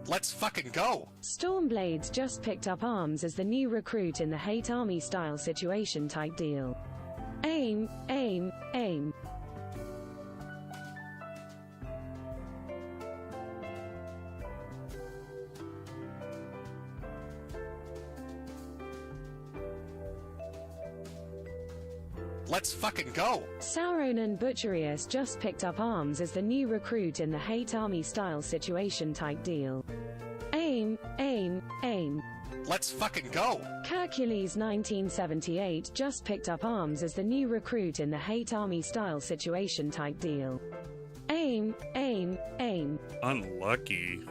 Let's fucking go! Stormblades just picked up arms as the new recruit in the hate army style situation type deal. Aim, aim, aim. Let's fucking go! Sauron and Butcherius just picked up arms as the new recruit in the hate army style situation type deal. Aim, aim, aim. Let's fucking go! Hercules 1978 just picked up arms as the new recruit in the hate army style situation type deal. Aim, aim, aim. Unlucky.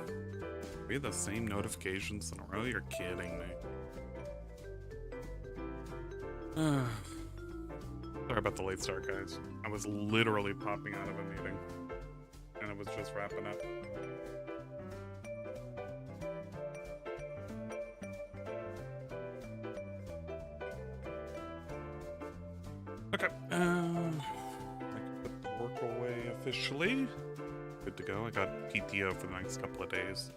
We had the same notifications in a row? You're kidding me. Sorry about the late start, guys. I was literally popping out of a meeting. And it was just wrapping up. Okay. I can put the work away officially. Good to go. I got PTO for the next couple of days.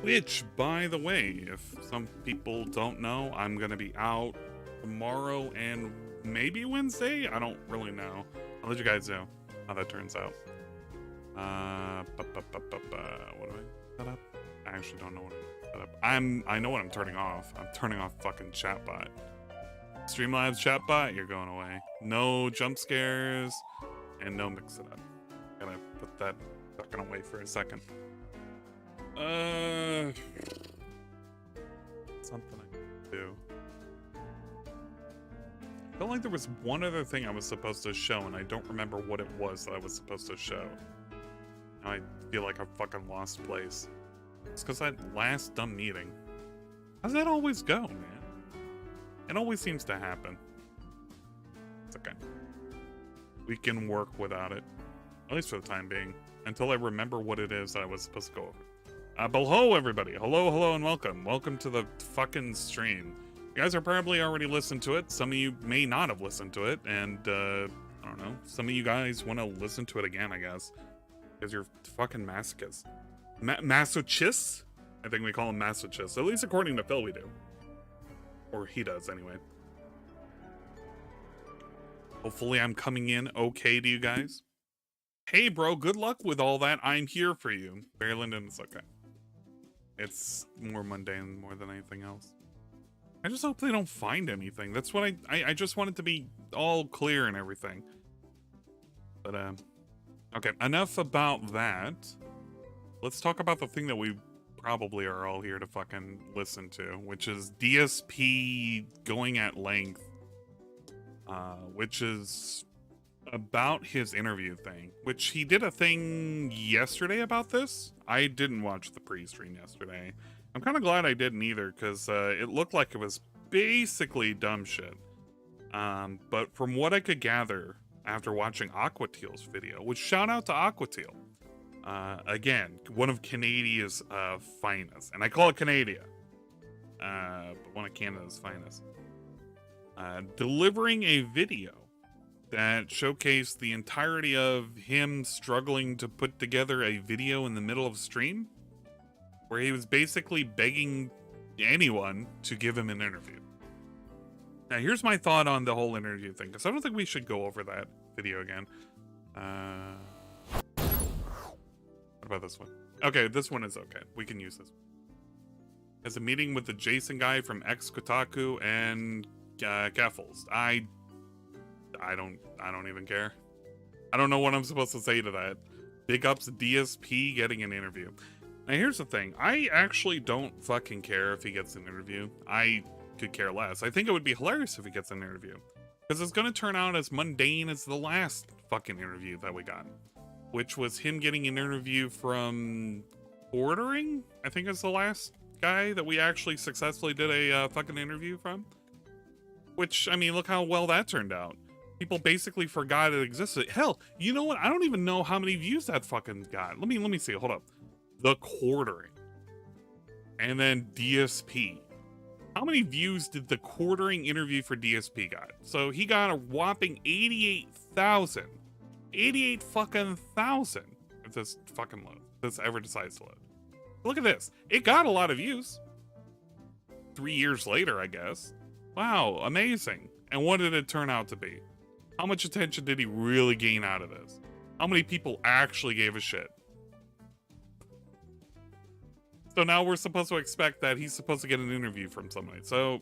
Which, by the way, if some people don't know, I'm going to be out tomorrow and maybe Wednesday? I don't really know. I'll let you guys know how that turns out. What do I set up? I actually don't know what I set up. I know what I'm turning off. I'm turning off fucking chatbot. Streamlabs chatbot, you're going away. No jump scares and no mix it up. Gotta put that fucking away for a second. Something I can do. I felt like there was one other thing I was supposed to show, and I don't remember what it was that I was supposed to show. Now I feel like I fucking lost place. It's because that last dumb meeting. How's that always go, man? It always seems to happen. It's okay. We can work without it. At least for the time being. Until I remember what it is that I was supposed to go over. But hello, everybody. Hello, hello, and welcome. Welcome to the fucking stream. You guys are probably already listened to it. Some of you may not have listened to it, and I don't know. Some of you guys want to listen to it again, I guess, because you're fucking masochists. Masochists? I think we call them masochists. At least according to Phil, we do. Or he does, anyway. Hopefully, I'm coming in okay to you guys. Hey, bro. Good luck with all that. I'm here for you. Barry Lyndon, it's okay. It's more mundane more than anything else. I just hope they don't find anything. That's what I just want it to be all clear and everything. But, okay, enough about that. Let's talk about the thing that we probably are all here to fucking listen to, which is DSP going at length, which is about his interview thing, which he did a thing yesterday about this. I didn't watch the pre-stream yesterday. I'm kind of glad I didn't either, because it looked like it was basically dumb shit. But from what I could gather after watching Aquateal's video, which shout out to Aquateal. Again, one of Canada's finest. And I call it Canada. But one of Canada's finest. Delivering a video that showcased the entirety of him struggling to put together a video in the middle of stream, where he was basically begging anyone to give him an interview. Now, here's my thought on the whole interview thing, because I don't think we should go over that video again. What about this one? Okay, this one is okay. We can use this. As a meeting with the Jason guy from X Kotaku and Gaffles. I don't even care. I don't know what I'm supposed to say to that. Big ups DSP getting an interview. Now, here's the thing. I actually don't fucking care if he gets an interview. I could care less. I think it would be hilarious if he gets an interview. Because it's going to turn out as mundane as the last fucking interview that we got. Which was him getting an interview from Ordering? I think is the last guy that we actually successfully did a fucking interview from. Which, I mean, look how well that turned out. People basically forgot it existed. Hell, you know what? I don't even know how many views that fucking got. Let me see. Hold up. The Quartering. And then DSP. How many views did the Quartering interview for DSP got? So he got a whopping 88,000. 88 fucking thousand. If this fucking load. If this ever decides to load. Look at this. It got a lot of views. 3 years later, I guess. Wow, amazing. And what did it turn out to be? How much attention did he really gain out of this? How many people actually gave a shit? So now we're supposed to expect that he's supposed to get an interview from somebody. So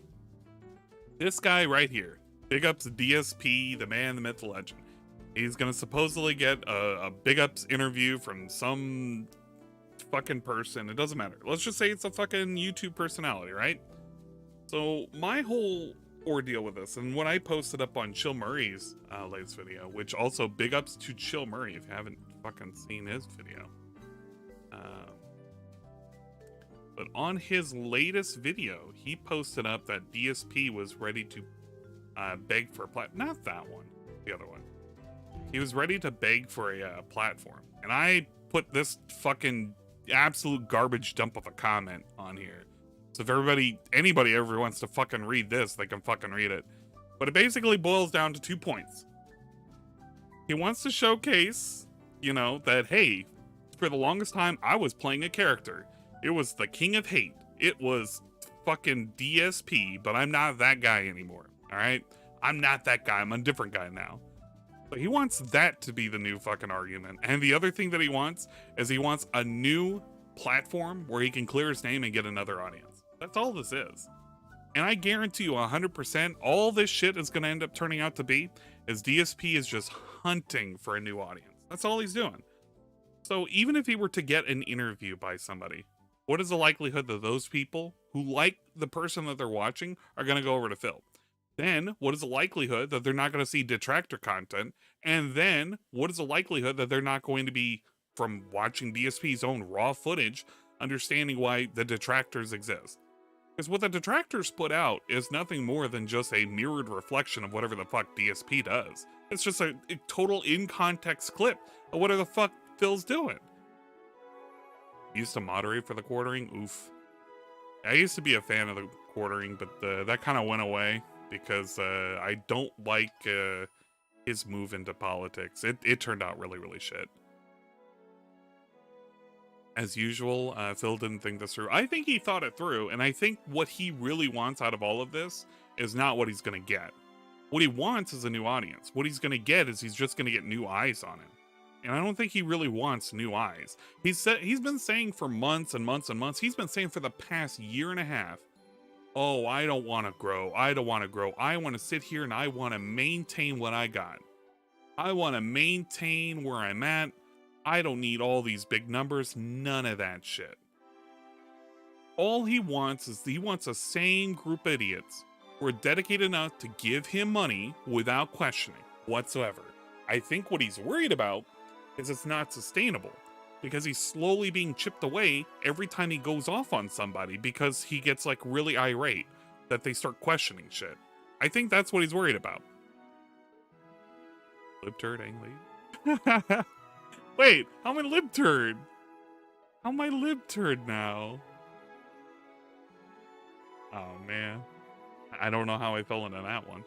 this guy right here, big ups DSP, the man, the myth, the legend. He's gonna supposedly get a big ups interview from some fucking person. It doesn't matter. Let's just say it's a fucking YouTube personality, right? So my whole ordeal with this, and when I posted up on Chill Murray's latest video, which also big ups to Chill Murray if you haven't fucking seen his video. But on his latest video, he posted up that DSP was ready to beg for a not that one, the other one. He was ready to beg for a platform. And I put this fucking absolute garbage dump of a comment on here. So if anybody ever wants to fucking read this, they can fucking read it. But it basically boils down to 2 points. He wants to showcase, you know, that, hey, for the longest time, I was playing a character. It was the King of Hate. It was fucking DSP, but I'm not that guy anymore, all right? I'm not that guy. I'm a different guy now. But he wants that to be the new fucking argument. And the other thing that he wants is he wants a new platform where he can clear his name and get another audience. That's all this is. And I guarantee you 100% all this shit is going to end up turning out to be is DSP is just hunting for a new audience. That's all he's doing. So even if he were to get an interview by somebody, what is the likelihood that those people who like the person that they're watching are going to go over to Phil? Then what is the likelihood that they're not going to see detractor content? And then what is the likelihood that they're not going to be, from watching DSP's own raw footage, understanding why the detractors exist? Because what the detractors put out is nothing more than just a mirrored reflection of whatever the fuck DSP does. It's just a total in-context clip of whatever the fuck Phil's doing. Used to moderate for the quartering. Oof. I used to be a fan of the quartering, but that kind of went away because I don't like his move into politics. It turned out really, really shit. As usual, Phil didn't think this through. I think he thought it through, and I think what he really wants out of all of this is not what he's going to get. What he wants is a new audience. What he's going to get is he's just going to get new eyes on him. And I don't think he really wants new eyes. He's been saying for months and months and months, he's been saying for the past year and a half, oh, I don't want to grow. I don't want to grow. I want to sit here and I want to maintain what I got. I want to maintain where I'm at. I don't need all these big numbers. None of that shit. All he wants is he wants a sane group of idiots who are dedicated enough to give him money without questioning whatsoever. I think what he's worried about is it's not sustainable because he's slowly being chipped away every time he goes off on somebody because he gets like really irate that they start questioning shit. I think that's what he's worried about. Libturd, Angly. Wait, how am I libturd? How am I libturd now? Oh man. I don't know how I fell into that one.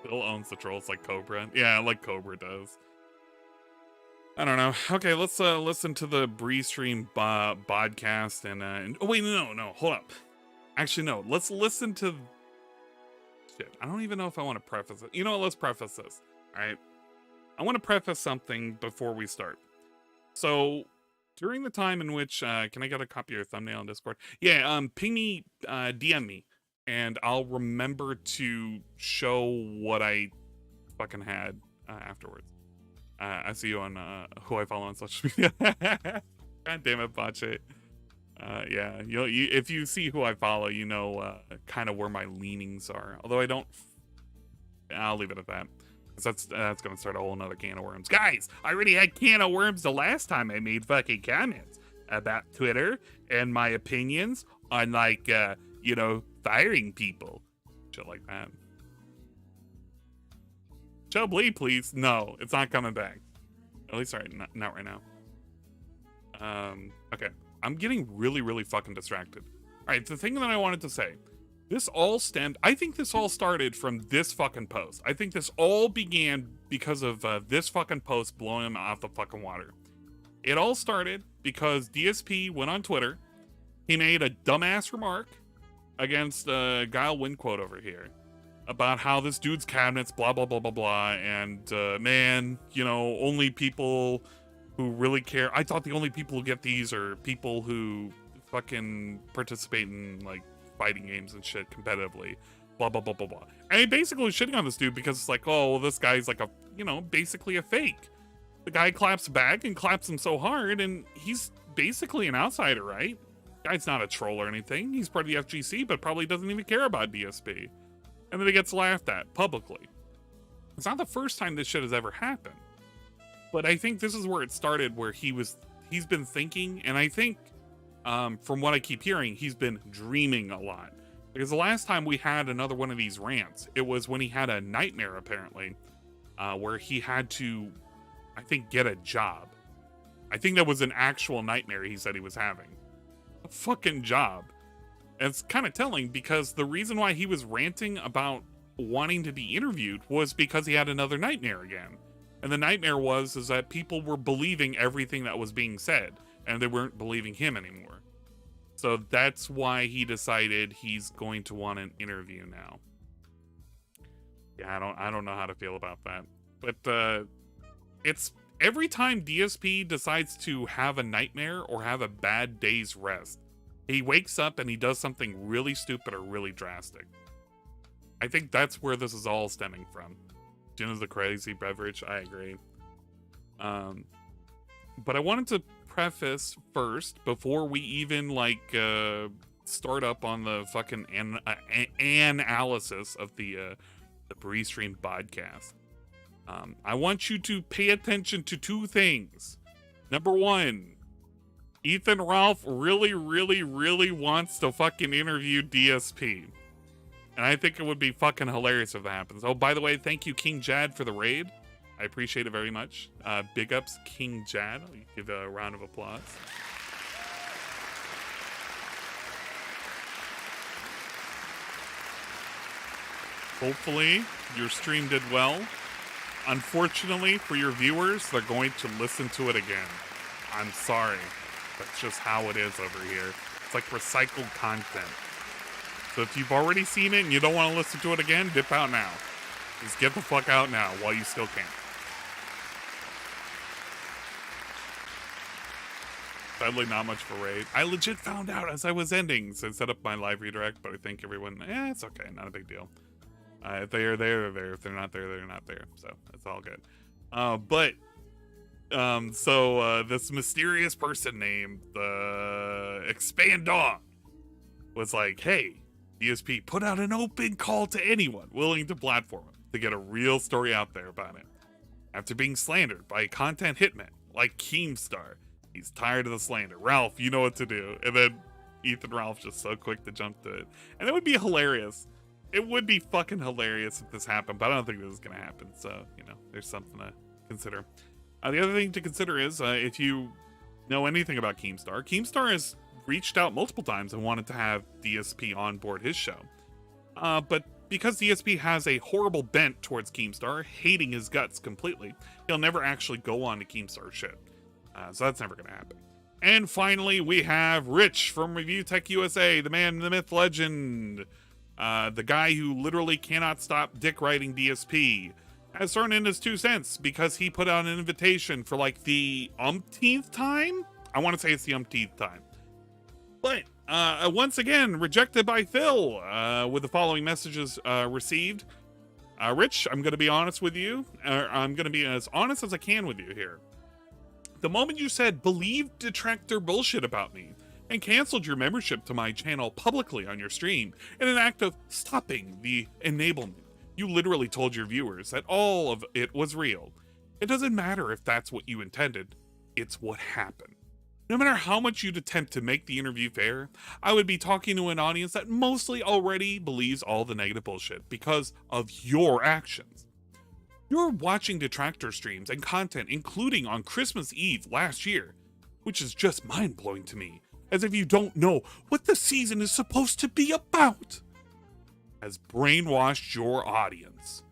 Phil owns the trolls like Cobra. Yeah, like Cobra does. I don't know. Okay, let's listen to the Breeze Stream podcast and oh wait, no, hold up. Actually, no. Let's listen to. Shit, I don't even know if I want to preface it. You know what? Let's preface this. All right. I want to preface something before we start. So, during the time in which, can I get a copy of your thumbnail on Discord? Yeah, ping me, DM me. And I'll remember to show what I fucking had afterwards. I see you on who I follow on social media. God damn it, Bache. Yeah, if you see who I follow, you know kind of where my leanings are. Although I don't. I'll leave it at that. Because that's going to start a whole nother can of worms. Guys, I already had can of worms the last time I made fucking comments about Twitter and my opinions on, like, you know, firing people. Shit like that. Chubbly, please. No, it's not coming back. At least, sorry, not right now. Okay. I'm getting really, really fucking distracted. All right, the thing that I wanted to say. This all stemmed... I think this all started from this fucking post. I think this all began because of this fucking post blowing him off the fucking water. It all started because DSP went on Twitter. He made a dumbass remark against Guile Windquote over here about how this dude's cabinet's blah, blah, blah, blah, blah. And, man, you know, only people who really care. I thought the only people who get these are people who fucking participate in, like, fighting games and shit competitively. Blah, blah, blah, blah, blah. And he basically was shitting on this dude because it's like, oh, well, this guy's like a, you know, basically a fake. The guy claps back and claps him so hard, and he's basically an outsider, right? Guy's not a troll or anything. He's part of the FGC, but probably doesn't even care about DSP. And then he gets laughed at publicly. It's not the first time this shit has ever happened. But I think this is where it started, where he's been thinking, and I think, from what I keep hearing, he's been dreaming a lot. Because the last time we had another one of these rants, it was when he had a nightmare, apparently, where he had to, I think, get a job. I think that was an actual nightmare he said he was having. A fucking job. And it's kind of telling, because the reason why he was ranting about wanting to be interviewed was because he had another nightmare again. And the nightmare was that people were believing everything that was being said, and they weren't believing him anymore. So that's why he decided he's going to want an interview now. Yeah, I don't know how to feel about that. But it's every time DSP decides to have a nightmare or have a bad day's rest, he wakes up and he does something really stupid or really drastic. I think that's where this is all stemming from. Gin is a crazy beverage. I agree. But I wanted to preface first, before we even like start up on the fucking analysis of the pre-stream podcast. I want you to pay attention to two things. Number one, Ethan Ralph really, really, really wants to fucking interview DSP. And I think it would be fucking hilarious if that happens. Oh, by the way, thank you, King Jad, for the raid. I appreciate it very much. Big ups, King Jad. I'll give a round of applause. Hopefully, your stream did well. Unfortunately, for your viewers, they're going to listen to it again. I'm sorry. That's just how it is over here. It's like recycled content. So if you've already seen it and you don't want to listen to it again, dip out now. Just get the fuck out now while you still can. Sadly, not much for raid. I legit found out as I was ending, so I set up my live redirect, but I think everyone, it's okay, not a big deal. If they are there, they're there. If they're not there, they're not there. So it's all good. So this mysterious person named Expand On was like, hey, DSP, put out an open call to anyone willing to platform him to get a real story out there about it. After being slandered by a content hitman like Keemstar, he's tired of the slander. Ralph, you know what to do. And then Ethan Ralph just so quick to jump to it. And it would be hilarious. It would be fucking hilarious if this happened, but I don't think this is going to happen. So, you know, there's something to consider. The other thing to consider is if you know anything about Keemstar, Keemstar has reached out multiple times and wanted to have DSP on board his show. But because DSP has a horrible bent towards Keemstar, hating his guts completely, he'll never actually go on to Keemstar's shit. So that's never going to happen. And finally, we have Rich from Review Tech USA, the man, the myth, legend, the guy who literally cannot stop dick riding DSP, has thrown in his 2 cents because he put out an invitation for like the umpteenth time? I want to say it's the umpteenth time. But once again, rejected by Phil with the following messages received. Rich, I'm going to be honest with you. I'm going to be as honest as I can with you here. The moment you said, believe detractor bullshit about me, and canceled your membership to my channel publicly on your stream in an act of stopping the enablement, you literally told your viewers that all of it was real. It doesn't matter if that's what you intended, it's what happened. No matter how much you'd attempt to make the interview fair, I would be talking to an audience that mostly already believes all the negative bullshit because of your actions. You're watching detractor streams and content including on Christmas Eve last year, which is just mind-blowing to me, as if you don't know what the season is supposed to be about, has brainwashed your audience.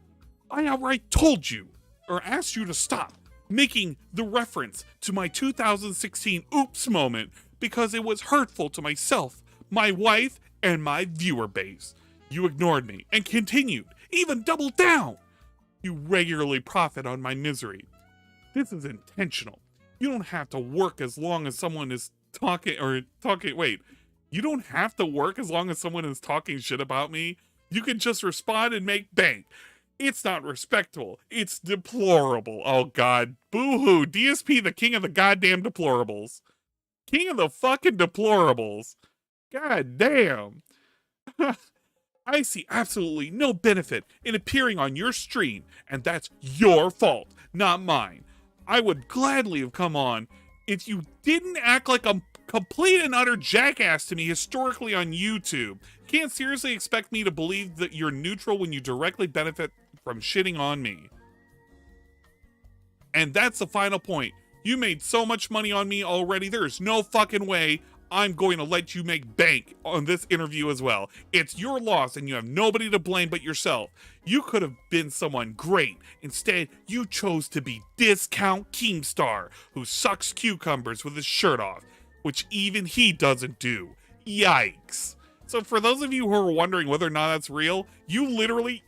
I outright told you, or asked you to stop, making the reference to my 2016 oops moment because it was hurtful to myself, my wife, and my viewer base. You ignored me and continued, even doubled down. You regularly profit on my misery. This is intentional. You don't have to work as long as someone is you don't have to work as long as someone is talking shit about me. You can just respond and make bank. It's not respectable. It's deplorable. Oh God. Boo-hoo. DSP, the king of the goddamn deplorables. King of the fucking deplorables. God damn. I see absolutely no benefit in appearing on your stream, and that's your fault, not mine. I would gladly have come on if you didn't act like a complete and utter jackass to me historically on YouTube. Can't seriously expect me to believe that you're neutral when you directly benefit from shitting on me. And that's the final point. You made so much money on me already, there's no fucking way I'm going to let you make bank on this interview as well. It's your loss and you have nobody to blame but yourself. You could have been someone great. Instead, you chose to be Discount Keemstar, who sucks cucumbers with his shirt off, which even he doesn't do. Yikes. So for those of you who are wondering whether or not that's real, you literally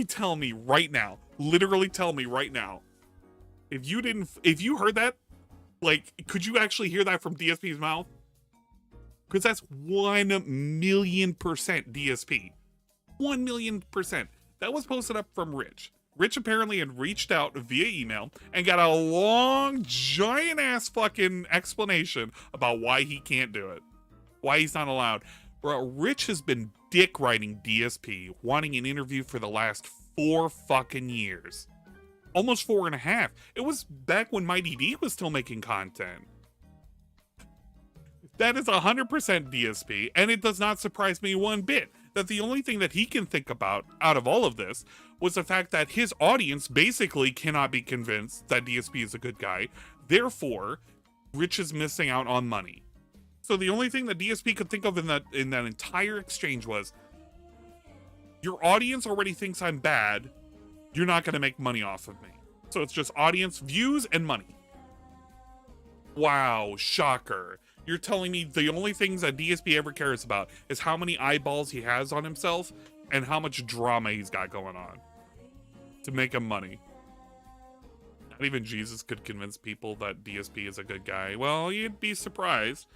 tell me right now. Literally tell me right now. If you heard that, like, could you actually hear that from DSP's mouth? Because that's 1,000,000% DSP. 1,000,000%. That was posted up from Rich. Rich apparently had reached out via email and got a long, giant-ass fucking explanation about why he can't do it. Why he's not allowed. Bro, Rich has been dick writing DSP, wanting an interview for the last 4 fucking years. Almost 4.5. It was back when Mighty D was still making content. That is 100% DSP, and it does not surprise me one bit that the only thing that he can think about out of all of this was the fact that his audience basically cannot be convinced that DSP is a good guy. Therefore, Rich is missing out on money. So the only thing that DSP could think of in that entire exchange was, your audience already thinks I'm bad. You're not going to make money off of me. So it's just audience views and money. Wow, shocker. You're telling me the only things that DSP ever cares about is how many eyeballs he has on himself and how much drama he's got going on to make him money. Not even Jesus could convince people that DSP is a good guy. Well, you'd be surprised.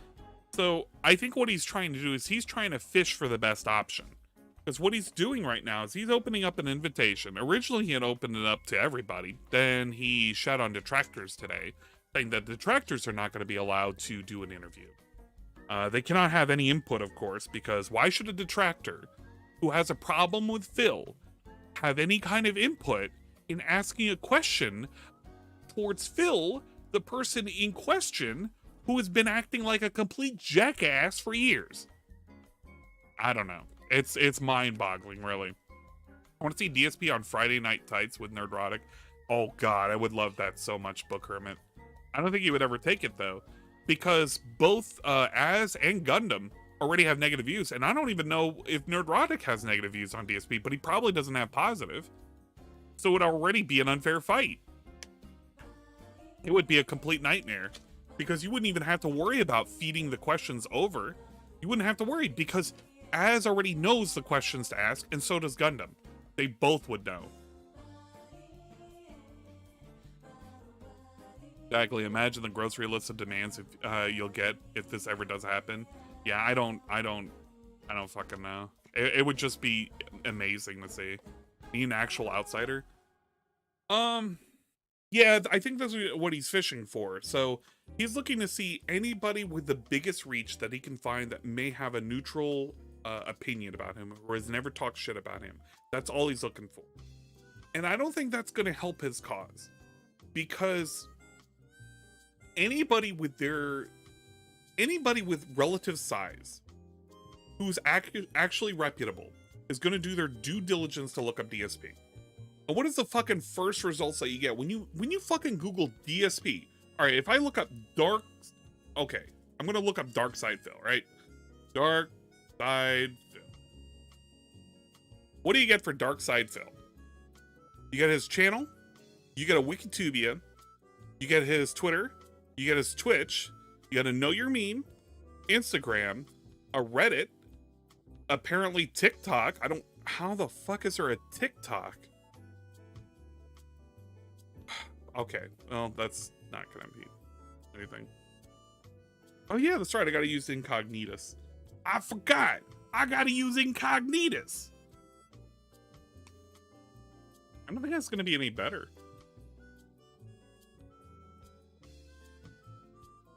So I think what he's trying to do is he's trying to fish for the best option. Because what he's doing right now is he's opening up an invitation. Originally, he had opened it up to everybody. Then he shat on detractors today, saying that detractors are not going to be allowed to do an interview. They cannot have any input, of course, because why should a detractor who has a problem with Phil have any kind of input in asking a question towards Phil, the person in question who has been acting like a complete jackass for years? I don't know. It's mind-boggling, really. I want to see DSP on Friday Night Tights with Nerdrotic. Oh god, I would love that so much, Book Hermit. I don't think he would ever take it, though, because both Az and Gundam already have negative views, and I don't even know if Nerdrotic has negative views on DSP, but he probably doesn't have positive. So it would already be an unfair fight. It would be a complete nightmare, because you wouldn't even have to worry about feeding the questions over. You wouldn't have to worry, because Az already knows the questions to ask, and so does Gundam. They both would know. Exactly. Imagine the grocery list of demands you'll get if this ever does happen. Yeah, I don't fucking know. It would just be amazing to see. Be an actual outsider. Yeah, I think that's what he's fishing for. So he's looking to see anybody with the biggest reach that he can find that may have a neutral opinion about him or has never talked shit about him. That's all he's looking for. And I don't think that's going to help his cause, because anybody with relative size who's actually reputable is going to do their due diligence to look up DSP. And what is the fucking first results that you get when you fucking Google DSP? All right, if I look up okay, I'm going to look up Dark Side Phil, right? Dark Side Phil. What do you get for Dark Side Phil? You get his channel, you get a Wikitubia, You get his Twitter, you get his Twitch, you gotta know your meme, Instagram, a Reddit, apparently TikTok. How the fuck is there a TikTok? Okay, well, that's not gonna be anything. Oh yeah, that's right, I gotta use Incognitus. I forgot, I gotta use Incognitus. I don't think that's gonna be any better.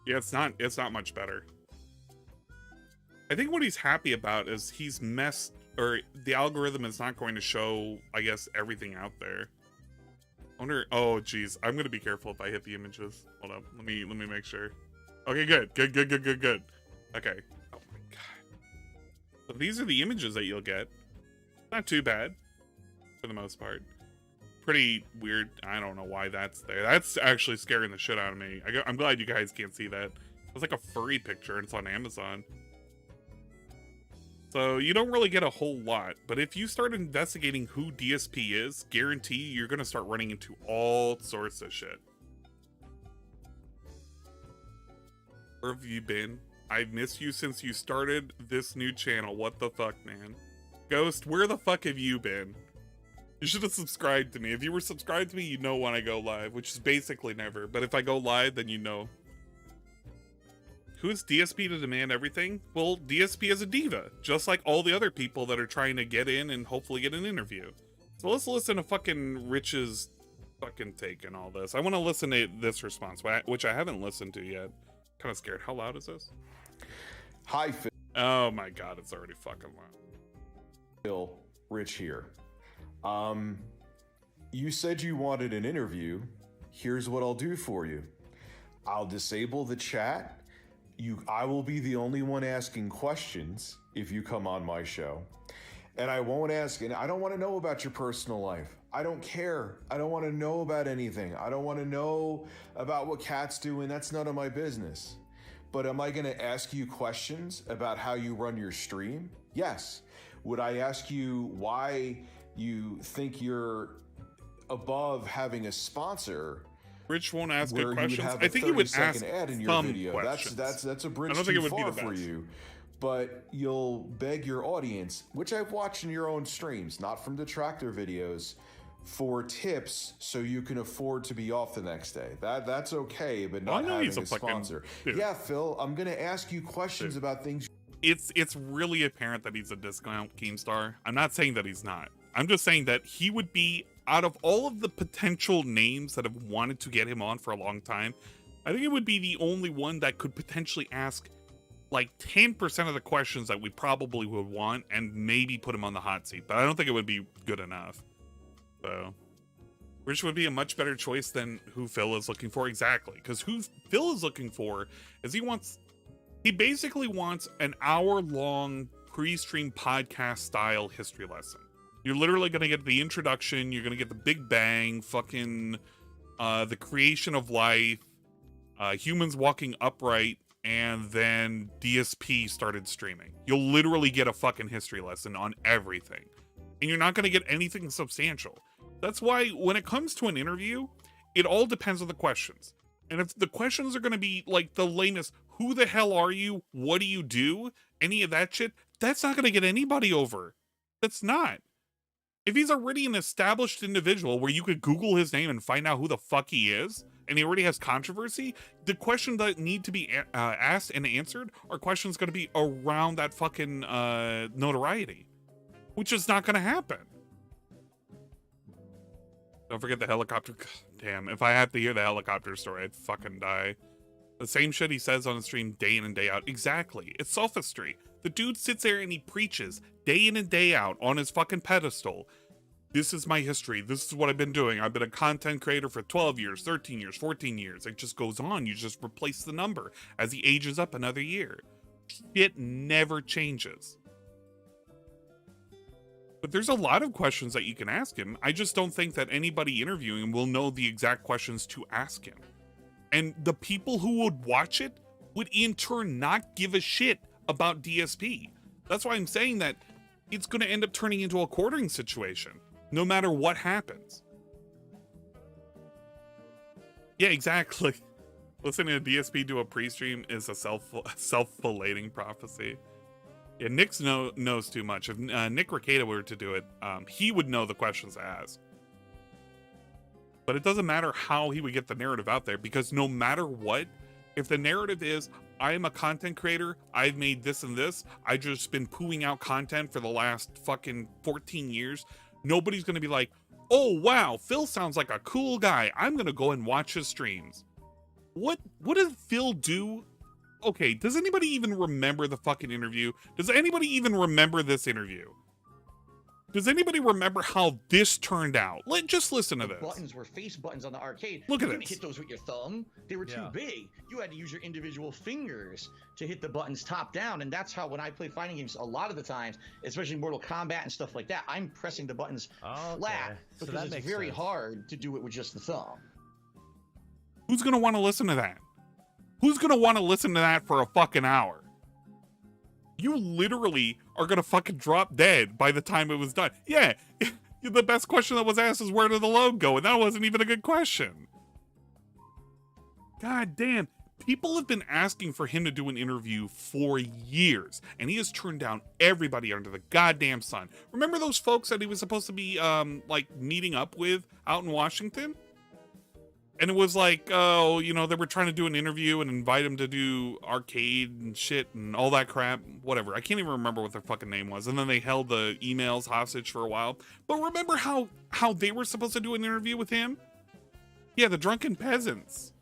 Yeah, it's not much better. I think what he's happy about is he's messed, or the algorithm is not going to show, I guess, everything out there. I wonder, oh geez, I'm gonna be careful if I hit the images. Hold up, let me make sure. Okay, good. Okay. Oh my god. So these are the images that you'll get. Not too bad, for the most part. Pretty weird. I don't know why that's there. That's actually scaring the shit out of me. I'm glad you guys can't see that. It's like a furry picture and it's on Amazon. So you don't really get a whole lot, but if you start investigating who DSP is, guarantee you're going to start running into all sorts of shit. Where have you been? I've missed you since you started this new channel. What the fuck, man? Ghost, where the fuck have you been? You should have subscribed to me. If you were subscribed to me, you know when I go live, which is basically never. But if I go live, then you know. Who is DSP to demand everything? Well, DSP is a diva, just like all the other people that are trying to get in and hopefully get an interview. So let's listen to fucking Rich's fucking take and all this. I want to listen to this response, which I haven't listened to yet. Kind of scared. How loud is this? Hi, Phil. Oh my god, it's already fucking loud. Phil, Rich here. You said you wanted an interview. Here's what I'll do for you. I'll disable the chat. I will be the only one asking questions if you come on my show. And I won't ask, and I don't want to know about your personal life. I don't care. I don't want to know about anything. I don't want to know about what Cat's doing. That's none of my business. But am I going to ask you questions about how you run your stream? Yes. Would I ask you why you think you're above having a sponsor? Rich won't ask good questions. I think he would ask ad in your some video. questions. That's a bridge I don't think too it would be far the for best. you. But you'll beg your audience, which I've watched in your own streams, not from detractor videos, for tips so you can afford to be off the next day. That's okay, but not having a sponsor. Yeah, Phil, I'm gonna ask you questions about things. It's really apparent that he's a discount Keemstar. I'm not saying that he's not. I'm just saying that he would be, out of all of the potential names that have wanted to get him on for a long time, I think it would be the only one that could potentially ask like 10% of the questions that we probably would want and maybe put him on the hot seat. But I don't think it would be good enough. So Rich would be a much better choice than who Phil is looking for. Exactly. Because who Phil is looking for is he basically wants an hour-long pre-stream podcast style history lesson. You're literally going to get the introduction, you're going to get the Big Bang, fucking the creation of life, humans walking upright, and then DSP started streaming. You'll literally get a fucking history lesson on everything. And you're not going to get anything substantial. That's why when it comes to an interview, it all depends on the questions. And if the questions are going to be like the lamest, who the hell are you? What do you do? Any of that shit, that's not going to get anybody over. That's not. If he's already an established individual where you could Google his name and find out who the fuck he is, and he already has controversy, the questions that need to be asked and answered are questions going to be around that fucking notoriety, which is not going to happen. Don't forget the helicopter. God, damn, if I have to hear the helicopter story, I'd fucking die. The same shit he says on the stream day in and day out. Exactly. It's sophistry. The dude sits there and he preaches day in and day out on his fucking pedestal. This is my history. This is what I've been doing. I've been a content creator for 12 years, 13 years, 14 years. It just goes on. You just replace the number as he ages up another year. Shit never changes. But there's a lot of questions that you can ask him. I just don't think that anybody interviewing him will know the exact questions to ask him. And the people who would watch it would in turn not give a shit about DSP. That's why I'm saying that it's going to end up turning into a quartering situation, no matter what happens. Yeah, exactly. Listening to DSP do a pre-stream is a self-fulfilling prophecy. Yeah, Nick knows too much. If Nick Rekieta were to do it, he would know the questions to ask. But it doesn't matter how he would get the narrative out there, because no matter what, if the narrative is, I am a content creator, I've made this and this, I've just been pooing out content for the last fucking 14 years, nobody's going to be like, oh wow, Phil sounds like a cool guy, I'm going to go and watch his streams. What did Phil do? Okay, does anybody even remember the fucking interview? Does anybody even remember this interview? Does anybody remember how this turned out? Just listen to this. Buttons were face buttons on the arcade. Look at you couldn't this. hit those with your thumb. They were too big. You had to use your individual fingers to hit the buttons top down, and that's how when I play fighting games, a lot of the times, especially Mortal Kombat and stuff like that, I'm pressing the buttons flat because it's very hard to do it with just the thumb. Who's gonna want to listen to that? Who's gonna want to listen to that for a fucking hour? You literally are gonna fucking drop dead by the time it was done. Yeah, the best question that was asked is where did the load go? And that wasn't even a good question. God damn. People have been asking for him to do an interview for years, and he has turned down everybody under the goddamn sun. Remember those folks that he was supposed to be, like, meeting up with out in Washington? And it was like, oh, you know, they were trying to do an interview and invite him to do arcade and shit and all that crap, whatever. I can't even remember what their fucking name was. And then they held the emails hostage for a while. But remember how they were supposed to do an interview with him? Yeah, the drunken peasants.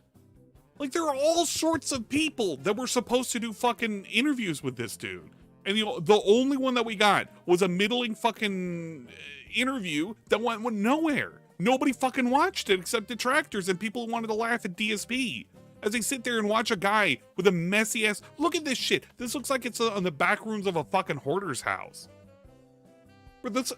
Like, there are all sorts of people that were supposed to do fucking interviews with this dude. And the only one that we got was a middling fucking interview that went nowhere. Nobody fucking watched it except detractors and people who wanted to laugh at DSP. As they sit there and watch a guy with a messy ass, look at this shit. This looks like it's on the back rooms of a fucking hoarder's house. But this,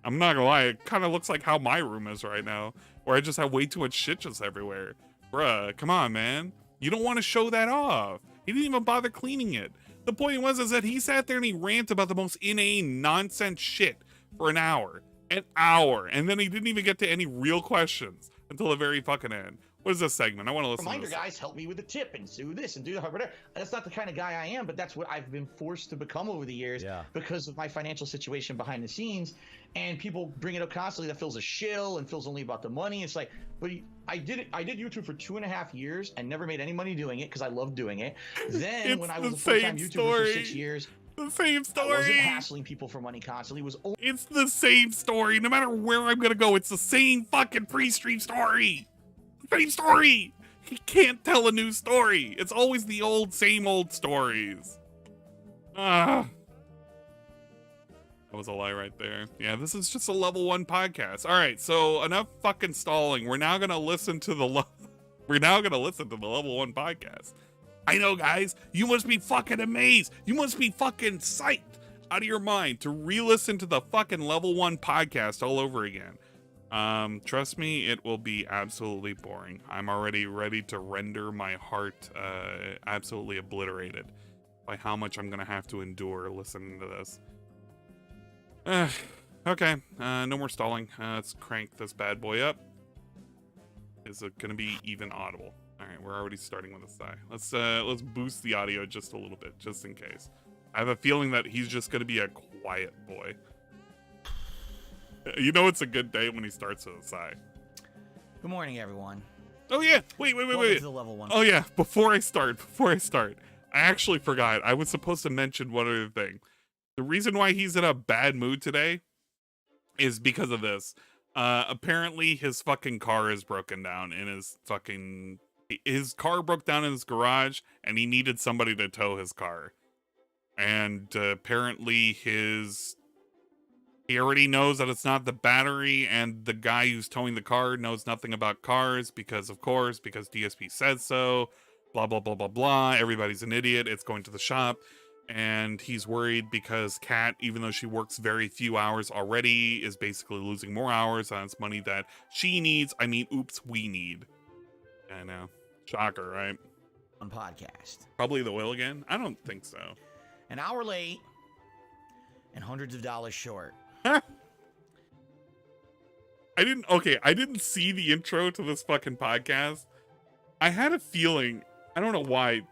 I'm not gonna lie, it kind of looks like how my room is right now, where I just have way too much shit just everywhere. Bruh, come on, man. You don't want to show that off. He didn't even bother cleaning it. The point is that he sat there and he ranted about the most inane nonsense shit for an hour. And then he didn't even get to any real questions until the very fucking end. What is this segment? I want to listen Reminder, to this. guys, help me with the tip and do this and do that. Whatever. That's not the kind of guy I am, but that's what I've been forced to become over the years because of my financial situation behind the scenes. And people bring it up constantly that Phil's a shill and Phil's only about the money. It's like, but I did YouTube for 2.5 years and never made any money doing it because I loved doing it. Then when I was a full-time YouTuber for 6 years, the same story. I wasn't hassling people for money constantly. It's the same story. No matter where I'm gonna go, it's the same fucking pre-stream story. Same story. He can't tell a new story. It's always the same old stories. That was a lie right there. Yeah, this is just a level 1 podcast. All right, so enough fucking stalling. We're now gonna listen to the level 1 podcast. I know, guys, you must be fucking amazed. You must be fucking psyched out of your mind to re-listen to the fucking level 1 podcast all over again. Trust me, it will be absolutely boring. I'm already ready to render my heart absolutely obliterated by how much I'm gonna have to endure listening to this. Okay, no more stalling. Let's crank this bad boy up. Is it gonna be even audible? All right, we're already starting with a sigh. Let's boost the audio just a little bit, just in case. I have a feeling that he's just gonna be a quiet boy. You know it's a good day when he starts with a sigh. Good morning, everyone. Oh yeah, wait. Welcome to the level 1. Oh yeah, before I start, I actually forgot. I was supposed to mention one other thing. The reason why he's in a bad mood today is because of this. Apparently his fucking car is broken down in his car broke down in his garage and he needed somebody to tow his car. And apparently he already knows that it's not the battery, and the guy who's towing the car knows nothing about cars because DSP says so, blah, blah, blah, blah, blah. Everybody's an idiot. It's going to the shop. And he's worried because Kat, even though she works very few hours already, is basically losing more hours on its money that she needs. I mean, oops, we need. I know. Shocker, right? On podcast. Probably the oil again? I don't think so. An hour late and hundreds of dollars short. I didn't see the intro to this fucking podcast, I had a feeling, I don't know why,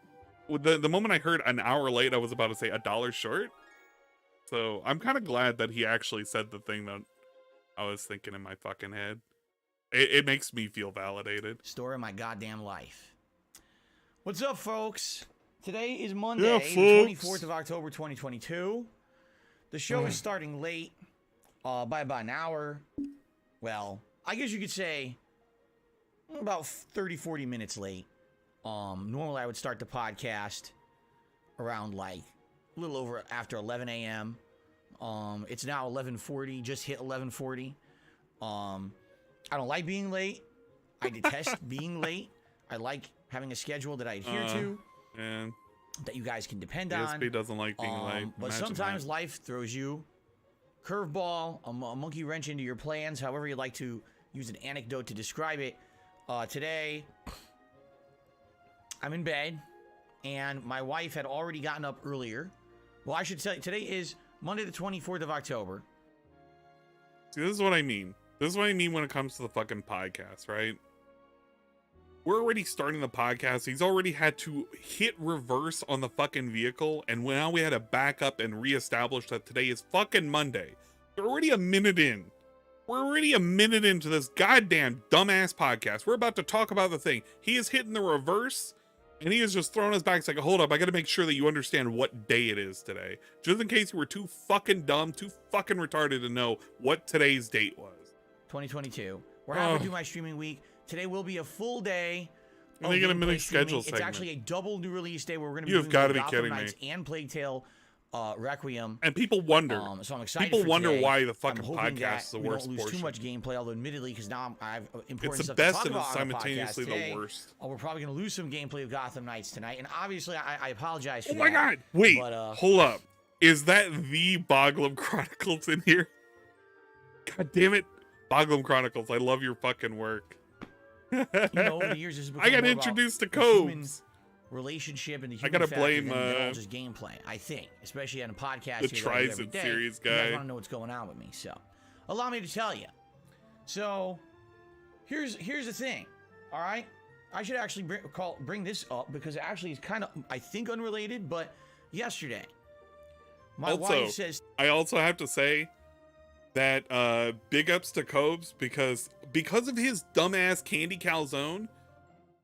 with the moment I heard an hour late, I was about to say $1 short. So I'm kind of glad that he actually said the thing that I was thinking in my fucking head. It makes me feel validated. Story of my goddamn life. What's up, folks? Today is Monday, the 24th of October, 2022. The show is starting late by about an hour. Well, I guess you could say about 30, 40 minutes late. Normally, I would start the podcast around like a little over after 11 a.m. It's now 11:40, just hit 11:40. I don't like being late. I detest being late. I like having a schedule that I adhere to, and that you guys can depend on. DSP doesn't like being late. But Imagine sometimes that. life throws you curveball, a monkey wrench into your plans, however you like to use an anecdote to describe it. Today, I'm in bed, and my wife had already gotten up earlier. Well, I should tell you, today is Monday the 24th of October. See, this is what I mean. This is what I mean when it comes to the fucking podcast, right? We're already starting the podcast. He's already had to hit reverse on the fucking vehicle, and now we had to back up and reestablish that today is fucking Monday. We're already a minute in. We're already a minute into this goddamn dumbass podcast. We're about to talk about the thing. He is hitting the reverse, and he is just throwing us back. It's like, hold up, I gotta make sure that you understand what day it is today. Just in case you were too fucking dumb, too fucking retarded to know what today's date was. 2022. We're halfway through my streaming week. Today will be a full day. Are they gonna mini schedule It's segment? actually a double new release day where we're gonna be You have doing got to be Gotham kidding Knights me. and Plague Tale Requiem. And people wonder. So I'm excited. People for wonder today. why the I'm fucking hoping podcast that is the we worst don't lose portion. too much gameplay, although admittedly, because now I have important It's the stuff to best talk and it's about on the simultaneously podcast today. the worst. We're probably gonna lose some gameplay of Gotham Knights tonight, and obviously I apologize for Oh that. my god! Wait, But, hold up. Is that the Boglum Chronicles in here? God damn it, Boglum Chronicles! I love your fucking work. You know, over the years, this has become I got more about introduced to the human Cobes. relationship and the I human gotta factor blame, than all just gameplay. I think, especially on a podcast the here that I do every Trizent day, series you guys guy. want to know what's going on with me, so allow me to tell you. So here's the thing. All right, I should actually bring this up because it actually is kind of, I think, unrelated. But yesterday, my wife says, I also have to say that big ups to Cobes because of his dumbass candy calzone,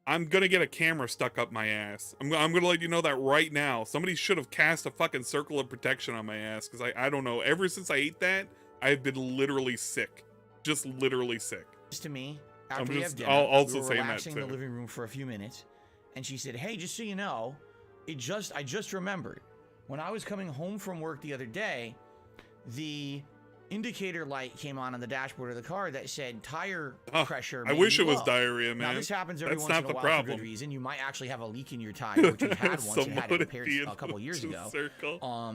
I'm gonna get a camera stuck up my ass. I'm gonna let you know that right now. Somebody should have cast a fucking circle of protection on my ass because I don't know. Ever since I ate that, I've been literally sick, just literally sick. to me after we have dinner, also we were saying that relaxing in the too. living room for a few minutes, and she said, "Hey, just so you know, I just remembered when I was coming home from work the other day, the indicator light came on the dashboard of the car that said tire pressure. I may wish be it was low." diarrhea, man. Now this happens every That's once not in a the while problem. for good reason. You might actually have a leak in your tire, which we had once and had it repaired Somebody a couple years ago. circle. Or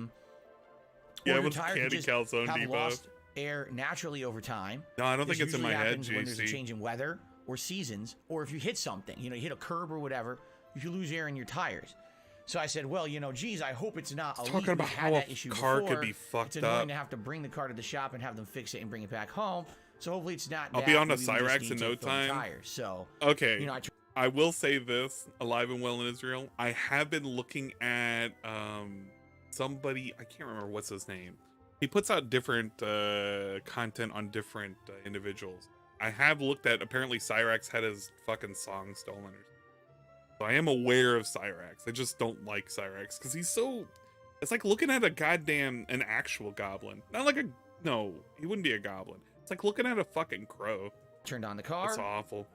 Yeah, it your was tire candy could just calzone have debuff. lost air naturally over time. No, I don't This think it's in my usually head, happens when there's a JC. change in weather or seasons, or if you hit something, you hit a curb or whatever, you lose air in your tires. So I said, well, geez, I hope it's not a leak. Talking about We've how had a that issue car before. could be fucked It's annoying up. to have to bring the car to the shop and have them fix it and bring it back home. So hopefully it's not. I'll that. be on to Maybe we just Cyrax need in to no fill the time. tires. So Okay. I will say this, alive and well in Israel. I have been looking at somebody, I can't remember what's his name. He puts out different content on different individuals. I have looked at, apparently Cyrax had his fucking song stolen. So I am aware of Cyrax. I just don't like Cyrax because he's so, it's like looking at an actual goblin. Not like no, he wouldn't be a goblin. It's like looking at a fucking crow. Turned on the car. That's awful.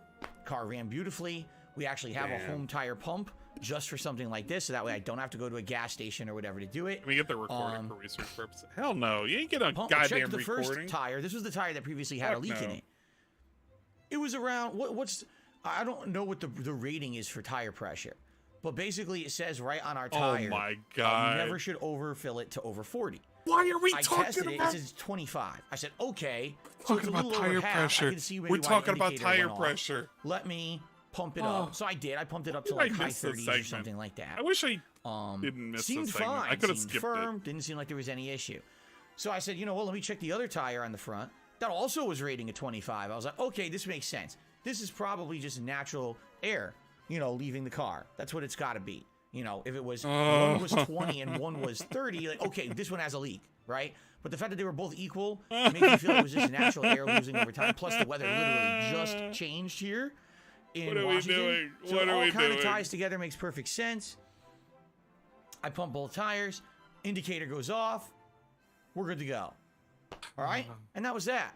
Car ran beautifully. We actually have a home tire pump just for something like this, so that way I don't have to go to a gas station or whatever to do it. Can we get the recording for research purposes? Hell no, you ain't get a Check goddamn the recording. first tire. This was the tire that previously had a Fuck leak in no. it. It was around what's I don't know what the rating is for tire pressure, but basically it says right on our tire. Oh my god! You never should overfill it to over 40. Why are we I talking tested about? it. It says 25. I said okay. So Talking it's a about little over tire half. pressure. I can see maybe We're why the talking about indicator tire went off. pressure. Let me pump it up. So I did. I pumped it up to Did I like high miss this 30s or segment? something like that. I wish I didn't miss Seemed this segment. fine. I could have seemed skipped firm. it. Didn't seem like there was any issue. So I said, let me check the other tire on the front. That also was rating a 25. I was like, okay, this makes sense. This is probably just natural air. leaving the car. That's what it's got to be. If it was one was 20 and one was 30, like, okay, this one has a leak, right? But the fact that they were both equal makes me feel it was just natural air losing over time. Plus, the weather literally just changed here in Washington. Doing? So what it all are we kind doing? of ties together, makes perfect sense. I pump both tires. Indicator goes off. We're good to go. All right? And that was that.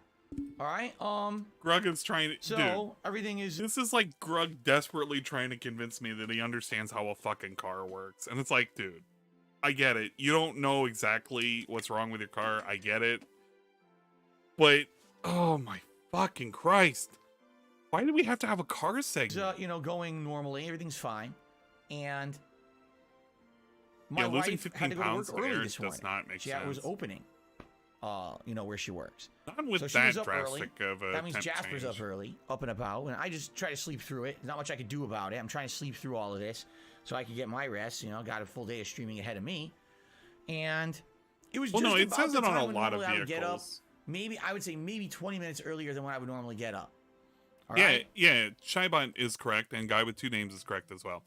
All right? Grug is trying to... So, dude, everything is... this is like Grug desperately trying to convince me that he understands how a fucking car works. And it's like, dude, I get it. You don't know exactly what's wrong with your car. I get it. But, oh my fucking Christ. Why do we have to have a car segment? Going normally. Everything's fine. And my losing wife 15 had to go to pounds work of early air this morning. does not make She sense. was opening, where she works. Not with So she that was up early. drastic of a That means temp Jasper's change. up early, up and about, and I just try to sleep through it. There's not much I can do about it. I'm trying to sleep through all of this so I can get my rest. Got a full day of streaming ahead of me. And it was Well, just no, it about says the it on time a when lot of normally I would get up. vehicles. I would say maybe 20 minutes earlier than when I would normally get up. All Yeah, right? yeah. Shybot is correct, and Guy with Two Names is correct as well.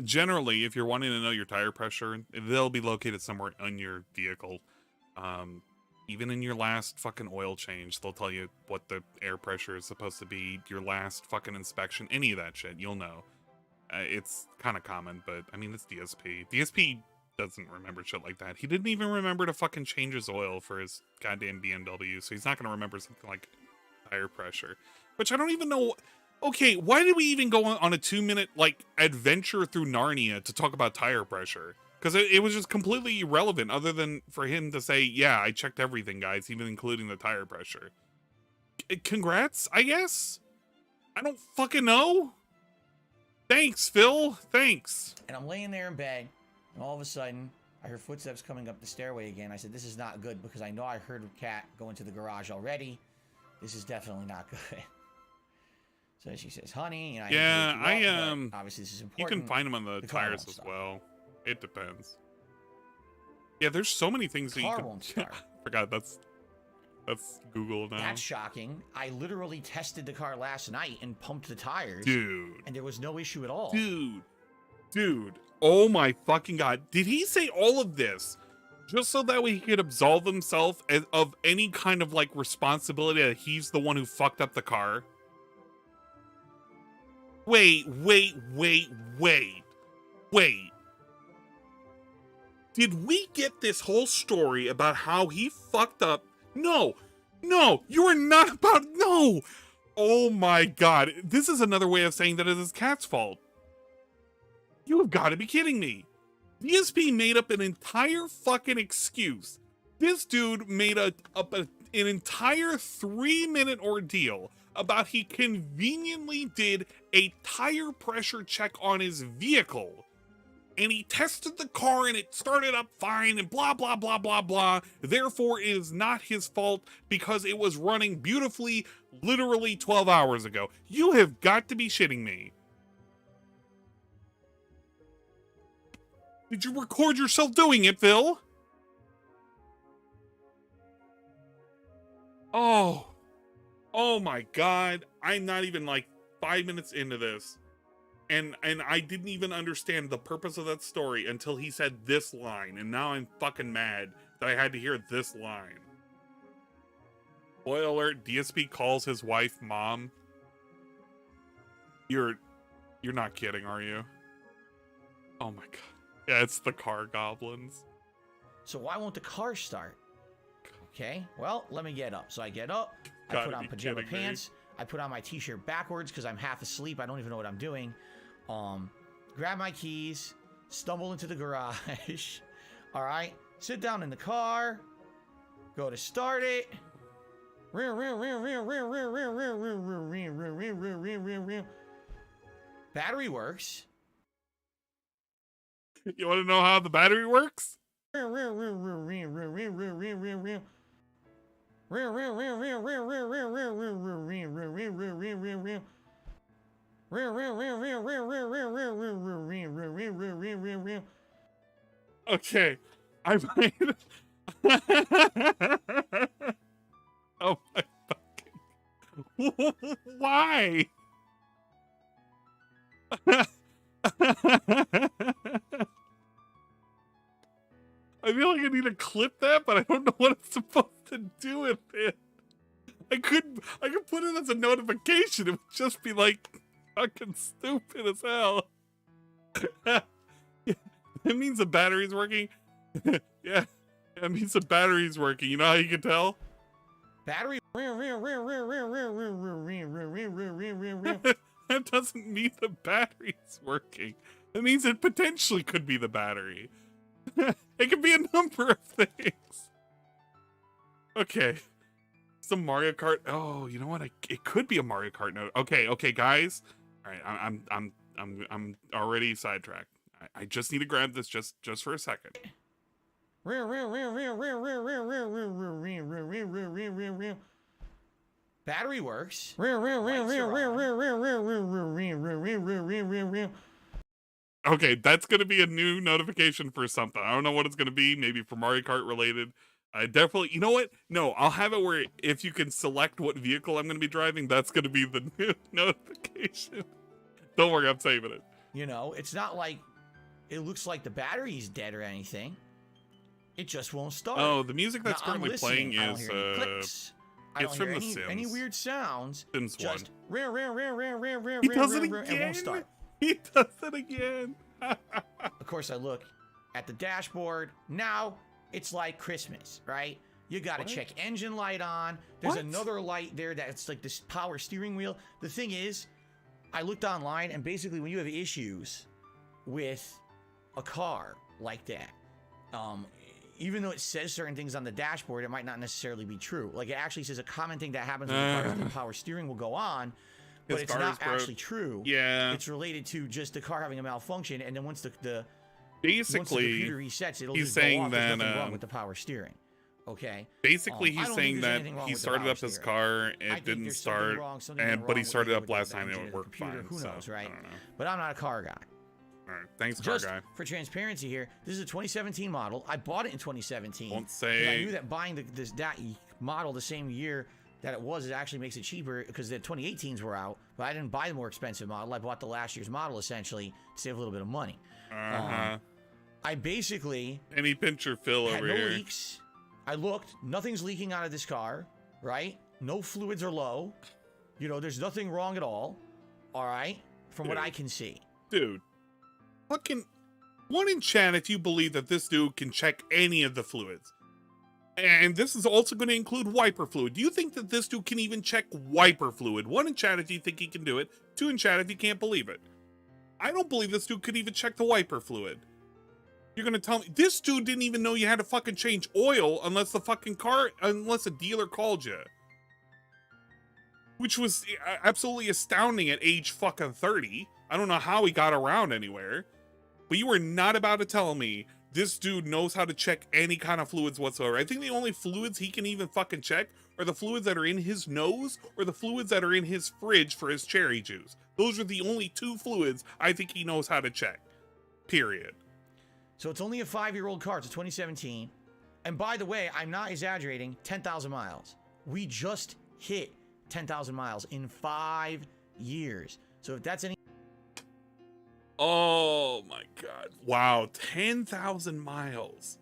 Generally, if you're wanting to know your tire pressure, they'll be located somewhere on your vehicle. Even in your last fucking oil change, they'll tell you what the air pressure is supposed to be. Your last fucking inspection, any of that shit, you'll know. It's kind of common, but I mean, it's DSP. DSP doesn't remember shit like that. He didn't even remember to fucking change his oil for his goddamn BMW, so he's not gonna remember something like tire pressure. Which I don't even know. Okay, why did we even go on a 2-minute adventure through Narnia to talk about tire pressure? Because it was just completely irrelevant, other than for him to say, "Yeah, I checked everything, guys, even including the tire pressure." Congrats, I guess. I don't fucking know. Thanks, Phil. Thanks. And I'm laying there in bed, and all of a sudden, I heard footsteps coming up the stairway again. I said, "This is not good," because I know I heard Kat go into the garage already. This is definitely not good. So she says, "Honey," and obviously this is important. You can find them on the tires as well. It depends. Yeah, there's so many things that you Car can. won't start. Forgot that's Google now. That's shocking. I literally tested the car last night and pumped the tires, Dude. and there was no issue at all. Dude. Oh my fucking God! Did he say all of this just so that way he could absolve himself of any kind of responsibility that he's the one who fucked up the car? Wait. Did we get this whole story about how he fucked up? No, you are not about, no. Oh my God. This is another way of saying that it is Cat's fault. You have got to be kidding me. DSP made up an entire fucking excuse. This dude made an entire 3-minute ordeal about he conveniently did a tire pressure check on his vehicle. And he tested the car and it started up fine and blah, blah, blah, blah, blah. Therefore, it is not his fault because it was running beautifully literally 12 hours ago. You have got to be shitting me. Did you record yourself doing it, Phil? Oh my God. I'm not even 5 minutes into this. And I didn't even understand the purpose of that story until he said this line. And now I'm fucking mad that I had to hear this line. Spoiler alert, DSP calls his wife mom. You're not kidding, are you? Oh my God. Yeah, it's the car goblins. So why won't the car start? Okay, well, let me get up. So I get up, I put on pajama pants, I put on my t-shirt backwards because I'm half asleep. I don't even know what I'm doing. Grab my keys, stumble into the garage. All right, sit down in the car, go to start it. Battery works. You want to know how the battery works? Okay, I made. Oh my fucking! Why? I feel like I need to clip that, but I don't know what I'm supposed to do with it. I could put it as a notification. It would just be like fucking stupid as hell. It means the battery's working. Yeah, it means the battery's working. You know how you can tell? Battery. That doesn't mean the battery's working. It means it potentially could be the battery. It could be a number of things. Okay. Some Mario Kart. Oh, you know what? It could be a Mario Kart note. Okay, guys. All right, I'm already sidetracked. I just need to grab this just for a second. Battery works. Okay, that's gonna be a new notification for something. I don't know what it's gonna be. Maybe for Mario Kart related. I definitely. You know what? No, I'll have it where if you can select what vehicle I'm gonna be driving, that's gonna be the new notification. Don't worry, I'm saving it. You know, it's not like it looks like the battery's dead or anything. It just won't start. Oh, the music that's now, currently playing is it's from The Sims. Any weird sounds. Sims 1. Just He does it again. It won't start. He does it again. Of course, I look at the dashboard. Now it's like Christmas, right? You got to check engine light on. There's another light there that's like this power steering wheel. The thing is, I looked online, and basically when you have issues with a car like that, even though it says certain things on the dashboard, it might not necessarily be true. Like, it actually says a common thing that happens when the car, the power steering will go on, but it's not actually true. Yeah. It's related to just the car having a malfunction, and then once the basically, once the computer resets, it'll just saying go off. There's that, nothing wrong with the power steering. Okay. Basically, he's saying that he started up his car, it didn't start, but he started up last time and it worked fine. Who knows, right? I don't know. But I'm not a car guy. All right, thanks, car Just guy. for transparency here, this is a 2017 model. I bought it in 2017. Won't 'cause say. I knew that buying that model the same year that it actually makes it cheaper because the 2018s were out. But I didn't buy the more expensive model. I bought the last year's model essentially to save a little bit of money. I basically Any pincher fill had over no here. leaks. I looked. Nothing's leaking out of this car, right? No fluids are low. You know, there's nothing wrong at all. All right, from what I can see. Dude, fucking one in chat if you believe that this dude can check any of the fluids. And this is also going to include wiper fluid. Do you think that this dude can even check wiper fluid? One in chat if you think he can do it. Two in chat if you can't believe it. I don't believe this dude could even check the wiper fluid. You're going to tell me this dude didn't even know you had to fucking change oil unless unless a dealer called you. Which was absolutely astounding at age fucking 30. I don't know how he got around anywhere. But you are not about to tell me this dude knows how to check any kind of fluids whatsoever. I think the only fluids he can even fucking check are the fluids that are in his nose or the fluids that are in his fridge for his cherry juice. Those are the only two fluids I think he knows how to check. Period. So it's only a 5-year-old car. It's a 2017. And by the way, I'm not exaggerating, 10,000 miles. We just hit 10,000 miles in 5 years. So if that's any... Oh my God. Wow. 10,000 miles.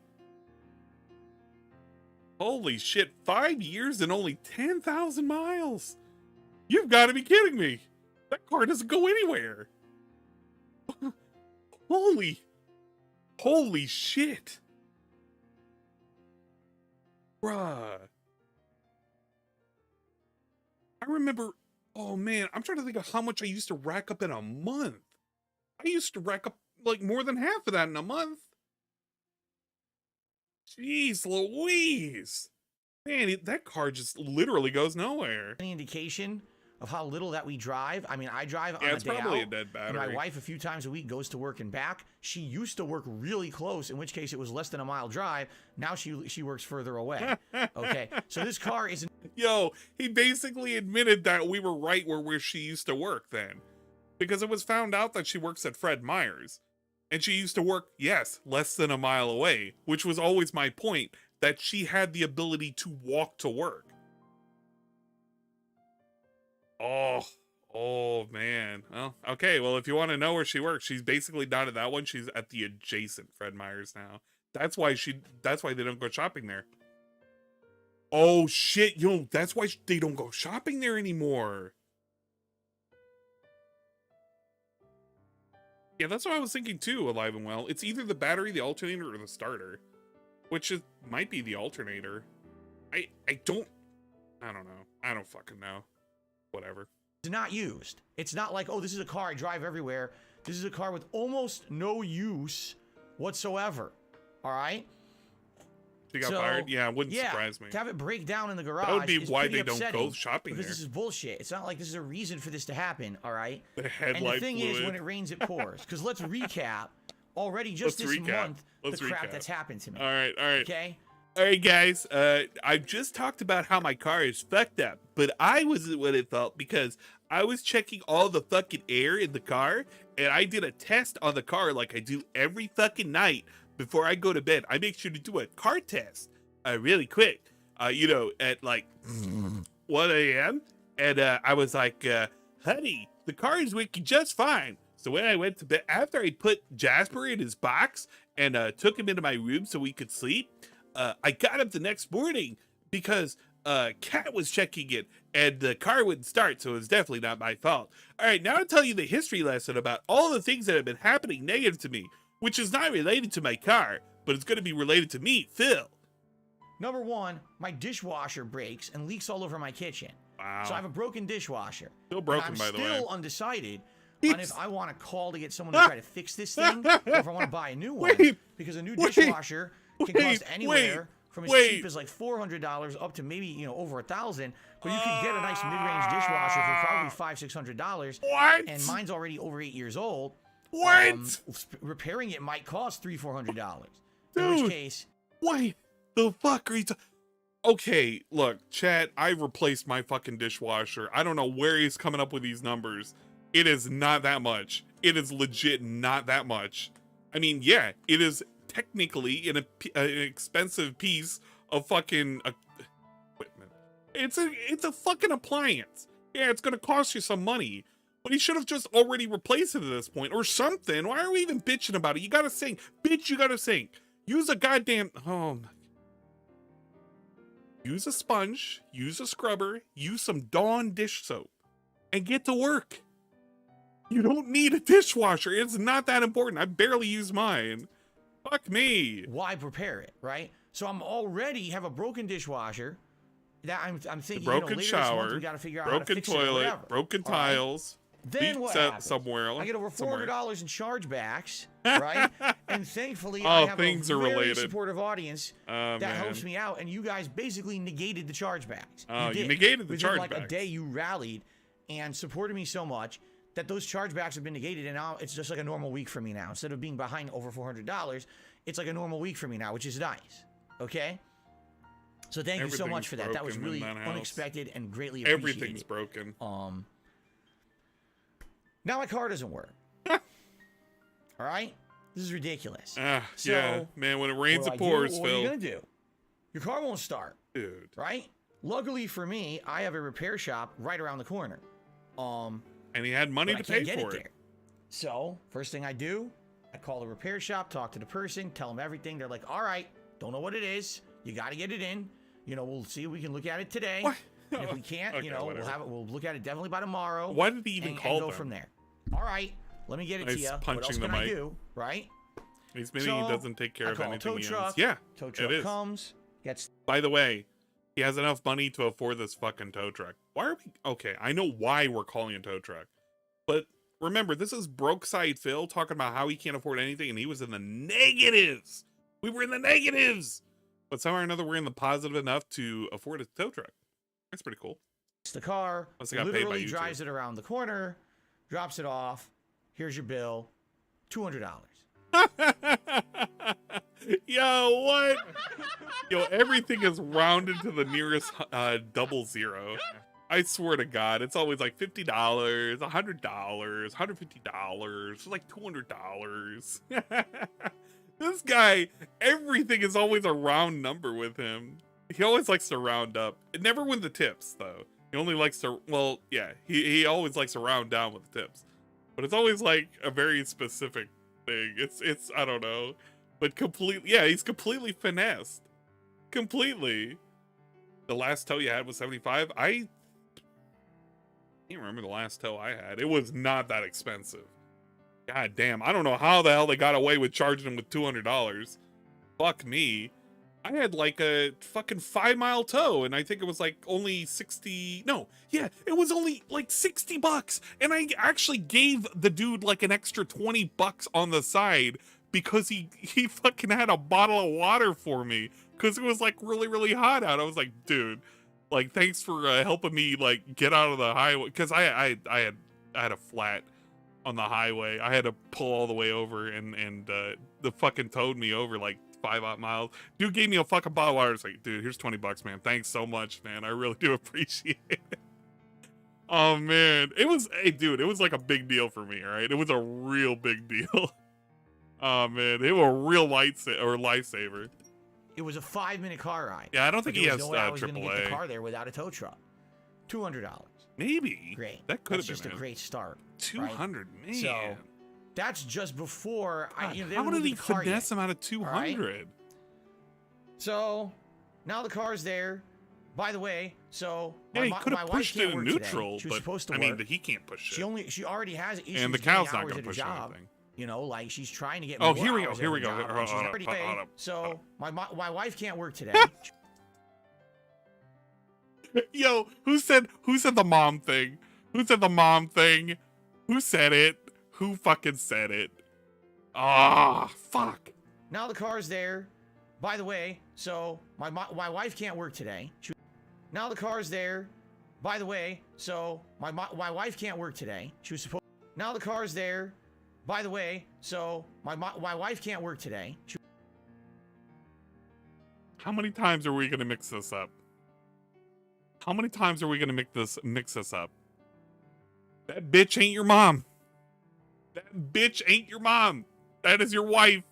Holy shit. 5 years and only 10,000 miles. You've got to be kidding me. That car doesn't go anywhere. Holy shit. Bruh. I remember, oh man, I'm trying to think of how much I used to rack up in a month. I used to rack up like more than half of that in a month. Jeez Louise. Man, that car just literally goes nowhere. Any indication of how little that we drive? I mean, I drive on a it's day probably out, a dead battery. and my wife a few times a week goes to work and back. She used to work really close, in which case it was less than a mile drive. Now she works further away. Okay, so this car isn't... Yo, he basically admitted that we were right where she used to work then. Because it was found out that she works at Fred Meyer's. And she used to work, yes, less than a mile away, which was always my point, that she had the ability to walk to work. Oh, Oh man. Well, okay. Well, if you want to know where she works, she's basically not at that one. She's at the adjacent Fred Meyer's now. That's why they don't go shopping there. Oh shit, yo, that's why they don't go shopping there anymore. Yeah, that's what I was thinking too, alive and well. It's either the battery, the alternator, or the starter. Which might be the alternator. I don't know. I don't fucking know. Whatever. It's not used. It's not like, oh, this is a car I drive everywhere. This is a car with almost no use whatsoever. All right? She got fired? Yeah, it wouldn't surprise me. To have it break down in the garage. That would be why they upsetting, don't go shopping because there. This is bullshit. It's not like this is a reason for this to happen, all right? The headlight and the thing fluid. is, when it rains, it pours. Because let's recap already just this month the crap that's happened to me. All right. Okay? All right, guys. I've just talked about how my car is fucked up, but I wasn't what it felt because I was checking all the fucking air in the car, and I did a test on the car like I do every fucking night before I go to bed. I make sure to do a car test really quick, at like 1 a.m. And I was like, honey, the car is working just fine. So when I went to bed, after I put Jasper in his box and took him into my room so we could sleep, I got up the next morning because Kat was checking it and the car wouldn't start, so it was definitely not my fault. All right, now to tell you the history lesson about all the things that have been happening negative to me, which is not related to my car, but it's going to be related to me, Phil. Number one, my dishwasher breaks and leaks all over my kitchen. Wow. So I have a broken dishwasher. Still broken, by the way. I'm still undecided on if I want to call to get someone to try to fix this thing or if I want to buy a new one. Because a new dishwasher can cost anywhere from as cheap as like $400 up to maybe, over $1,000. But you can get a nice mid-range dishwasher for probably $500-600. What? And mine's already over 8 years old. What? Repairing it might cost $300-400. Dude, in which case, what the fuck are you Okay, look, chat, I replaced my fucking dishwasher. I don't know where he's coming up with these numbers. It is not that much. It is legit not that much. I mean, yeah, it is technically an expensive piece of fucking equipment. It's a fucking appliance. Yeah, it's gonna cost you some money. But he should have just already replaced it at this point or something. Why are we even bitching about it? You gotta sing. Bitch, you gotta sing. Use a goddamn... Use a sponge, use a scrubber, use some Dawn dish soap, and get to work. You don't need a dishwasher. It's not that important. I barely use mine. Fuck me. Why repair it, right? So I'm already have a broken dishwasher. That I'm thinking, broken later shower, this month we got to figure out how to broken fix it or toilet, whatever. broken tiles. Then what happens? Somewhere I get over somewhere. $400 in chargebacks, right? And thankfully, Oh, I have things a are very related. supportive audience that man. helps me out. And you guys basically negated the chargebacks. Oh, you did. negated the Within like a chargebacks. day, you rallied and supported me so much that those chargebacks have been negated, and now it's just like a normal week for me now. Instead of being behind over $400, it's like a normal week for me now, which is nice. Okay. So thank you so much for that. That was really unexpected and greatly appreciated. Everything's broken. Now my car doesn't work. All right? This is ridiculous. So, yeah, man, when it rains, it pours, Phil. What are you going to do? Your car won't start. Dude. Right? Luckily for me, I have a repair shop right around the corner. And he had money to pay for it. So, first thing I do, I call the repair shop, talk to the person, tell them everything. They're like, all right, don't know what it is. You got to get it in. We'll see if we can look at it today. What? And if we can't, Okay, we'll look at it definitely by tomorrow. Why did he even call and go them? from there. All right, let me get it to you. Punching What else the can I mic. do? Right? He's meaning he doesn't take care of anything tow he truck. owns. Yeah, Tow truck comes, gets... By the way, he has enough money to afford this fucking tow truck. Why are we... Okay, I know why we're calling a tow truck. But remember, this is broke side Phil talking about how he can't afford anything, and he was in the negatives. We were in the negatives. But somehow or another, we're in the positive enough to afford a tow truck. That's pretty cool. It's the car, literally drives it around the corner, drops it off. Here's your bill, $200. Yo, what? Yo, everything is rounded to the nearest double zero. I swear to God, it's always like $50, $100, $150, like $200. This guy, everything is always a round number with him. He always likes to round up. Never win the tips, though. He only likes to, well, yeah, he always likes to round down with the tips. But it's always like a very specific thing. It's I don't know. But completely, yeah, he's completely finessed. Completely. The last toe you had was 75. I can't remember the last toe I had. It was not that expensive. God damn, I don't know how the hell they got away with charging him with $200. Fuck me. I had like a fucking 5-mile toe, and I think it was like only 60. No, yeah, it was only like $60. And I actually gave the dude like an extra $20 on the side because he fucking had a bottle of water for me because it was like really, really hot out. I was like, dude, like, thanks for helping me like get out of the highway because I had a flat on the highway. I had to pull all the way over, and the fucking towed me over like 5 miles. Dude gave me a fucking bottle of water. It's like, dude, here's $20, man. Thanks so much, man. I really do appreciate it. Oh man, it was, hey, dude, it was like a big deal for me. All right, it was a real big deal. Oh man, they were a real lifesaver. It was a 5-minute car ride. Yeah, I don't think he has no way I was gonna get the AAA. car there without a tow truck. $200. Maybe. Great. That could have That's been just a great start. 200, man. So that's just before God, they how didn't did move he the car finesse yet. him out of 200? So now the car's there. By the way, so Yeah, he my could wife have pushed can't it in work today. neutral, She was but supposed to I mean, work. he can't push shit. She already has issues. And the getting cow's not hours gonna at a push job. anything. You know, like she's trying to get. Oh, more here we go. hours Here at we her go. job, and she's already paid. So my wife can't work today. Yo, who said the mom thing? Who said the mom thing? Who said it? Who fucking said it? Ah, fuck. Now the car's there. By the way, so my wife can't work today. Now the car's there. By the way, so my wife can't work today. She was supposed. Now the car's there. By the way, so my wife can't work today. How many times are we gonna mix this up? How many times are we gonna mix this up? That bitch ain't your mom. That bitch ain't your mom. That is your wife.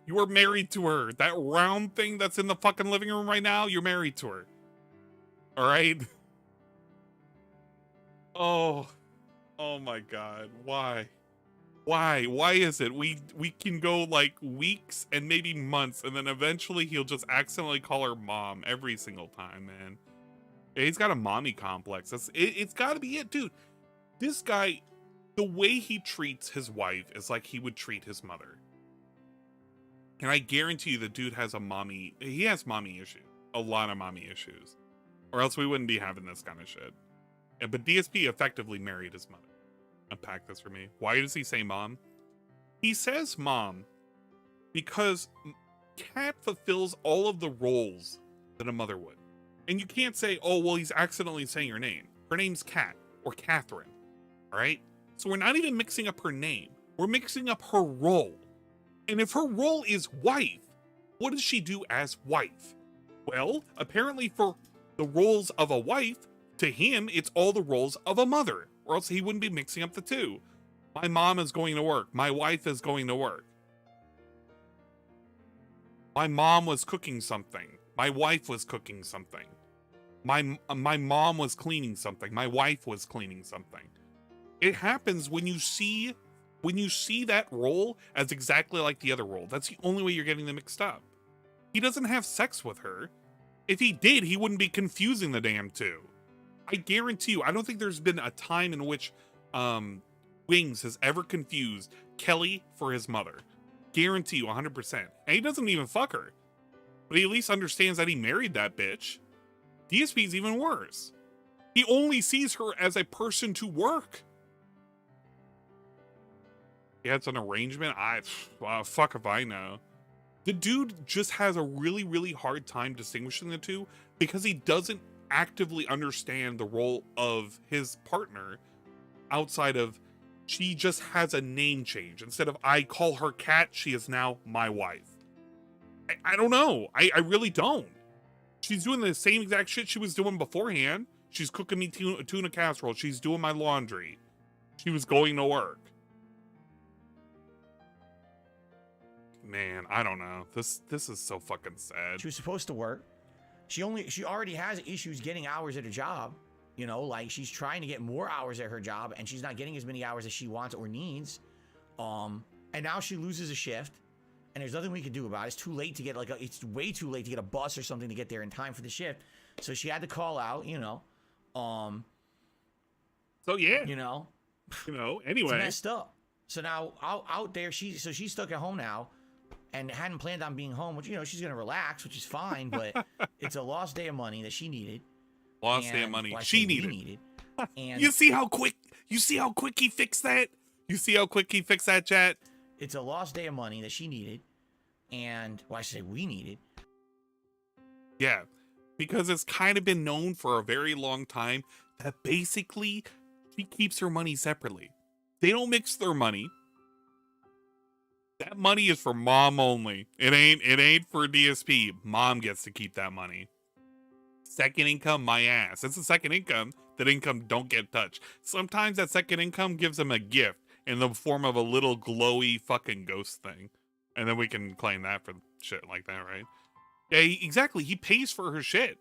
You are married to her. That round thing that's in the fucking living room right now, you're married to her. All right? Oh my God. Why? Why is it we can go like weeks and maybe months, and then eventually he'll just accidentally call her mom every single time, man. He's got a mommy complex. It's got to be it, dude. This guy, the way he treats his wife is like he would treat his mother. And I guarantee you the dude has mommy issues. A lot of mommy issues. Or else we wouldn't be having this kind of shit. But DSP effectively married his mother. Unpack this for me. Why does he say mom? He says mom because Kat fulfills all of the roles that a mother would. And you can't say, oh, well, he's accidentally saying her name. Her name's Kat or Catherine. All right? So we're not even mixing up her name. We're mixing up her role. And if her role is wife, what does she do as wife? Well, apparently for the roles of a wife, to him, it's all the roles of a mother, or else he wouldn't be mixing up the two. My mom is going to work. My wife is going to work. My mom was cooking something. My wife was cooking something. My mom was cleaning something. My wife was cleaning something. It happens when you see that role as exactly like the other role. That's the only way you're getting them mixed up. He doesn't have sex with her. If he did, he wouldn't be confusing the damn two. I guarantee you, I don't think there's been a time in which Wings has ever confused Kelly for his mother. Guarantee you 100%. And he doesn't even fuck her. But he at least understands that he married that bitch. DSP's even worse. He only sees her as a person to work. Yeah, it's an arrangement. Fuck if I know. The dude just has a really, really hard time distinguishing the two because he doesn't actively understand the role of his partner outside of she just has a name change. Instead of I call her Kat, she is now my wife. I don't know. I really don't. She's doing the same exact shit she was doing beforehand. She's cooking me tuna casserole. She's doing my laundry. She was going to work. Man, I don't know. This is so fucking sad. She was supposed to work. She already has issues getting hours at a job. You know, like she's trying to get more hours at her job and she's not getting as many hours as she wants or needs. And now she loses a shift and there's nothing we can do about it. It's too late to get it's way too late to get a bus or something to get there in time for the shift. So she had to call out, you know. So yeah. You know, anyway. It's messed up. So now out there, she's stuck at home now and hadn't planned on being home, which, you know, she's going to relax, which is fine, but it's a lost day of money that she needed. Lost day of money she needed. And you see how quick he fixed that? You see how quick he fixed that, chat? It's a lost day of money that she needed. And, well, I say we needed. Yeah, because it's kind of been known for a very long time that basically she keeps her money separately. They don't mix their money. That money is for mom only. It ain't for DSP. Mom gets to keep that money. Second income, my ass. It's a second income. That income don't get touched. Sometimes that second income gives them a gift in the form of a little glowy fucking ghost thing. And then we can claim that for shit like that, right? Yeah, exactly. He pays for her shit.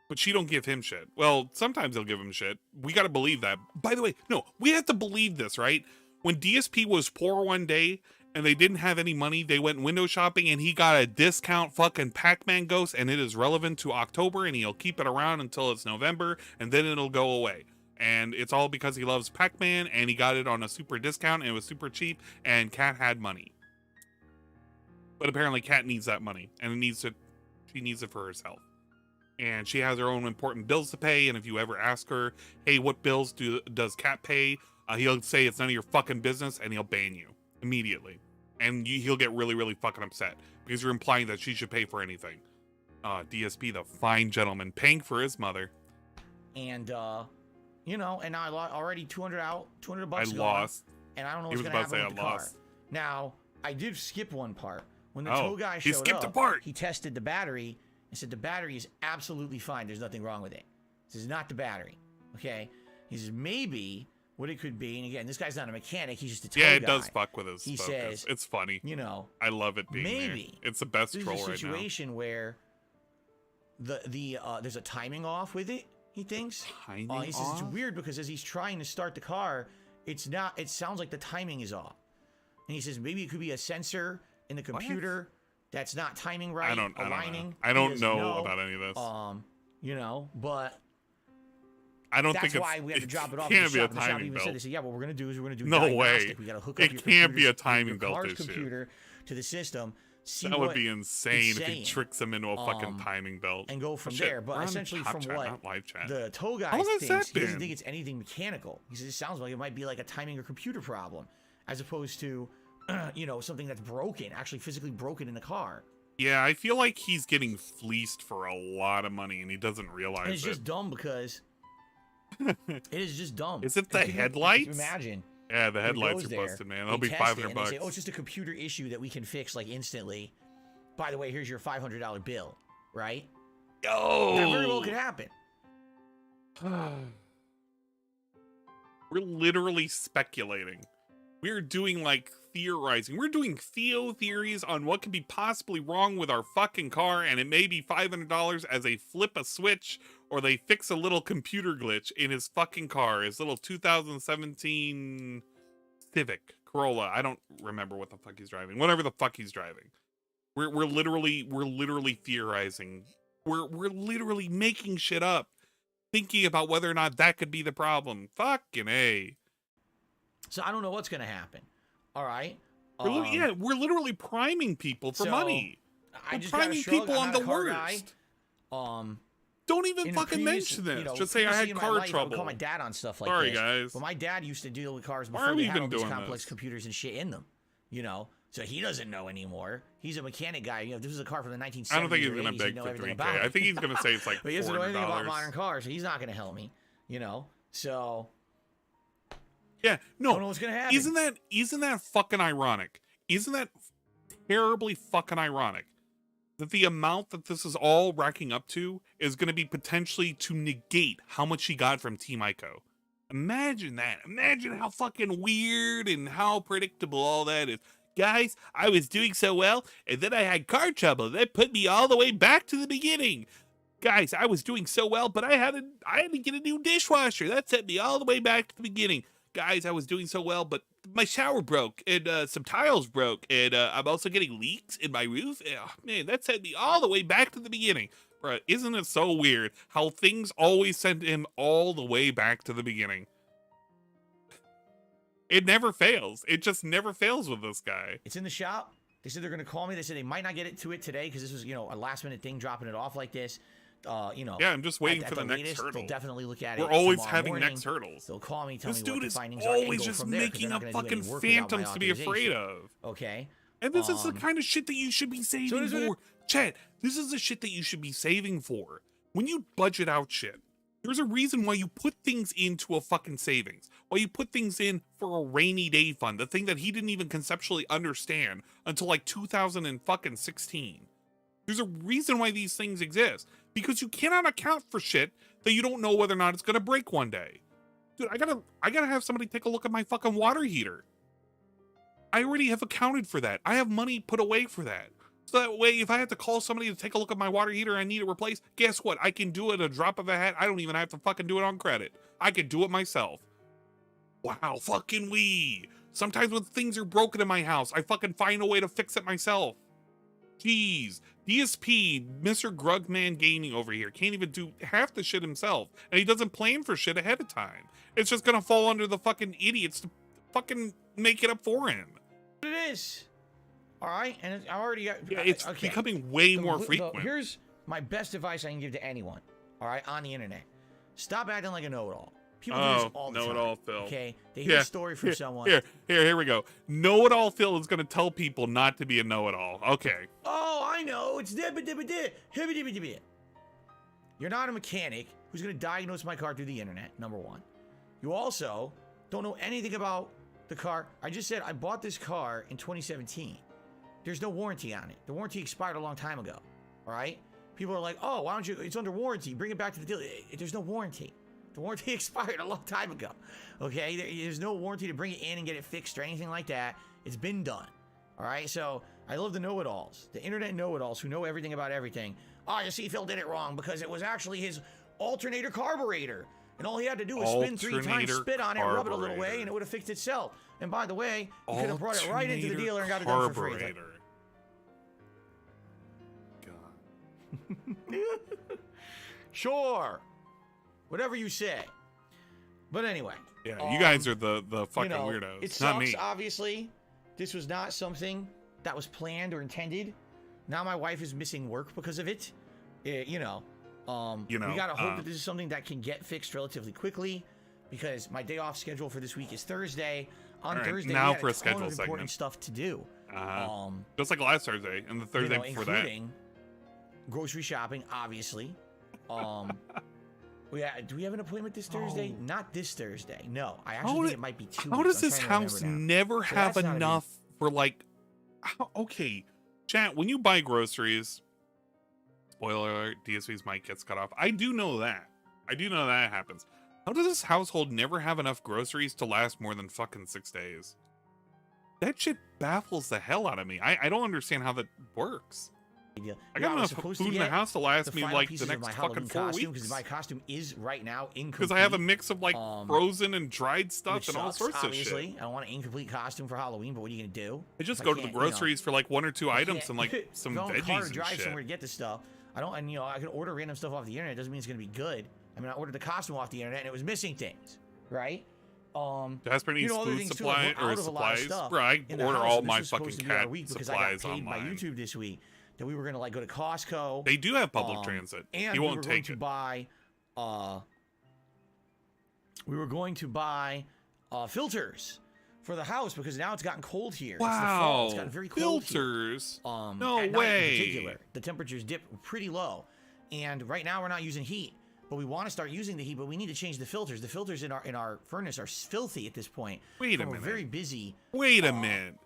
But she don't give him shit. Well, sometimes he'll give him shit. We gotta believe that. By the way, no, we have to believe this, right? When DSP was poor one day and they didn't have any money, they went window shopping and he got a discount fucking Pac-Man ghost and it is relevant to October and he'll keep it around until it's November and then it'll go away. And it's all because he loves Pac-Man and he got it on a super discount and it was super cheap and Kat had money. But apparently Kat needs that money and she needs it for herself. And she has her own important bills to pay. And if you ever ask her, hey, what bills does Kat pay? He'll say it's none of your fucking business and he'll ban you immediately. And he'll get really, really fucking upset because you're implying that she should pay for anything. DSP, the fine gentleman, paying for his mother. And, you know, and now I already $200 bucks I gone, lost. And I don't know what's going to happen with the car. Now, I did skip one part. When the tow guy showed up, he tested the battery and said the battery is absolutely fine. There's nothing wrong with it. This is not the battery. Okay? He says maybe what it could be, and again, this guy's not a mechanic, he's just a tow guy. Yeah, it does fuck with his focus. Says, it's funny. You know, I love it being maybe there. It's the best troll right now. There's a situation where there's a timing off with it, he thinks. Timing he says off? It's weird because as he's trying to start the car, it sounds like the timing is off. And he says maybe it could be a sensor in the computer that's not timing right, aligning. I don't know about any of this. You know, but I don't think it's. That's why we have to drop it off. Can't be a the shop timing even belt. said, they said, yeah, what we're gonna do is we're gonna do no diagnostic. way. We gotta hook up it can't be a timing belt car's issue. Computer to the system. That would be insane if he tricks them into a fucking timing belt and go from there. But essentially, from what the tow guy thinks, he doesn't think it's anything mechanical. He says it sounds like it might be like a timing or computer problem, as opposed to, you know, something that's broken, actually physically broken in the car. Yeah, I feel like he's getting fleeced for a lot of money and he doesn't realize and it's just dumb because it is just dumb. Is it the headlights? Imagine. Yeah, the headlights are busted, man. They'll be $500 bucks. They say, oh, it's just a computer issue that we can fix like instantly. By the way, here's your $500 bill, right? Oh, that very well could happen. We're literally speculating. We're doing like theorizing. We're doing Theo theories on what could be possibly wrong with our fucking car, and it may be $500 as they flip a switch or they fix a little computer glitch in his fucking car, his little 2017 Civic Corolla. I don't remember what the fuck he's driving. Whatever the fuck he's driving. We're literally theorizing. We're literally making shit up, thinking about whether or not that could be the problem. Fucking A. So I don't know what's gonna happen. All right. We're literally priming people for money. We're priming people on the worst. Don't even fucking mention this. Just say I had car trouble. I would call my dad on stuff like Sorry, this. guys. But my dad used to deal with cars before they had all these complex computers and shit in them. You know, so he doesn't know anymore. He's a mechanic guy. You know, this was a car from the 1970s. I don't think he's gonna beg for $3K. I think he's gonna say it's like $400. But he doesn't know anything about modern cars, so he's not gonna help me. You know, so. Yeah, no. Don't know what's gonna happen. Isn't that fucking ironic? Isn't that terribly fucking ironic? That the amount that this is all racking up to is going to be potentially to negate how much he got from Team Ico. Imagine that. Imagine how fucking weird and how predictable all that is. Guys, I was doing so well, and then I had car trouble. That put me all the way back to the beginning. Guys, I was doing so well, but I had to get a new dishwasher. That sent me all the way back to the beginning. Guys, I was doing so well, but my shower broke and some tiles broke, and I'm also getting leaks in my roof. Oh, man, that sent me all the way back to the beginning. Bruh, isn't it so weird how things always send him all the way back to the beginning? It never fails. It just never fails with this guy. It's in the shop. They said they're going to call me. They said they might not get to it today because this was, a last-minute thing, dropping it off like this. Yeah, I'm just waiting for the next hurdle. They'll definitely look at it. We're always tomorrow having morning. next hurdles. They'll call me, tell This me what dude the is findings are. always just making up fucking phantoms to be afraid of. Okay. And this is the kind of shit that you should be saving for. Chat, this is the shit that you should be saving for. When you budget out shit, there's a reason why you put things into a fucking savings. Why you put things in for a rainy day fund. The thing that he didn't even conceptually understand until like 2016. There's a reason why these things exist. Because you cannot account for shit that you don't know whether or not it's gonna break one day. Dude, I gotta have somebody take a look at my fucking water heater. I already have accounted for that. I have money put away for that. So that way, if I have to call somebody to take a look at my water heater and I need it replaced, guess what? I can do it at a drop of a hat. I don't even have to fucking do it on credit. I can do it myself. Wow, fucking we. Sometimes when things are broken in my house, I fucking find a way to fix it myself. Jeez. DSP, Mr. Grugman Gaming over here, can't even do half the shit himself. And he doesn't plan for shit ahead of time. It's just gonna fall under the fucking idiots to fucking make it up for him. It is. All right, and I already got. Yeah, it's becoming way more frequent. Here's my best advice I can give to anyone. All right, on the internet, stop acting like a know-it-all. People do this all the time. Know-it-all Phil. Okay, they hear a story from someone. Here we go. Know-it-all Phil is gonna tell people not to be a know-it-all. Okay. Oh, I know. It's You're not a mechanic who's gonna diagnose my car through the internet. Number one. You also don't know anything about the car. I just said I bought this car in 2017. There's no warranty on it. The warranty expired a long time ago. All right? People are like, oh, why don't you? It's under warranty. Bring it back to the dealer. There's no warranty. The warranty expired a long time ago. Okay? There's no warranty to bring it in and get it fixed or anything like that. It's been done. All right? So I love the know-it-alls, the internet know-it-alls who know everything about everything. Oh, you see, Phil did it wrong because it was actually his alternator carburetor. And all he had to do was spin 3 times, spit on it, rub it a little way, and it would have fixed itself. And by the way, you could have brought it right into the dealer and got it done for free. Sure. Whatever you say. But anyway. Yeah, you guys are the fucking weirdos. It not sucks, me. obviously. This was not something that was planned or intended. Now my wife is missing work because of it. We gotta hope that this is something that can get fixed relatively quickly, because my day off schedule for this week is Thursday. On Thursday, now we had for a ton schedule of important segment. stuff to do. Just like last Thursday and the Thursday before that. Including grocery shopping, obviously. Do we have an appointment this Thursday? Not this Thursday. No, I actually think it might be 2 weeks. How does this house never have enough for like? Okay, chat. When you buy groceries, spoiler alert: DSP's mic gets cut off. I do know that. Happens. How does this household never have enough groceries to last more than fucking 6 days? That shit baffles the hell out of me. I don't understand how that works. I got enough food in the house to last me like the next fucking 4 weeks. Because my costume is right now incomplete. Because I have a mix of like frozen and dried stuff and all sorts of shit. I don't want an incomplete costume for Halloween, but what are you gonna do? I just go to the groceries for like 1 or 2 items and like some veggies and drive shit. somewhere to get this stuff. I can order random stuff off the internet. It doesn't mean it's gonna be good. I mean, I ordered the costume off the internet and it was missing things, right? Jasper needs food supply or supplies. Bro, I order all my fucking cat supplies online. By YouTube this week. That we were gonna like go to Costco. They do have public transit. And he won't take it. We were going to buy filters for the house because now it's gotten cold here. Wow, it's the fall. It's gotten very cold filters. Here. No at way. Night in particular, the temperatures dip pretty low, and right now we're not using heat. But we want to start using the heat, but we need to change the filters. The filters in our furnace are filthy at this point. Wait a minute. We're very busy. Wait a minute.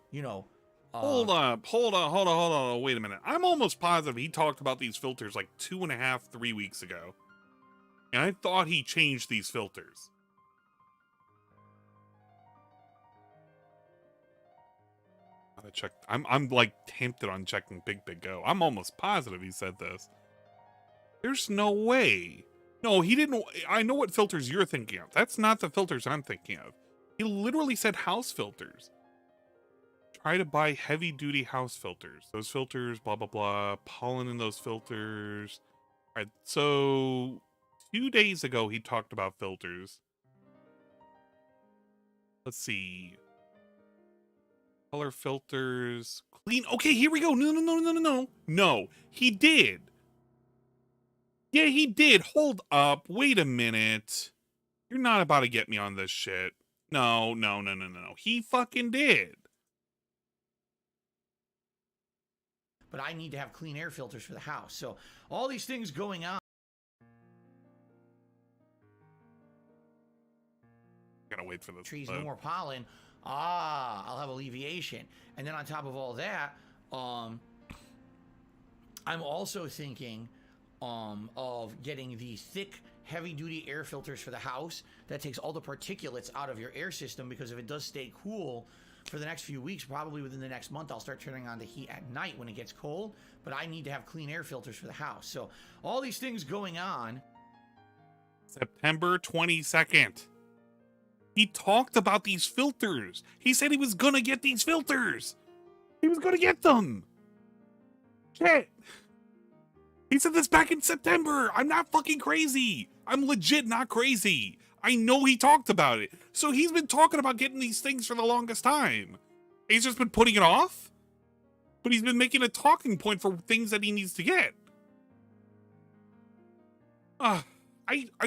Hold on. Wait a minute. I'm almost positive he talked about these filters like 2.5, 3 weeks ago. And I thought he changed these filters. Gotta check. I'm like tempted on checking Big Go. I'm almost positive he said this. There's no way. No, he didn't. I know what filters you're thinking of. That's not the filters I'm thinking of. He literally said house filters. Try to buy heavy-duty house filters. Those filters, blah, blah, blah. Pollen in those filters. All right, so 2 days ago, he talked about filters. Let's see. Color filters. Clean. Okay, here we go. No. No, he did. Yeah, he did. Hold up. Wait a minute. You're not about to get me on this shit. No. He fucking did. But I need to have clean air filters for the house. So all these things going on. Gotta wait for this. Trees, no more pollen. I'll have alleviation. And then on top of all that, I'm also thinking of getting the thick, heavy-duty air filters for the house that takes all the particulates out of your air system, because if it does stay cool for the next few weeks, probably within the next month, I'll start turning on the heat at night when it gets cold. But I need to have clean air filters for the house. So all these things going on. September 22nd. He talked about these filters. He said he was gonna get these filters. He was gonna get them. Shit. He said this back in September. I'm not fucking crazy. I'm legit not crazy. I know he talked about it. So he's been talking about getting these things for the longest time. He's just been putting it off. But he's been making a talking point for things that he needs to get. I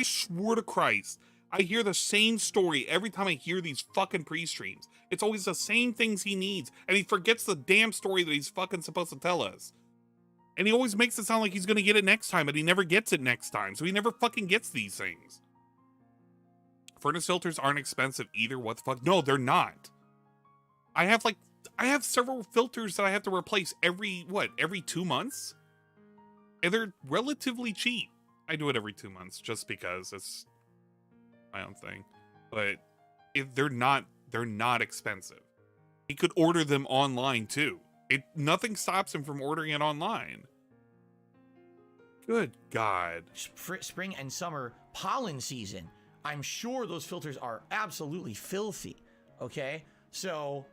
swear to Christ, I hear the same story every time I hear these fucking pre-streams. It's always the same things he needs, and he forgets the damn story that he's fucking supposed to tell us. And he always makes it sound like he's gonna get it next time, but he never gets it next time, so he never fucking gets these things. Furnace filters aren't expensive either. What the fuck? No, they're not. I have several filters that I have to replace every 2 months? And they're relatively cheap. I do it every 2 months just because it's my own thing. But if they're not expensive. He could order them online too. Nothing stops him from ordering it online. Good God. Spring and summer pollen season. I'm sure those filters are absolutely filthy. Okay? So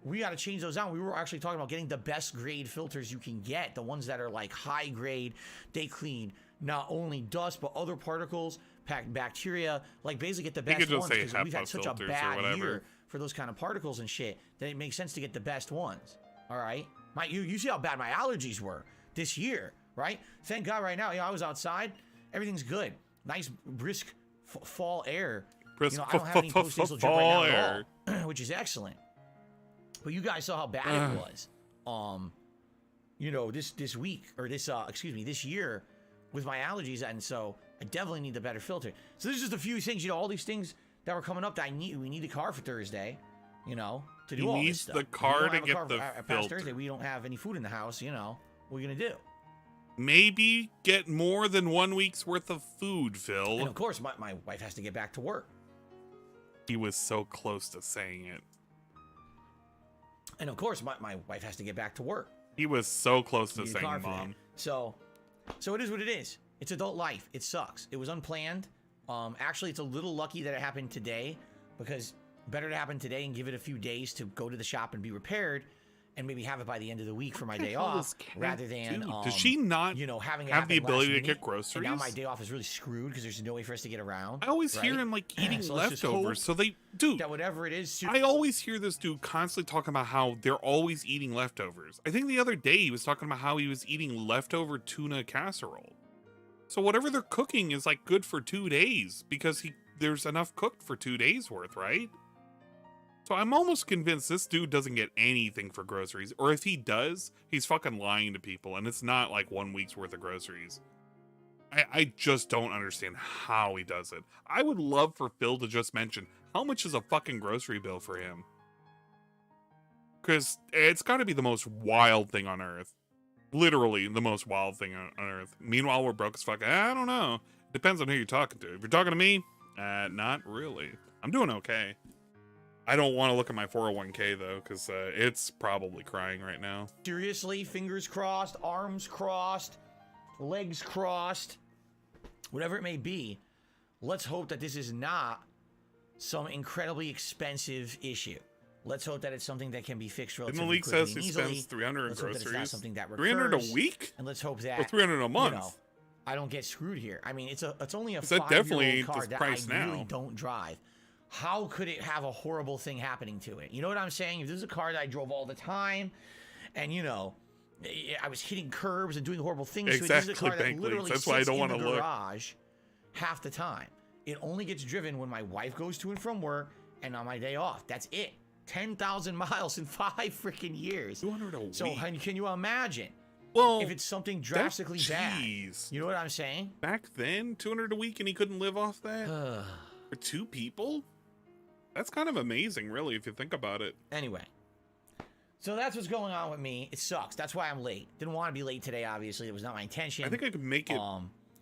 we got to change those out. We were actually talking about getting the best grade filters you can get. The ones that are like high grade. They clean not only dust, but other particles, bacteria. Like basically get the best ones, because we've had such a bad year for those kind of particles and shit that it makes sense to get the best ones. All right? You see how bad my allergies were this year, right? Thank God right now, I was outside. Everything's good. Nice, brisk fall air. I don't have any post-nasal drip right now at all, which is excellent. But you guys saw how bad it was. This week, or this year with my allergies, and so I definitely need the better filter. So there's just a few things, all these things that were coming up that we need the car for Thursday, to do all this stuff. He needs the car to get the past filter. Thursday, we don't have any food in the house, what are we gonna do? Maybe get more than 1 week's worth of food, Phil. And of course, my wife has to get back to work. He was so close to saying it. And of course, my wife has to get back to work. He was so close to saying mom. So it is what it is. It's adult life. It sucks. It was unplanned. Actually, it's a little lucky that it happened today, because better to happen today and give it a few days to go to the shop and be repaired, and maybe have it by the end of the week for my day off, rather than does she not having have the ability to get groceries? And now my day off is really screwed because there's no way for us to get around. I always hear him eating leftovers. So that whatever it is. I always hear this dude constantly talking about how they're always eating leftovers. I think the other day he was talking about how he was eating leftover tuna casserole. So whatever they're cooking is good for 2 days, because there's enough cooked for 2 days worth, right? So I'm almost convinced this dude doesn't get anything for groceries. Or if he does, he's fucking lying to people, and it's not 1 week's worth of groceries. I just don't understand how he does it. I would love for Phil to just mention, how much is a fucking grocery bill for him? Because it's got to be the most wild thing on earth. Literally the most wild thing on earth. Meanwhile, we're broke as fuck. I don't know. Depends on who you're talking to. If you're talking to me, not really. I'm doing okay. I don't want to look at my 401k though, because it's probably crying right now. Seriously, fingers crossed, arms crossed, legs crossed. whatever it may be, let's hope that this is not some incredibly expensive issue. Let's hope that it's something that can be fixed relatively And the leak quickly says and he easily. spends 300 Let's in hope that it's not groceries. something that 300 a recurs, week? and let's hope that Or 300 a month? You know, I don't get screwed here. I mean, it's only a that definitely 5-year-old ain't car the that price I now. really don't drive. How could it have a horrible thing happening to it? You know what I'm saying? If this is a car that I drove all the time, and you know, I was hitting curbs and doing horrible things to it. This is a car that bank literally leaks. That's why I sits don't in the wanna look. garage half the time. It only gets driven when my wife goes to and from work and on my day off. That's it. 10,000 miles in 5 freaking years. 200 a week. So can you imagine well, if it's something drastically bad? You know what I'm saying? Back then, 200 a week and he couldn't live off that? For 2 people? That's kind of amazing, really, if you think about it. Anyway. So that's what's going on with me. It sucks. That's why I'm late. Didn't want to be late today, obviously. It was not my intention. I think I could make it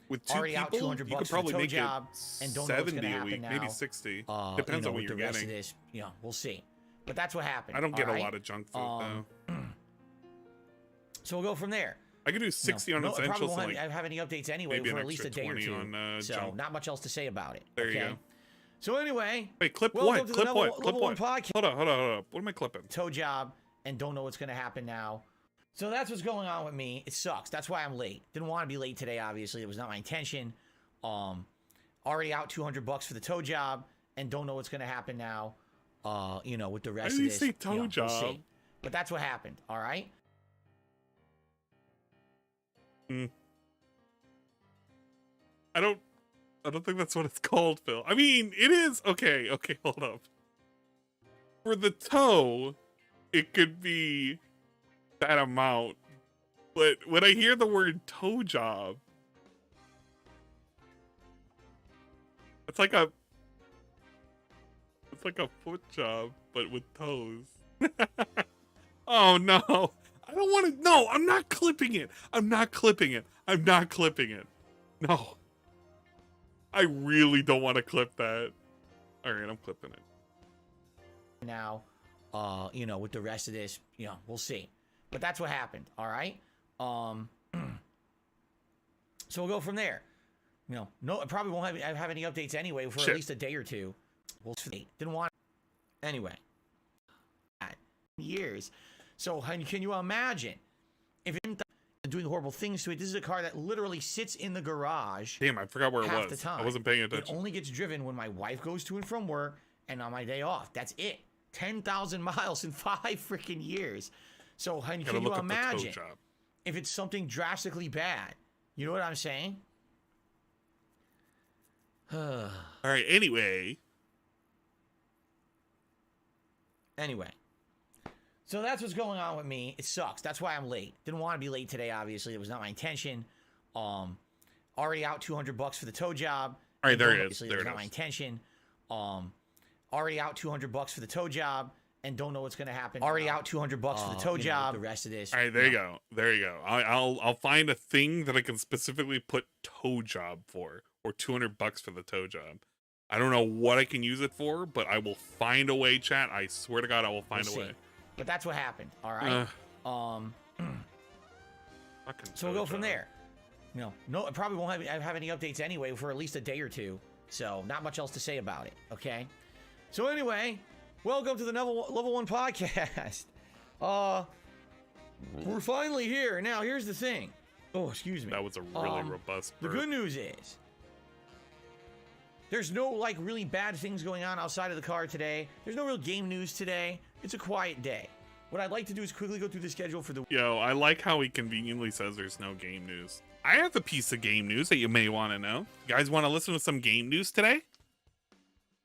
with 2 already people. out 200 You bucks could for the probably tow make job, it and don't know what's 70 gonna a happen week, now. maybe 60. You know, Depends on what with you're the rest getting. of this, you know, we'll see. But that's what happened. I don't get all a right? lot of junk food, though. So we'll go from there. I could do 60 on I essentials. probably won't and, like, have any updates anyway maybe for an at least a extra day or 20 two. on, So junk. not much else to say about it. There you okay? go. So anyway, Wait, clip welcome what? to Clip the what? Clip Level what? 1 podcast. Hold on. What am I clipping? Tow job and don't know what's going to happen now. So that's what's going on with me. It sucks. That's why I'm late. Didn't want to be late today, obviously. It was not my intention. Already out 200 bucks for the tow job and don't know what's going to happen now. You know, with the rest Why of did you this. say tow We'll job? see. But that's what happened. All right. I don't think that's what it's called, Phil. I mean, it is. Okay, hold up. For the tow, it could be that amount. But when I hear the word tow job, it's like a foot job, but with toes. Oh no. I don't want to. No, I'm not clipping it. No. I really don't want to clip that. All right, I'm clipping it. Now, you know, with the rest of this, you know, we'll see. But that's what happened. All right. So we'll go from there. You know, no, I probably won't have any updates anyway for at least a day or two. We'll see. Didn't want anyway. Years. So can you imagine if it doing horrible things to it? This is a car that literally sits in the garage. Damn, I forgot where it half was. the time. I wasn't paying attention. It only gets driven when my wife goes to and from work and on my day off. That's it. 10,000 miles in 5 freaking years. So can you imagine if it's something drastically bad? You know what I'm saying? All right. Anyway. So that's what's going on with me. It sucks. That's why I'm late. Didn't want to be late today, obviously. It was not my intention. Already out 200 bucks for the tow job. All right, there it is. Obviously, it was not my intention. Already out 200 bucks for the tow job and don't know what's going to happen. Already out 200 bucks for the tow job. The rest of this. All right, there you go. I'll find a thing that I can specifically put tow job for, or 200 bucks for the tow job. I don't know what I can use it for, but I will find a way, chat. I swear to God, I will find a way. But that's what happened. All right. So we'll go from there. You know, no, I probably won't have any updates anyway for at least a day or two. So not much else to say about it. Okay. So anyway, welcome to the Level 1 podcast. We're finally here. Now here's the thing. Oh, excuse me. That was a really robust burp. The good news is there's no like really bad things going on outside of the car today. There's no real game news today. It's a quiet day. What I'd like to do is quickly go through the schedule for the week. Yo, I like how he conveniently says there's no game news. I have a piece of game news that you may want to know. You guys want to listen to some game news today?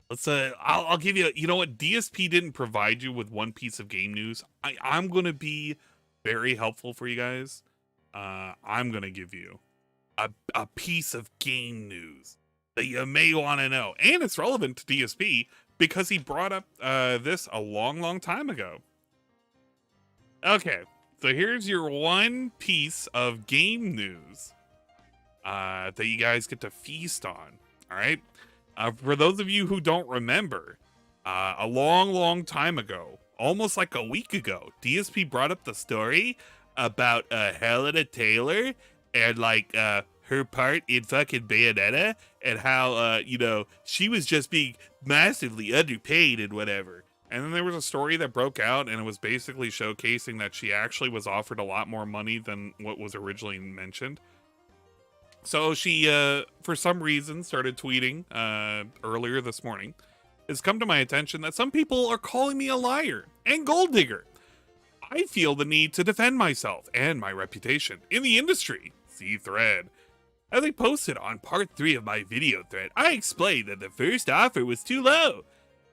Let's I'll give you, you know what? DSP didn't provide you with one piece of game news. I'm going to be very helpful for you guys. I'm going to give you a piece of game news that you may want to know. And it's relevant to DSP because he brought up this a long time ago. Okay, so here's your one piece of game news that you guys get to feast on. All right. For those of you who don't remember, a long time ago, almost like a week ago, DSP brought up the story about Helena Taylor and like her part in fucking Bayonetta and how, you know, she was just being massively underpaid and whatever. And then there was a story that broke out, and it was basically showcasing that she actually was offered a lot more money than what was originally mentioned. So she, for some reason, started tweeting earlier this morning. It's come to my attention that some people are calling me a liar and gold digger. I feel the need to defend myself and my reputation in the industry. See thread. As I posted on part 3 of my video thread, I explained that the first offer was too low.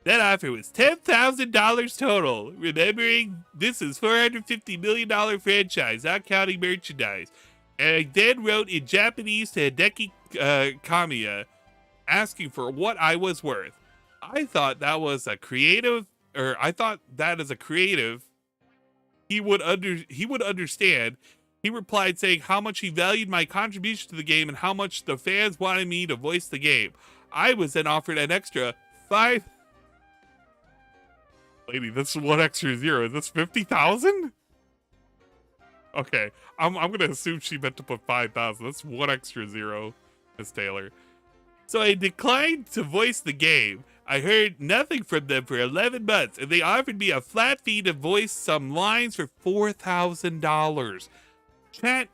That offer was $10,000 total. Remembering, this is $450 million franchise, not counting merchandise. And I then wrote in Japanese to Hideki Kamiya, asking for what I was worth. I thought that was a creative, or I thought that as a creative, he would understand. He replied saying how much he valued my contribution to the game and how much the fans wanted me to voice the game. I was then offered an extra 5. Lady, this is one extra zero. Is this 50,000? Okay, I'm gonna assume she meant to put 5,000. That's one extra zero, Miss Taylor. So I declined to voice the game. I heard nothing from them for 11 months, and they offered me a flat fee to voice some lines for $4,000. Chat,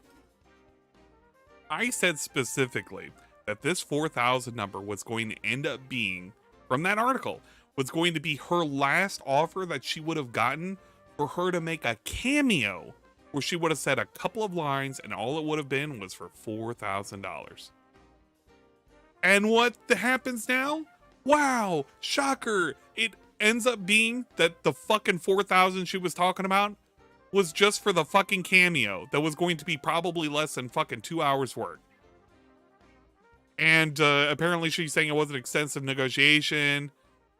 I said specifically that this 4,000 number was going to end up being, from that article, was going to be her last offer that she would have gotten for her to make a cameo where she would have said a couple of lines and all it would have been was for $4,000. And what happens now? Wow, shocker. It ends up being that the fucking 4,000 she was talking about was just for the fucking cameo that was going to be probably less than fucking 2 hours work. And apparently she's saying it was an extensive negotiation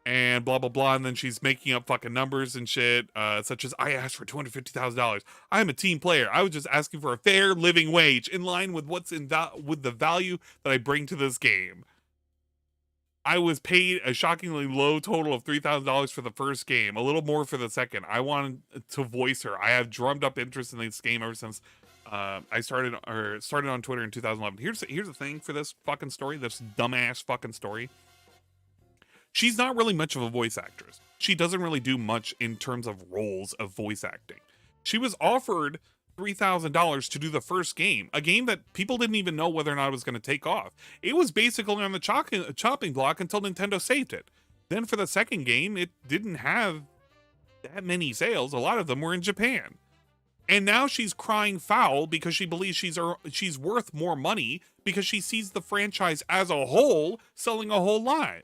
and blah, blah, blah. And then she's making up fucking numbers and shit, such as, I asked for $250,000. I'm a team player. I was just asking for a fair living wage in line with what's with the value that I bring to this game. I was paid a shockingly low total of $3,000 for the first game, a little more for the second. I wanted to voice her. I have drummed up interest in this game ever since I started on Twitter in 2011. Here's the thing for this fucking story, this dumbass fucking story. She's not really much of a voice actress. She doesn't really do much in terms of roles of voice acting. She was offered $3,000 to do the first game, a game that people didn't even know whether or not it was going to take off. It was basically on the chopping block until Nintendo saved it. Then for the second game, it didn't have that many sales. A lot of them were in Japan. And now she's crying foul because she believes she's worth more money because she sees the franchise as a whole selling a whole lot.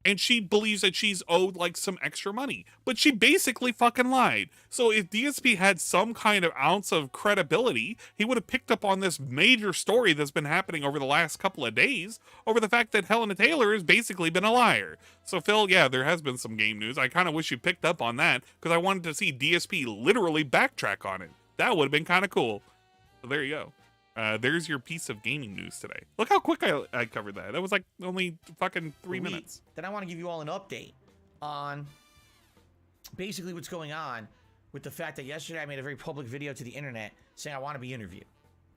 And she believes that she's owed like some extra money, but she basically fucking lied. So if DSP had some kind of ounce of credibility, he would have picked up on this major story that's been happening over the last couple of days over the fact that Helena Taylor has basically been a liar. So Phil, yeah, there has been some game news. I kind of wish you picked up on that because I wanted to see DSP literally backtrack on it. That would have been kind of cool. So there you go. There's your piece of gaming news today. Look how quick I covered that. That was like only fucking 3 minutes. Then I want to give you all an update on basically what's going on with the fact that yesterday I made a very public video to the internet saying I want to be interviewed.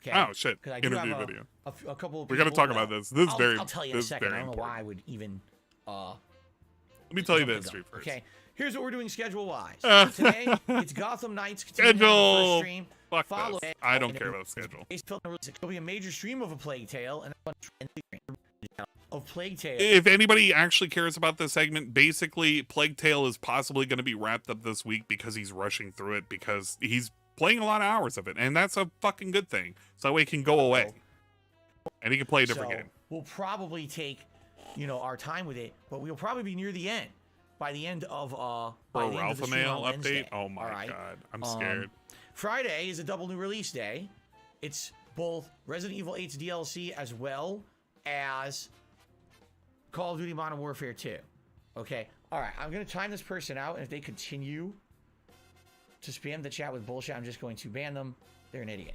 Okay. Oh shit! I do interview have video. A couple of we got to talk about this. This is I'll tell you in a second. I don't know why I would even. Let me tell you the history first. Okay. Here's what we're doing schedule-wise. Today, it's Gotham Knights continuing on the first stream. Fuck this. I don't care about the schedule. There'll be a major stream of A Plague Tale and of Plague Tale. If anybody actually cares about this segment, basically, Plague Tale is possibly going to be wrapped up this week because he's rushing through it because he's playing a lot of hours of it, and that's a fucking good thing. So that way he can go away. And he can play a different game. We'll probably take, our time with it, but we'll probably be near the end. By the end of Alpha Mail update. Oh my god, I'm scared. Friday is a double new release day. It's both Resident Evil 8's DLC as well as Call of Duty Modern Warfare 2. Okay, all right. I'm gonna time this person out, and if they continue to spam the chat with bullshit, I'm just going to ban them. They're an idiot.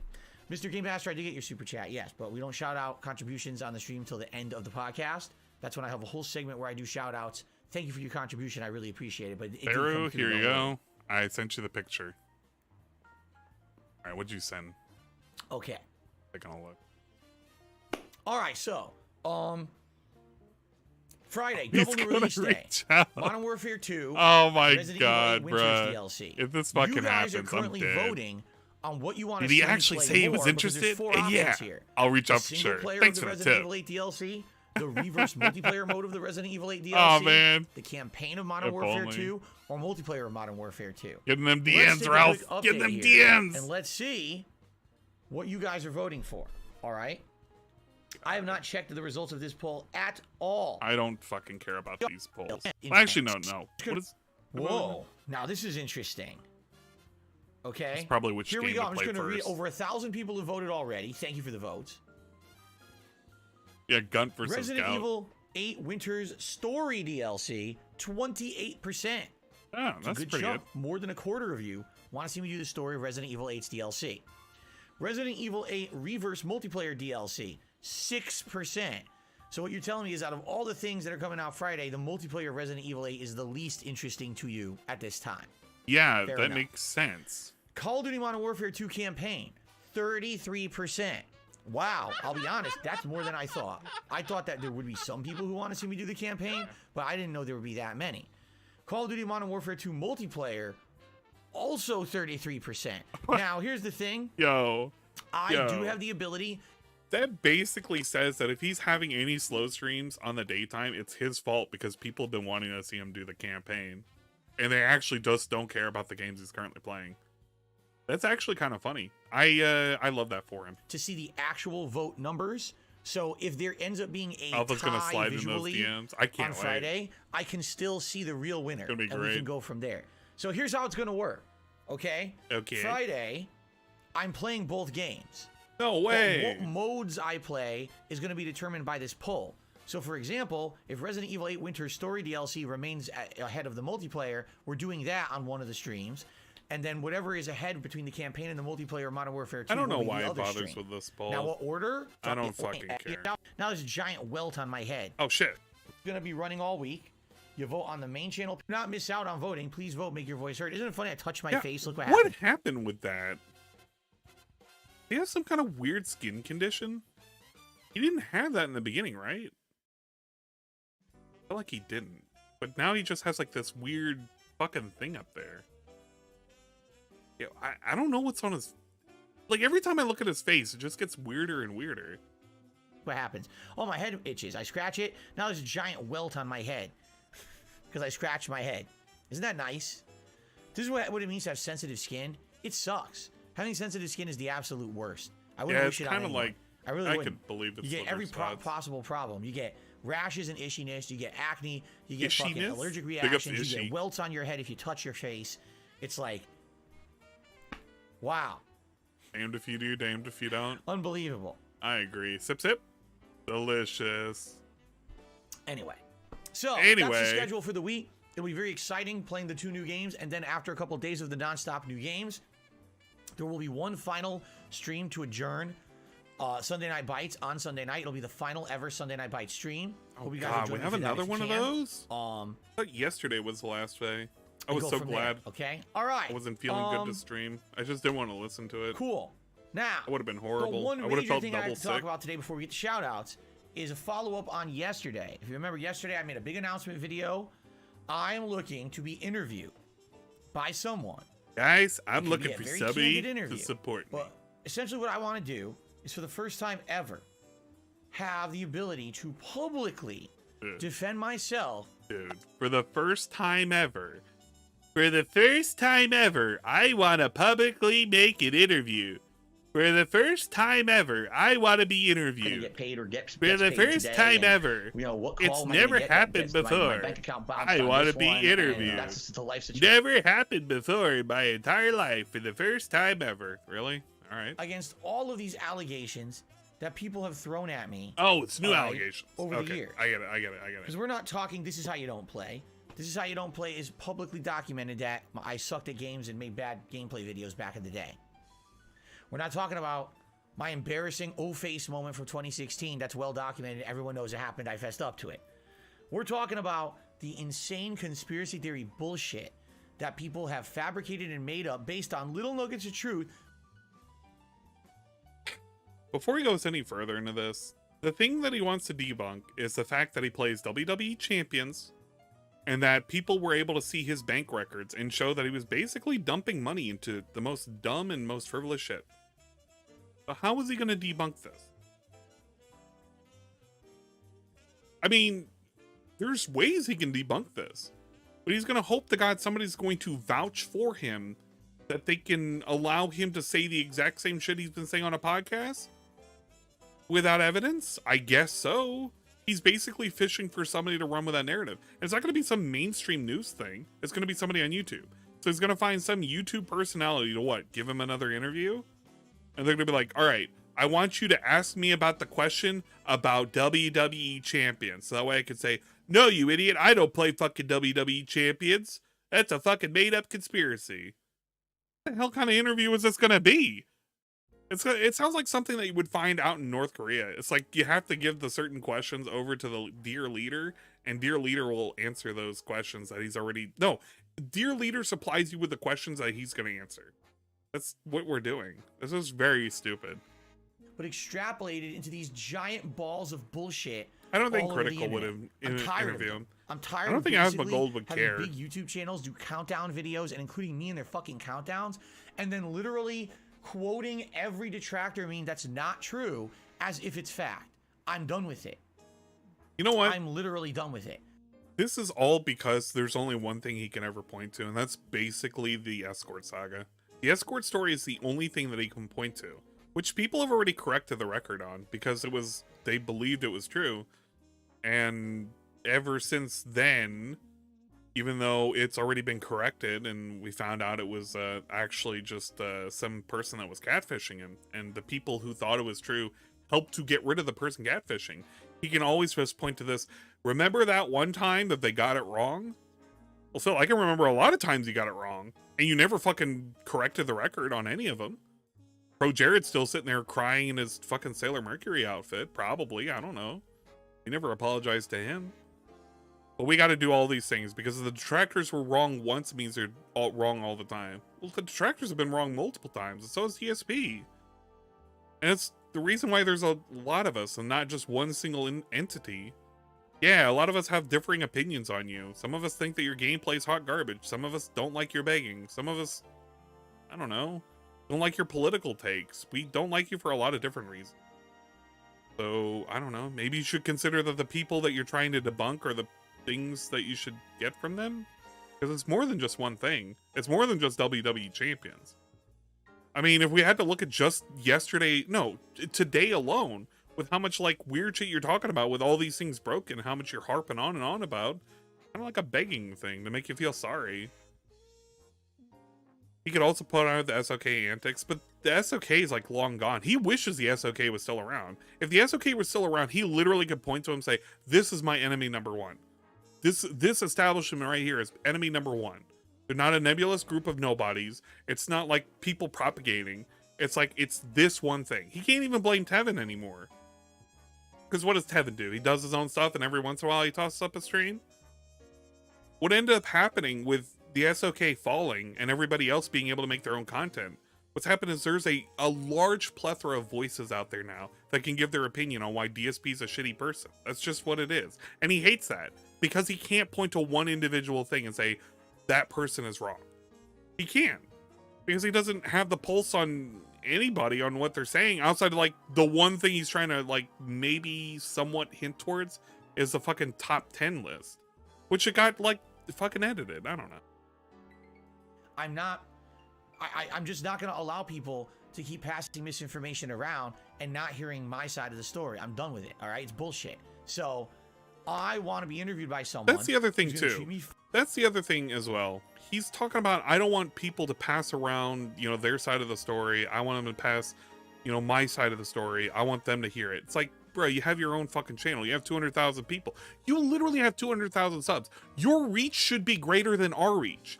Mr. Game Master, I did get your super chat, yes, but we don't shout out contributions on the stream till the end of the podcast. That's when I have a whole segment where I do shout outs. Thank you for your contribution. I really appreciate it. But Pharaoh, here you go. I sent you the picture. All right, what'd you send? Okay. Taking a look. All right, so Friday, He's double new gonna release day. reach out. Modern Warfare 2. Oh my Resident god, Evil 8 bro! Winters DLC. If this fucking you guys happens, are currently I'm dead. voting on what you want to Did see. he actually play say he was more, because there's interested? 4 options Yeah, here. I'll reach The out for single sure. player Thanks of the for the Resident tip. Evil 8 DLC, the reverse multiplayer mode of the Resident Evil 8 DLC, Oh man, the campaign of Modern If Warfare only. 2, or multiplayer of Modern Warfare 2. give them Let's take DMs, a Ralph. quick Give update them here, DMs. and let's see what you guys are voting for. All right. I have not checked the results of this poll at all. I don't fucking care about these polls. In Well, actually, fact, no. What is? Whoa. Now this is interesting. Okay. It's probably which Here game we go. to I'm just play going to read first. over 1,000 people have voted already. Thank you for the votes. Yeah, Gunt versus Resident Scout. Evil 8 Winters Story DLC, 28%. Oh, It's a that's good pretty chunk. More than a quarter of you want to see me do the story of Resident Evil 8's DLC. Resident Evil 8 Reverse Multiplayer DLC, 6%. So what you're telling me is out of all the things that are coming out Friday, the multiplayer of Resident Evil 8 is the least interesting to you at this time. Yeah, Fair that enough. makes sense. Call of Duty Modern Warfare 2 campaign, 33%. Wow, I'll be honest, that's more than I thought. I thought that there would be some people who want to see me do the campaign, but I didn't know there would be that many. Call of Duty Modern Warfare 2 multiplayer, also 33%. Now, here's the thing. Yo, I do have the ability. that basically says that if he's having any slow streams on the daytime, it's his fault because people have been wanting to see him do the campaign. And they actually just don't care about the games he's currently playing. That's actually kind of funny. I love that for him. To see the actual vote numbers. So if there ends up being a Alpha's gonna tie slide in those visually DMs. I can't on wait. Friday, I can still see the real winner. Gonna be and we great. can go from there. So here's how it's going to work. Okay? Okay. Friday, I'm playing both games. No But way. what modes I play is going to be determined by this poll. So, for example, if Resident Evil 8 Winter Story DLC remains ahead of the multiplayer, we're doing that on one of the streams. And then whatever is ahead between the campaign and the multiplayer of Modern Warfare 2 I don't know will be why the it other bothers stream. with this poll. Now, what order? I don't fucking care. Now there's a giant welt on my head. Oh shit. It's going to be running all week. You vote on the main channel. Do not miss out on voting. Please vote. Make your voice heard. Isn't it funny? I touched my Yeah, face. Look what What happened. happened with that? He has some kind of weird skin condition. He didn't have that in the beginning, right? I feel like he didn't. But now he just has like this weird fucking thing up there. Yeah, I don't know what's on his... Like every time I look at his face, it just gets weirder and weirder. What happens? Oh, my head itches. I scratch it. Now there's a giant welt on my head. Because I scratched my head. Isn't that nice? This is what it means to have sensitive skin. It sucks. Having sensitive skin is the absolute worst. I wouldn't Yeah, wish it's it on kind of anyone. like... I really I wouldn't. could believe it's You get every liver spots. possible problem. You get rashes and ishiness. You get acne. You get fucking Ishiness? allergic Big up reactions. You ishy. get welts on your head if you touch your face. It's like, wow. Damned if you do, damned if you don't. Unbelievable. I agree. Sip, sip. Delicious. Anyway, so that's Anyway. the schedule for the week. It'll be very exciting playing the 2 new games, and then after a couple days of the non-stop new games, there will be one final stream to adjourn Sunday Night Bites on Sunday night. It'll be the final ever Sunday Night Bites stream. Oh Hope you guys god, will we join me have for that another if you one of can. those? I thought yesterday was the last day. I and was go so from there, glad. okay, all right. I wasn't feeling good to stream. I just didn't want to listen to it. Cool. Now, That would have been the horrible. one I would have major felt thing I double have to talk sick. about today before we get to shout-outs is a follow-up on yesterday. If you remember yesterday, I made a big announcement video. I am looking to be interviewed by someone. Guys, I'm It can be looking a for very somebody candid to interview. support me. But essentially what I want to do is for the first time ever have the ability to publicly Dude. defend myself. Dude, for the first time ever, I want to publicly make an interview. For the first time ever, I want to be Gonna interviewed. get paid or get For the paid first today, time and, ever. You know what? It's call am I gonna never get that happened gets my before. bank account bounced I on wanna this be one, and interviewed. That's the life situation. Never happened before in my entire life. For the first time ever. Really? All right. Against all of these allegations that people have thrown at me. Oh, it's new All right, allegations. over the Okay, years. I get it. Because we're not talking, this is how you don't play. This is how you don't play is publicly documented that I sucked at games and made bad gameplay videos back in the day. We're not talking about my embarrassing O-face moment from 2016 that's well documented. Everyone knows it happened. I fessed up to it. We're talking about the insane conspiracy theory bullshit that people have fabricated and made up based on little nuggets of truth. Before he goes any further into this, The thing that he wants to debunk is the fact that he plays WWE champions and that people were able to see his bank records and show that he was basically dumping money into the most dumb and most frivolous shit. So how is he going to debunk this? I mean, there's ways he can debunk this, but he's going to hope to God somebody's going to vouch for him that they can allow him to say the exact same shit he's been saying on a podcast without evidence. I guess so. He's basically fishing for somebody to run with that narrative. And it's not going to be some mainstream news thing. It's going to be somebody on YouTube. So he's going to find some YouTube personality to what? Give him another interview? And they're going to be like, all right, I want you to ask me about the question about WWE champions. So that way I can say, no, you idiot, I don't play fucking WWE champions. That's a fucking made up conspiracy. What the hell kind of interview is this going to be? It sounds like something that you would find out in North Korea. It's like you have to give the certain questions over to the dear leader, and dear leader will answer those questions that he's already... No, dear leader supplies you with the questions that he's going to answer. That's what we're doing. This is very stupid. But extrapolated into these giant balls of bullshit. I don't think Critical would have interviewed him. I'm tired. I don't think Asma Gold would having care. Big YouTube channels do countdown videos and including me in their fucking countdowns, and then literally quoting every detractor meme that's not true as if it's fact. I'm done with it. You know what? I'm literally done with it. This is all because there's only one thing he can ever point to, and that's basically the escort saga. The escort story is the only thing that he can point to, which people have already corrected the record on because they believed it was true. And ever since then, even though it's already been corrected and we found out it was actually just some person that was catfishing him, and the people who thought it was true helped to get rid of the person catfishing, he can always just point to this. Remember that one time that they got it wrong? Well, Phil, I can remember a lot of times you got it wrong, and you never fucking corrected the record on any of them. Pro Jared's still sitting there crying in his fucking Sailor Mercury outfit, probably. I don't know. You never apologized to him. But we got to do all these things because if the detractors were wrong once, it means they're all wrong all the time. Well, the detractors have been wrong multiple times, and so is DSP. And it's the reason why there's a lot of us and not just one single entity. Yeah, a lot of us have differing opinions on you. Some of us think that your gameplay's hot garbage. Some of us don't like your begging. Some of us, I don't know, don't like your political takes. We don't like you for a lot of different reasons. So, I don't know, maybe you should consider that the people that you're trying to debunk are the things that you should get from them, because it's more than just one thing. It's more than just WWE champions. I mean, if we had to look at just today alone, with how much like weird shit you're talking about with all these things broken, how much you're harping on and on about, kind of like a begging thing to make you feel sorry. He could also put out the SOK antics, but the SOK is like long gone. He wishes the SOK was still around. If the SOK was still around, he literally could point to him and say, this is my enemy number one. This establishment right here is enemy number one. They're not a nebulous group of nobodies. It's not like people propagating. It's like, it's this one thing. He can't even blame Tevin anymore. Because what does Tevin do? He does his own stuff and every once in a while he tosses up a stream? What ended up happening with the SOK falling and everybody else being able to make their own content, what's happened is there's a large plethora of voices out there now that can give their opinion on why DSP is a shitty person. That's just what it is. And he hates that because he can't point to one individual thing and say, that person is wrong. He can't. Because he doesn't have the pulse on anybody on what they're saying outside of like the one thing he's trying to like maybe somewhat hint towards is the fucking top 10 list, which it got like fucking edited. I don't know. I'm just not going to allow people to keep passing misinformation around and not hearing my side of the story. I'm done with it. All right. It's bullshit. So I want to be interviewed by someone. That's the other thing too. That's the other thing as well. He's talking about, I don't want people to pass around, their side of the story. I want them to pass, my side of the story. I want them to hear it. It's like, bro, you have your own fucking channel. You have 200,000 people. You literally have 200,000 subs. Your reach should be greater than our reach.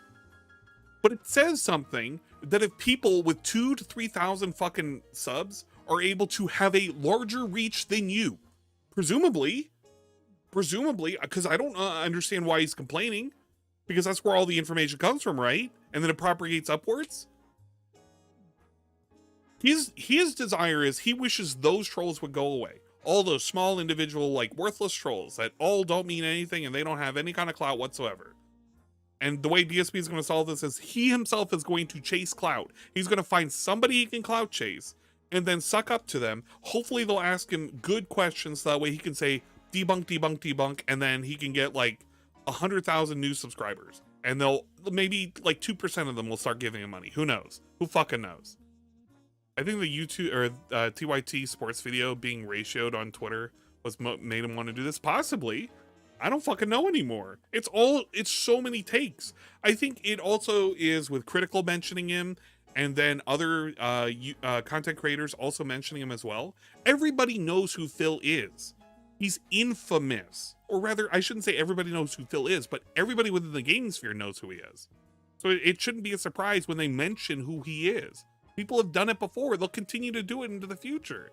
But it says something that if people with 2,000 to 3,000 fucking subs are able to have a larger reach than you, presumably, because I don't understand why he's complaining, because that's where all the information comes from, right? And then it propagates upwards. His desire is he wishes those trolls would go away. all those small individual, like, worthless trolls that all don't mean anything and they don't have any kind of clout whatsoever. And the way DSP is going to solve this is he himself is going to chase clout. He's going to find somebody he can clout chase and then suck up to them. Hopefully they'll ask him good questions so that way he can say debunk, debunk, debunk, and then he can get like 100,000 new subscribers. And they'll maybe like 2% of them will start giving him money. Who knows? Who fucking knows? I think the YouTube or TYT sports video being ratioed on Twitter was made him want to do this. Possibly. I don't fucking know anymore. It's so many takes. I think it also is with Critical mentioning him and then other content creators also mentioning him as well. Everybody knows who Phil is. He's infamous. Or rather, I shouldn't say everybody knows who Phil is, but everybody within the gaming sphere knows who he is. So it shouldn't be a surprise when they mention who he is. People have done it before. They'll continue to do it into the future.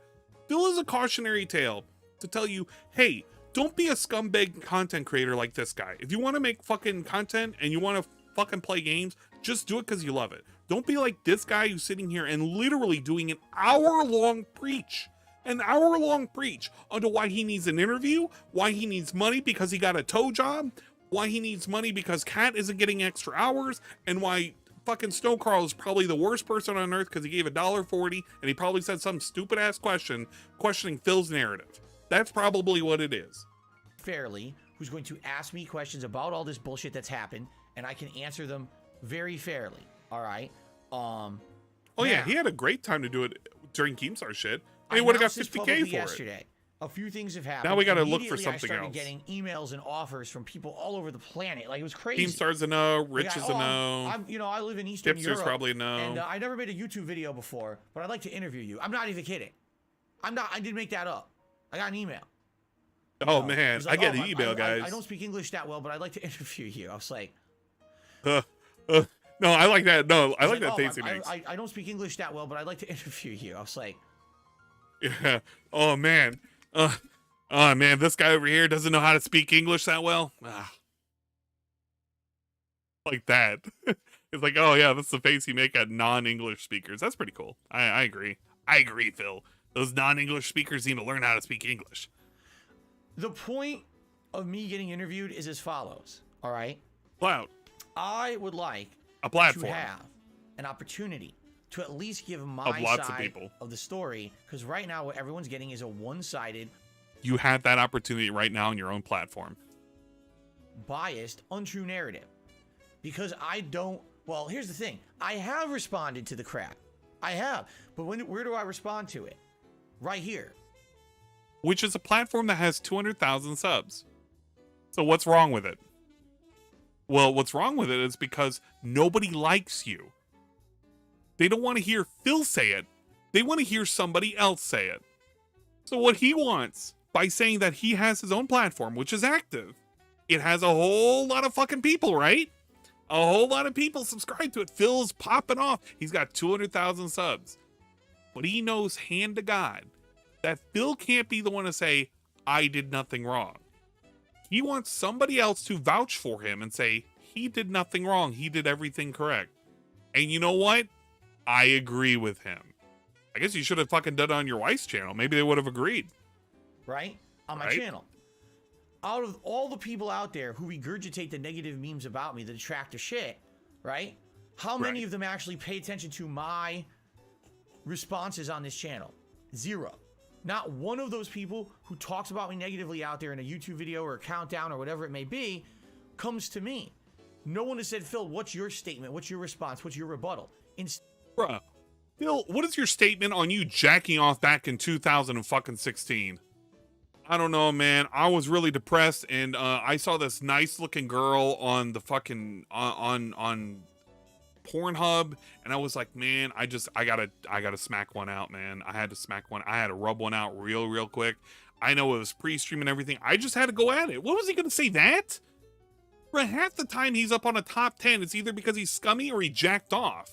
Phil is a cautionary tale to tell you, hey, don't be a scumbag content creator like this guy. If you want to make fucking content and you want to fucking play games, just do it because you love it. Don't be like this guy who's sitting here and literally doing an hour-long preach onto why he needs an interview, why he needs money because he got a toe job, why he needs money because Cat isn't getting extra hours, and why fucking Snow Carl is probably the worst person on earth because he gave $1.40 and he probably said some stupid-ass question questioning Phil's narrative. That's probably what it is. Fairly, who's going to ask me questions about all this bullshit that's happened, and I can answer them very fairly. All right. Yeah, he had a great time to do it during Keemstar shit. And he would have got 50K for yesterday. A few things have happened. Now we got to look for something I started else. Getting emails and offers from people all over the planet. Like, it was crazy. Keemstar's a no. Rich is a no. I live in Eastern Europe. Hipster's probably a no. And I never made a YouTube video before, but I'd like to interview you. I'm not even kidding. I didn't make that up. I got an email. Oh, man. Like, I get an email, guys. I don't speak English that well, but I'd like to interview you. I was like... no, I like that. No, I like that face he makes. I don't speak English that well, but I'd like to interview you. I was like... Yeah. Oh, man. Oh, man, this guy over here doesn't know how to speak English that well. Like that. It's like, oh, yeah, that's the face you make at non-English speakers. That's pretty cool. I agree. I agree, Phil. Those non-English speakers need to learn how to speak English. The point of me getting interviewed is as follows, all right? Clout. I would like a platform to have an opportunity to at least give my side of the story, because right now what everyone's getting is a one-sided... You have that opportunity right now on your own platform. Biased, untrue narrative. Because I don't... Well, here's the thing. I have responded to the crap. I have. But where do I respond to it? Right here. Which is a platform that has 200,000 subs. So what's wrong with it? Well, what's wrong with it is because nobody likes you. They don't want to hear Phil say it. They want to hear somebody else say it. So what he wants, by saying that he has his own platform, which is active, it has a whole lot of fucking people, right? A whole lot of people subscribe to it. Phil's popping off. He's got 200,000 subs. But he knows hand to God that Phil can't be the one to say, I did nothing wrong. He wants somebody else to vouch for him and say, he did nothing wrong. He did everything correct. And you know what? I agree with him. I guess you should have fucking done it on your wife's channel. Maybe they would have agreed. Right? On my channel. Out of all the people out there who regurgitate the negative memes about me, the detractor shit, right? How many of them actually pay attention to my responses on this channel? Zero. Not one of those people who talks about me negatively out there in a YouTube video or a countdown or whatever it may be comes to me. No one has said, Phil, what's your statement? What's your response? What's your rebuttal? Bruh, Phil, what is your statement on you jacking off back in 2016? I don't know, man. I was really depressed, and I saw this nice-looking girl on the fucking on Pornhub, and I was like, man, I gotta smack one out, man. I had to smack one. I had to rub one out real quick. I know it was pre-stream and everything. I just had to go at it. What was he gonna say that? For half the time he's up on a top 10, it's either because he's scummy or he jacked off.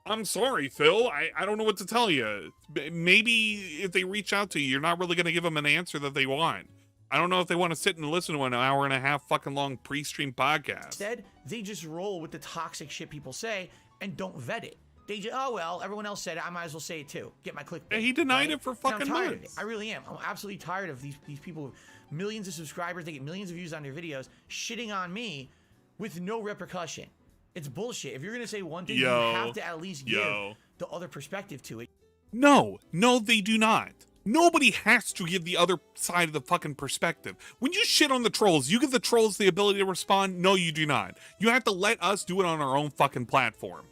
I'm sorry, Phil. I don't know what to tell you. Maybe if they reach out to you, you're not really going to give them an answer that they want. I don't know if they want to sit and listen to an hour and a half fucking long pre-stream podcast. Instead, they just roll with the toxic shit people say and don't vet it. They just, oh well, everyone else said it. I might as well say it too. Get my clickbait. Yeah, he denied right? it for And fucking I'm tired of it. months. I really am. I'm absolutely tired of these people with millions of subscribers. They get millions of views on their videos, shitting on me with no repercussion. It's bullshit. If you're gonna say one thing, you have to at least give the other perspective to it. No, they do not. Nobody has to give the other side of the fucking perspective. When you shit on the trolls, you give the trolls the ability to respond. No, you do not. You have to let us do it on our own fucking platform.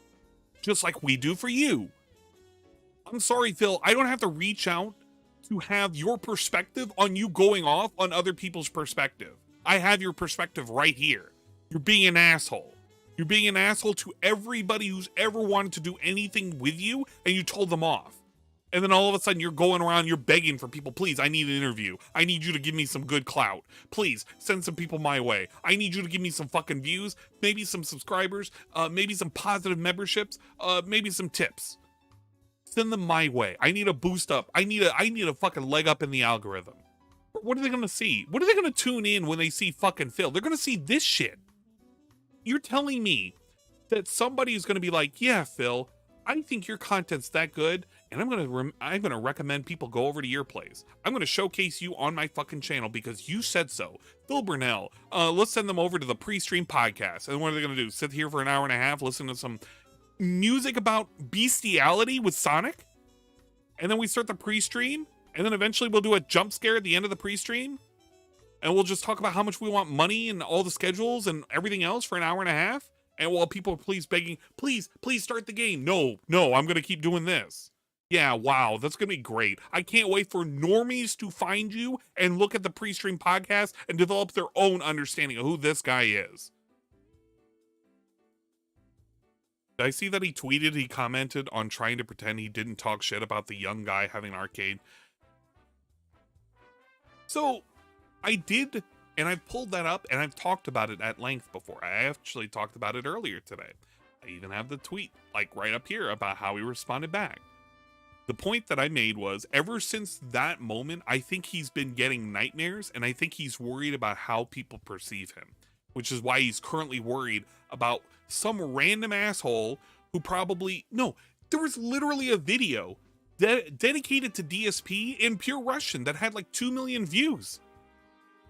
Just like we do for you. I'm sorry, Phil. I don't have to reach out to have your perspective on you going off on other people's perspective. I have your perspective right here. You're being an asshole. You're being an asshole to everybody who's ever wanted to do anything with you, and you told them off. And then all of a sudden you're going around, you're begging for people, please, I need an interview. I need you to give me some good clout. Please, send some people my way. I need you to give me some fucking views, maybe some subscribers, maybe some positive memberships, maybe some tips. Send them my way. I need a boost up. I need a fucking leg up in the algorithm. What are they gonna see? What are they gonna tune in when they see fucking Phil? They're gonna see this shit. You're telling me that somebody is gonna be like, yeah, Phil, I think your content's that good, and I'm gonna recommend people go over to your place. I'm gonna showcase you on my fucking channel because you said so. Phil Burnell, let's send them over to the pre-stream podcast. And what are they gonna do? Sit here for an hour and a half, listen to some music about bestiality with Sonic? And then we start the pre-stream, and then eventually we'll do a jump scare at the end of the pre-stream, and we'll just talk about how much we want money and all the schedules and everything else for an hour and a half. And while people are begging, please start the game. No, I'm going to keep doing this. Yeah, wow, that's going to be great. I can't wait for normies to find you and look at the pre-stream podcast and develop their own understanding of who this guy is. Did I see that he commented on trying to pretend he didn't talk shit about the young guy having an arcade? So, I did... And I've pulled that up, and I've talked about it at length before. I actually talked about it earlier today. I even have the tweet, like, right up here about how he responded back. The point that I made was, ever since that moment, I think he's been getting nightmares, and I think he's worried about how people perceive him. Which is why he's currently worried about some random asshole who probably... No, there was literally a video dedicated to DSP in pure Russian that had, like, 2 million views.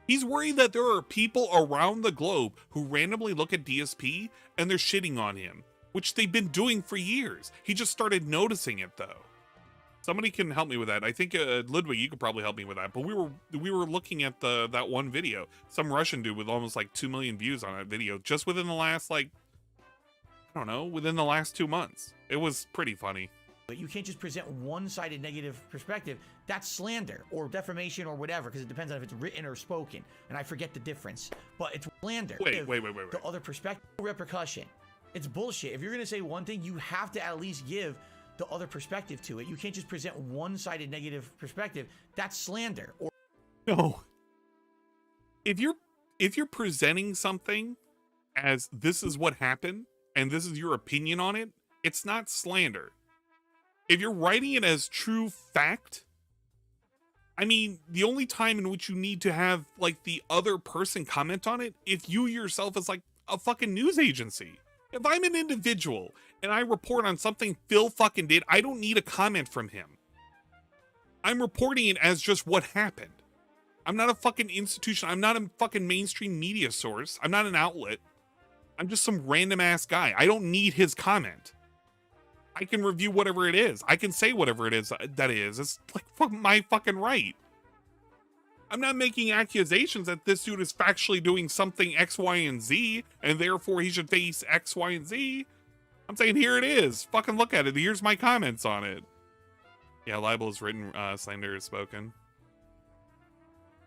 He's worried that there are people around the globe who randomly look at DSP and they're shitting on him, which they've been doing for years. He just started noticing it, though. Somebody can help me with that. I think Ludwig, you could probably help me with that. But we were looking at that one video. Some Russian dude with almost like 2 million views on that video just within the last, like, I don't know, within the last 2 months. It was pretty funny. But you can't just present one-sided negative perspective. That's slander or defamation or whatever, because it depends on if it's written or spoken. And I forget the difference. But it's slander. Wait. The other perspective, repercussion. It's bullshit. If you're going to say one thing, you have to at least give the other perspective to it. You can't just present one-sided negative perspective. That's slander. Or no. If you're presenting something as this is what happened and this is your opinion on it, it's not slander. If you're writing it as true fact, I mean, the only time in which you need to have, like, the other person comment on it, if you yourself is, like, a fucking news agency. If I'm an individual and I report on something Phil fucking did, I don't need a comment from him. I'm reporting it as just what happened. I'm not a fucking institution. I'm not a fucking mainstream media source. I'm not an outlet. I'm just some random ass guy. I don't need his comment. I can review whatever it is. I can say whatever it is that is. It's like my fucking right. I'm not making accusations that this dude is factually doing something X, Y, and Z, and therefore he should face X, Y, and Z. I'm saying here it is. Fucking look at it. Here's my comments on it. Yeah, libel is written, slander is spoken.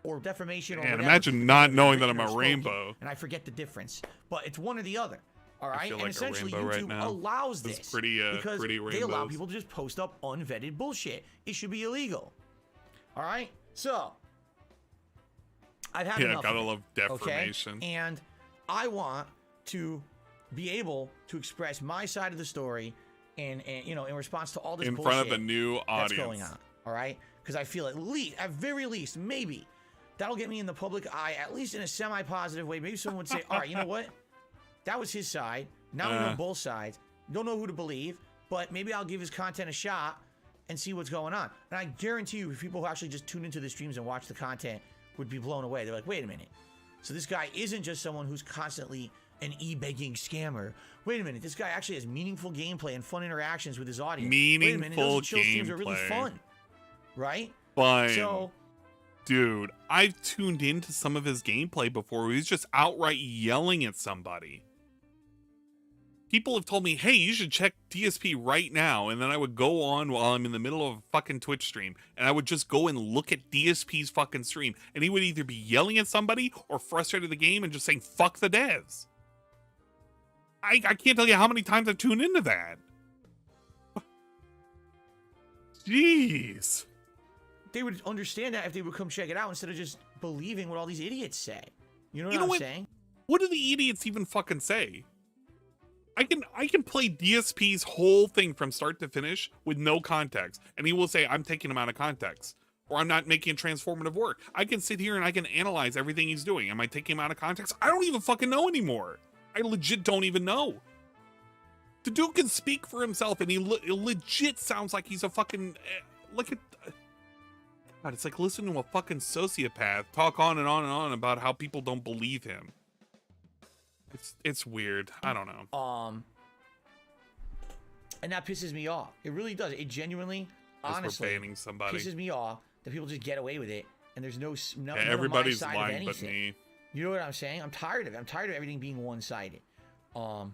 Or defamation or Man, whatever. imagine not knowing that I'm a rainbow. And I forget the difference. But it's one or the other. All right, like and essentially YouTube YouTube allows this because pretty they allow people to just post up unvetted bullshit. It should be illegal. All right, so I've had enough. Gotta of it, love defamation. Okay? And I want to be able to express my side of the story, and in response to all this in bullshit front of a new audience that's going on. All right, because I feel at very least, maybe that'll get me in the public eye, at least in a semi-positive way. Maybe someone would say, all right, you know what? That was his side. Now we know both sides. Don't know who to believe. but maybe I'll give his content a shot and see what's going on. And I guarantee you, if people who actually just tune into the streams and watch the content would be blown away. They're like, wait a minute. So this guy isn't just someone who's constantly an e-begging scammer. Wait a minute. This guy actually has meaningful gameplay and fun interactions with his audience. Meaningful Wait a minute. Those chill streams are really fun. Right? Fine. So, dude, I've tuned into some of his gameplay before where he's just outright yelling at somebody. People have told me, hey, you should check DSP right now. And then I would go on while I'm in the middle of a fucking Twitch stream. And I would just go and look at DSP's fucking stream. And he would either be yelling at somebody or frustrated the game and just saying, fuck the devs. I can't tell you how many times I've tuned into that. Jeez. they would understand that if they would come check it out instead of just believing what all these idiots say. You know what I'm saying? What do the idiots even fucking say? I can play DSP's whole thing from start to finish with no context, and he will say, I'm taking him out of context, or I'm not making transformative work. I can sit here and I can analyze everything he's doing. Am I taking him out of context? I don't even fucking know anymore. I legit don't even know. The dude can speak for himself, and he legit sounds like he's a fucking... Look at... God, it's like listening to a fucking sociopath talk on and on and on about how people don't believe him. It's weird. I don't know. And that pisses me off. It really does. It genuinely, honestly, banning somebody. Pisses me off that people just get away with it, and there's no everybody's none of my side lying of anything. but me. You know what I'm saying? I'm tired of it. I'm tired of everything being one-sided. People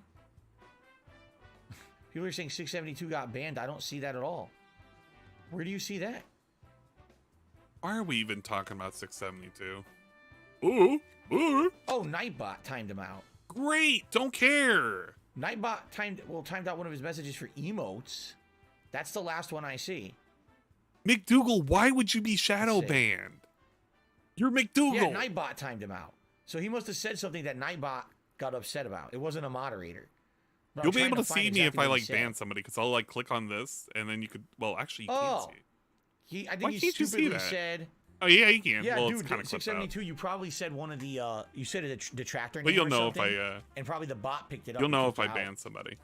are saying 672 got banned. I don't see that at all. Where do you see that? Why are we even talking about 672? Ooh. Oh, Nightbot timed him out. Great. Don't care. Nightbot timed out one of his messages for emotes. That's the last one I see. McDougal, why would you be shadow banned? You're McDougal. Yeah, Nightbot timed him out. So he must have said something that Nightbot got upset about. It wasn't a moderator. But You'll be able to see me if I like ban somebody, because I'll like click on this and then you could. Well, actually, you can't see. I think he stupidly said. Oh yeah, you can. Yeah, well, dude, it's kind of 672. You probably said one of the. You said a detractor. But you'll know if I. and And probably the bot picked it up. You'll know if I ban somebody.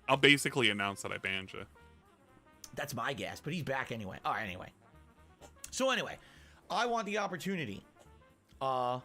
I'll basically announce that I banned you. That's my guess, but he's back anyway. All right, anyway. So anyway, I want the opportunity. I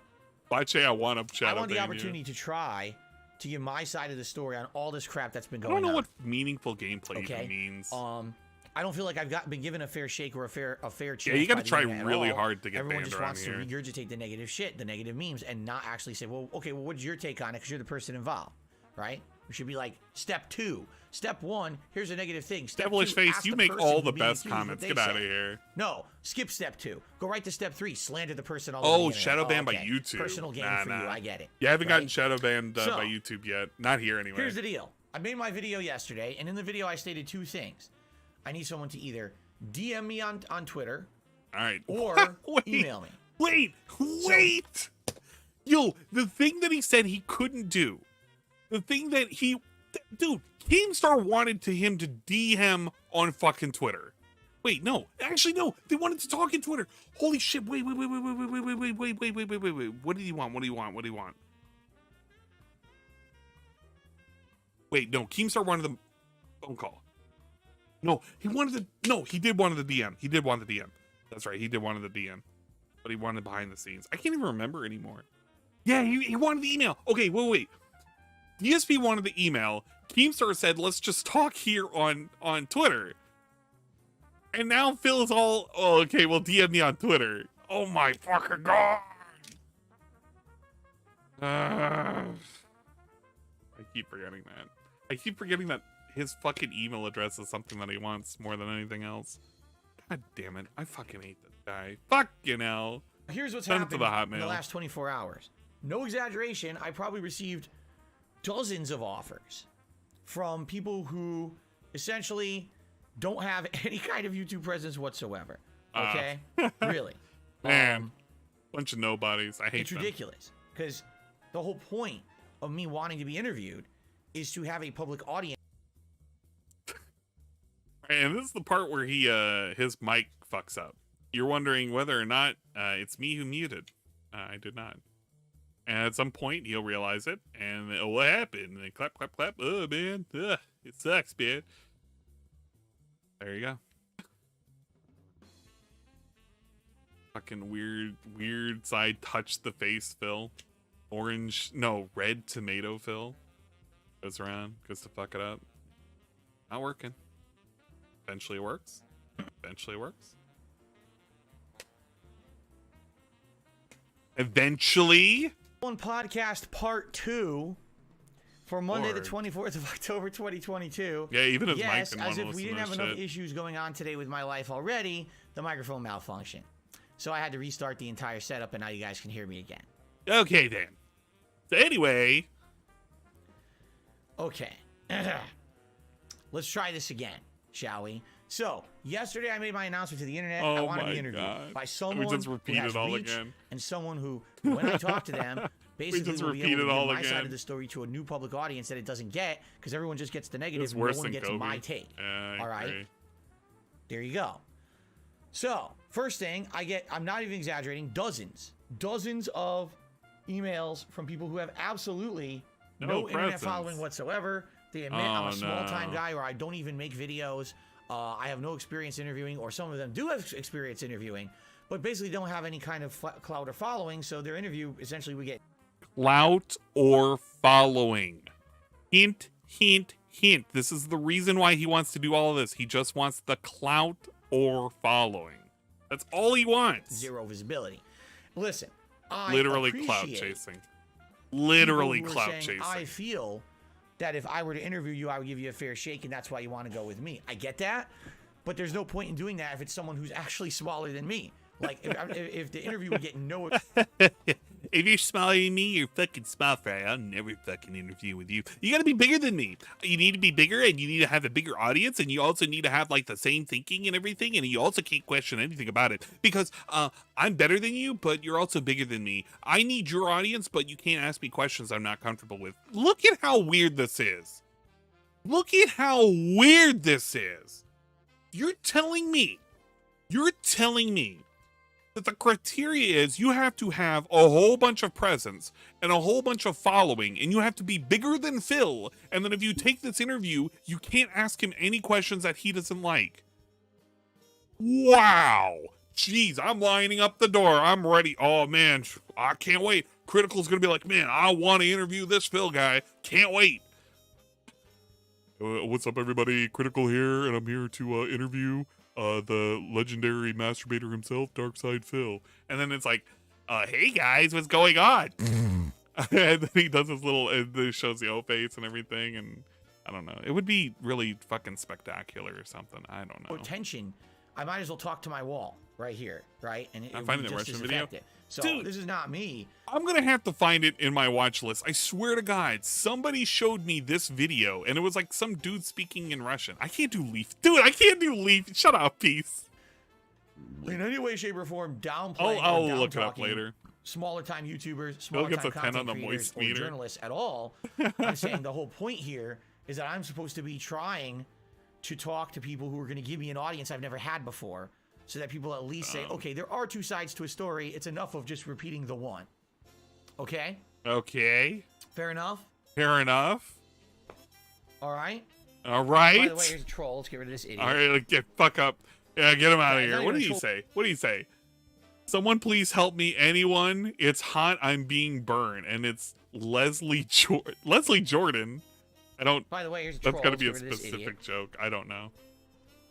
want the opportunity to try to give my side of the story on all this crap that's been going on. I don't know what meaningful gameplay even means. I don't feel like I've been given a fair shake or a fair chance. Yeah, you got to try really hard to get Everyone banned just around wants here. to regurgitate the negative shit, the negative memes, and not actually say, well, okay, well, what's your take on it? Because you're the person involved, right? We should be like, step 2. Step 1, here's a negative thing. Step Devilish 2, face, you make all the best accused comments. what Get out of say. here. No, skip step 2. Go right to step 3. Slander the person all over the internet. Shadow banned by YouTube. Personal gain for you. I get it. You haven't gotten shadow banned by YouTube yet. Not here anyway. Here's the deal. I made my video yesterday, and in the video I stated 2 things. I need someone to either DM me on Twitter, all right, or email me. Wait. Yo, the thing that he said he couldn't do, the thing that dude, Keemstar wanted him to DM on fucking Twitter. Wait, no, actually no, they wanted to talk in Twitter. Holy shit! Wait. What do you want? Wait, no, Keemstar wanted the phone call. No, he did want the DM. He did want the DM. That's right, he did want the DM. But he wanted behind the scenes. I can't even remember anymore. Yeah, he wanted the email. Okay, wait. DSP wanted the email. Keemstar said, let's just talk here on Twitter. And now Phil is all, okay, well, DM me on Twitter. Oh my fucking god. I keep forgetting that. I keep forgetting that his fucking email address is something that he wants more than anything else. God damn it. I fucking hate this guy. Fucking hell. Here's what's Send happened it to the in the last 24 hours. No exaggeration, I probably received dozens of offers from people who essentially don't have any kind of YouTube presence whatsoever. Okay? Really. Man. Bunch of nobodies. I hate It's them. ridiculous. Because the whole point of me wanting to be interviewed is to have a public audience. And this is the part where his mic fucks up. You're wondering whether or not it's me who muted. I did not. And at some point, he'll realize it. And what happened? And then clap. Oh, man. Ugh, it sucks, man. There you go. Fucking weird side touch the face Phil. Red tomato Phil. Goes around, goes to fuck it up. Not working. Eventually it works. Eventually it works. Eventually. On podcast part 2 for Monday the Lord. 24th of October 2022. Yeah, even if yes, Mike didn't as want if to we listen didn't to have this enough shit. issues going on today with my life already, the microphone malfunctioned. So I had to restart the entire setup, and now you guys can hear me again. Okay then. So anyway. Okay. Let's try this again, shall we? So, yesterday I made my announcement to the internet. I Oh want to my be interviewed God. by someone We just repeat who has it all reach again. and someone who, when I talk to them, basically just will be repeat able it to all give my side again. of the story to a new public audience that it doesn't get, because everyone just gets the negative It's and no worse one than gets Kobe. my take. Yeah, I all right? agree. There you go. So, first thing, I'm not even exaggerating, dozens of emails from people who have absolutely no internet presence. following whatsoever. They admit I'm Oh, a small-time no. guy, or I don't even make videos. I have no experience interviewing, or some of them do have experience interviewing, but basically don't have any kind of clout or following, so their interview, essentially, we get... Clout or following. Hint, hint, hint. This is the reason why he wants to do all of this. He just wants the clout or following. That's all he wants. Zero visibility. Listen, I Literally appreciate clout chasing. Literally people who are clout saying, chasing. I feel that if I were to interview you, I would give you a fair shake, and that's why you want to go with me. I get that, but there's no point in doing that if it's someone who's actually smaller than me. Like, if the interview would get no... If you're smaller than me, you're fucking small fry. I'll never fucking interview with you. You gotta be bigger than me. You need to be bigger, and you need to have a bigger audience, and you also need to have like the same thinking and everything, and you also can't question anything about it because I'm better than you, but you're also bigger than me. I need your audience, but you can't ask me questions I'm not comfortable with. Look at how weird this is. Look at how weird this is. You're telling me that the criteria is you have to have a whole bunch of presence and a whole bunch of following, and you have to be bigger than Phil, and then if you take this interview, you can't ask him any questions that he doesn't like. Wow. Jeez, I'm lining up the door. I'm ready. Oh, man, I can't wait. Critical's gonna be like, man, I want to interview this Phil guy. Can't wait. What's up, everybody? Critical here, and I'm here to interview the legendary masturbator himself, Darkside Phil. And then it's like, hey guys, what's going on? And then he does his little, and it shows the O face and everything, and I don't know. It would be really fucking spectacular or something. I don't know. Attention, I might as well talk to my wall right here, right? And it I'm would finding be the just Russian as video. effective. So Dude. this is not me. I'm gonna have to find it in my watch list. I swear to God, somebody showed me this video, and it was like some dude speaking in Russian. I can't do Leaf. Dude, I can't do Leaf. Shut up, peace. In any way, shape, or form, downplaying I'll or look it up down-talking later. smaller time YouTubers, smaller gets time a 10 content on the creators, moist or meter. journalists at all. I'm saying the whole point here is that I'm supposed to be trying to talk to people who are going to give me an audience I've never had before, so that people at least say, okay, there are two sides to a story. It's enough of just repeating the one. Okay? Okay. Fair enough? Fair enough. All right? All right. By the way, here's a troll. Let's get rid of this idiot. All right, like, get fuck up. Yeah, get him out of Yeah, here. not What do even you a say? What do you say? Someone please help me. Anyone? It's hot. I'm being burned. And it's Leslie Jordan. I don't. By the way, here's a That's troll. got to Let's be a get rid of this idiot. specific joke. I don't know.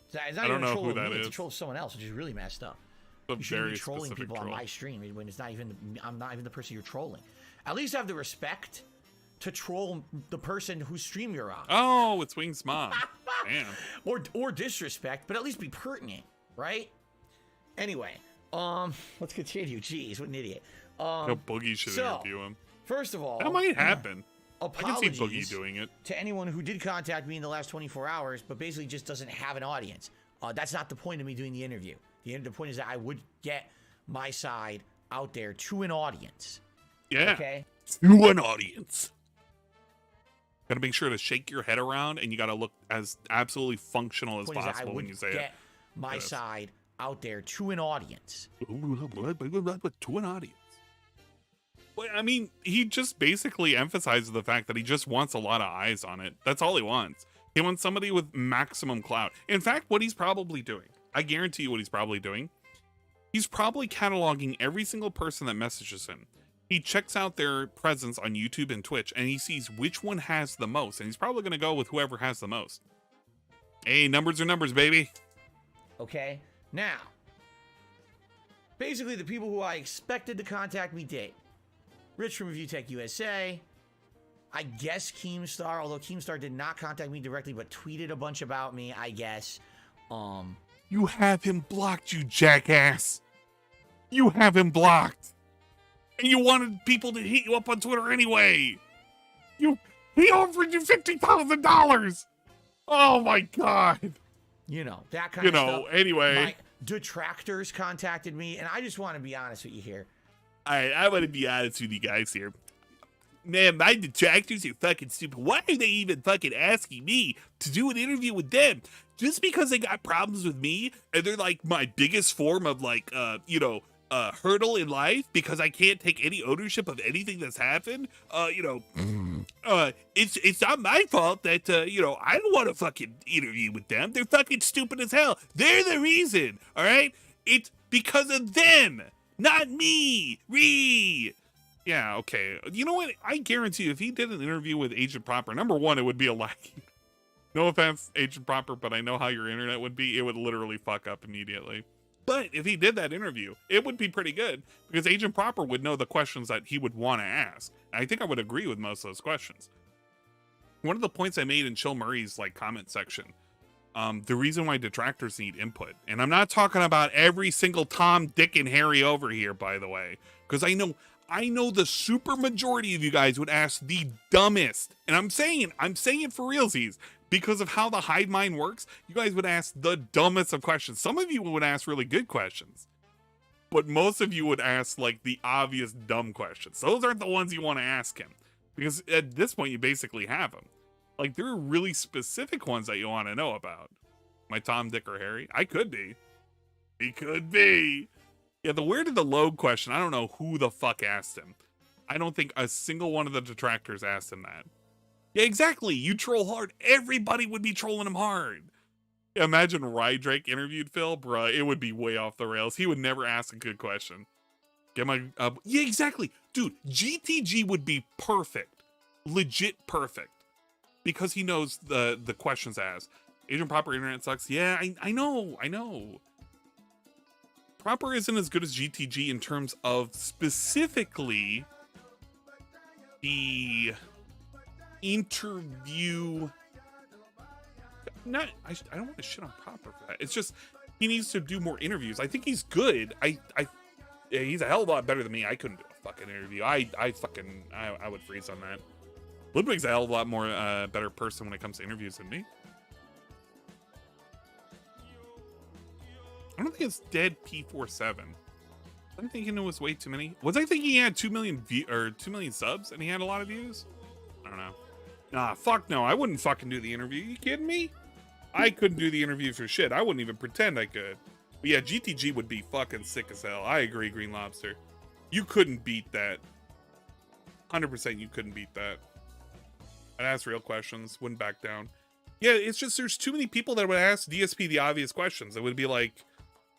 It's not I don't even know a troll who of me, that It's a is. troll of someone else, which is really messed up. A You shouldn't very be trolling specific people troll. on my stream when it's not even I'm not even the person you're trolling. At least have the respect to troll the person whose stream you're on. Oh, it's Wing's mom. Damn. Or disrespect, but at least be pertinent, right? Anyway, let's continue. Jeez, what an idiot. No, Boogie should so, interview him. First of all, That might happen. I can see apologies Boogie doing it. to anyone who did contact me in the last 24 hours, but basically just doesn't have an audience. That's not the point of me doing the interview. The point is that I would get my side out there to an audience. Yeah. Okay? To an audience. Gotta make sure to shake your head around, and you gotta look as absolutely functional as Point is that I possible would when you say get my Yes. side out there to an audience. it. To an audience. Well, I mean, he just basically emphasizes the fact that he just wants a lot of eyes on it. That's all he wants. He wants somebody with maximum clout. In fact, what he's probably doing, I guarantee you what he's probably doing, he's probably cataloging every single person that messages him. He checks out their presence on YouTube and Twitch, and he sees which one has the most, and he's probably going to go with whoever has the most. Hey, numbers are numbers, baby. Okay, now, basically the people who I expected to contact me did. Rich from Review Tech USA, I guess Keemstar, although Keemstar did not contact me directly, but tweeted a bunch about me, I guess. You have him blocked, you jackass. You have him blocked. And you wanted people to hit you up on Twitter anyway. He offered you $50,000. Oh my God. You know, that kind of stuff. Anyway. My detractors contacted me, and I just want to be honest with you here. I want to be honest with you guys here. Man, my detractors are fucking stupid. Why are they even fucking asking me to do an interview with them? Just because they got problems with me and they're like my biggest form of like, hurdle in life because I can't take any ownership of anything that's happened. It's not my fault that, I don't want to fucking interview with them. They're fucking stupid as hell. They're the reason, all right? It's because of them, not me. Yeah, okay. You know what? I guarantee you, if he did an interview with Agent Proper, number one, it would be a lag. No offense, Agent Proper, but I know how your internet would be. It would literally fuck up immediately. But if he did that interview, it would be pretty good because Agent Proper would know the questions that he would want to ask. I think I would agree with most of those questions. One of the points I made in Chill Murray's comment section, the reason why detractors need input, and I'm not talking about every single Tom, Dick, and Harry over here, by the way, because I know the super majority of you guys would ask the dumbest, and I'm saying it for realsies, because of how the hive mind works, you guys would ask the dumbest of questions. Some of you would ask really good questions, but most of you would ask like the obvious dumb questions. Those aren't the ones you want to ask him, because at this point you basically have him. Like, there are really specific ones that you want to know about. My Tom, Dick, or Harry? I could be. He could be. Yeah, the where did the load question, I don't know who the fuck asked him. I don't think a single one of the detractors asked him that. Yeah, exactly. You troll hard. Everybody would be trolling him hard. Yeah, imagine Rydrake interviewed Phil. Bruh, it would be way off the rails. He would never ask a good question. Yeah, exactly. Dude, GTG would be perfect. Legit perfect. Because he knows the questions asked. Agent Proper internet sucks. Yeah, I know. Proper isn't as good as GTG in terms of specifically the interview. I don't want to shit on Proper for that. It's just he needs to do more interviews. I think he's good. Yeah, he's a hell of a lot better than me. I couldn't do a fucking interview. I would freeze on that. Ludwig's a hell of a lot more better person when it comes to interviews than me. I don't think it's dead P47. I'm thinking it was way too many. Was I thinking he had 2 million subs and he had a lot of views? I don't know. Nah, fuck no. I wouldn't fucking do the interview. You kidding me? I couldn't do the interview for shit. I wouldn't even pretend I could. But yeah, GTG would be fucking sick as hell. I agree, Green Lobster. You couldn't beat that. 100% you couldn't beat that. I'd ask real questions. Wouldn't back down. Yeah, it's just there's too many people that would ask DSP the obvious questions. It would be like,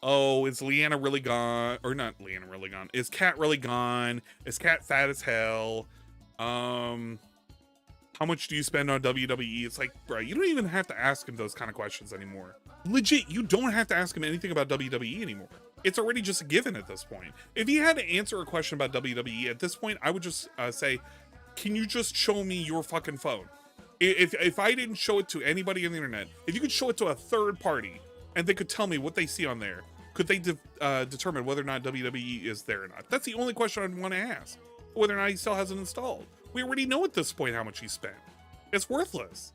oh, is Leanna really gone? Or not Leanna really gone. Is Cat really gone? Is Cat fat as hell? How much do you spend on WWE? It's like, bro, you don't even have to ask him those kind of questions anymore. Legit, you don't have to ask him anything about WWE anymore. It's already just a given at this point. If he had to answer a question about WWE at this point, I would just say, can you just show me your fucking phone? If I didn't show it to anybody on the internet, if you could show it to a third party and they could tell me what they see on there, could they determine whether or not WWE is there or not? That's the only question I'd want to ask. Whether or not he still has it installed. We already know at this point how much he spent. It's worthless.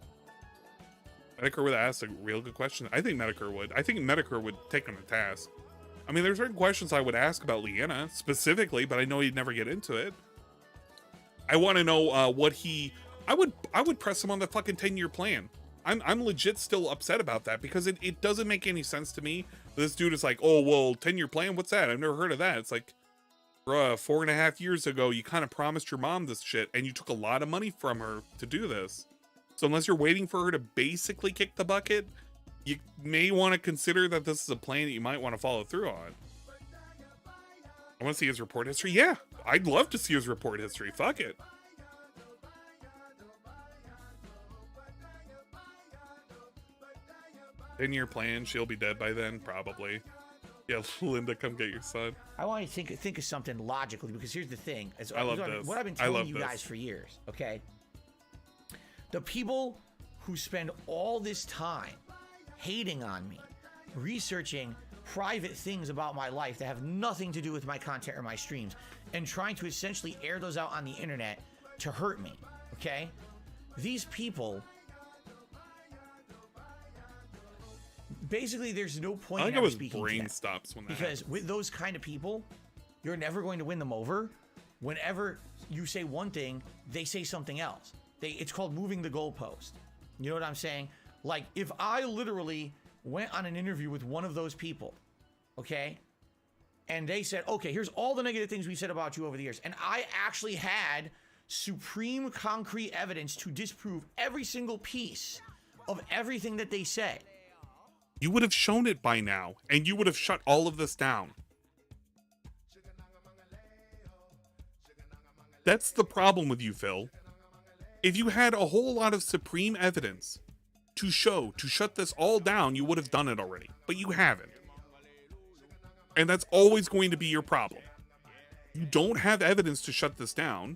Medicare would ask a real good question. I think Medicare would. I think Medicare would take him to task. I mean, there's certain questions I would ask about Leanna specifically, but I know he'd never get into it. I want to know what he... I would press him on the fucking 10-year plan. I'm legit still upset about that because it doesn't make any sense to me. This dude is like, oh, well, 10-year plan? What's that? I've never heard of that. It's like, bruh, 4.5 years ago, you kind of promised your mom this shit and you took a lot of money from her to do this. So unless you're waiting for her to basically kick the bucket, you may want to consider that this is a plan that you might want to follow through on. I want to see his report history. Yeah, I'd love to see his report history. Fuck it. Ten-year plan. She'll be dead by then, probably. Yeah, Linda, come get your son. I want you to think of something logically, because here's the thing. I love this. What I've been telling you guys for years, okay? The people who spend all this time hating on me, researching private things about my life that have nothing to do with my content or my streams, and trying to essentially air those out on the internet to hurt me, okay? These people, basically, there's no point in ever speaking to them. Brain stops when that because happens. with those kind of people, you're never going to win them over. Whenever you say one thing, they say something else. It's called moving the goalpost. You know what I'm saying? Like, if I literally went on an interview with one of those people, okay, and they said, okay, here's all the negative things we said about you over the years, and I actually had supreme concrete evidence to disprove every single piece of everything that they say, you would have shown it by now, and you would have shut all of this down. That's the problem with you, Phil. If you had a whole lot of supreme evidence to shut this all down, you would have done it already. But you haven't. And that's always going to be your problem. You don't have evidence to shut this down.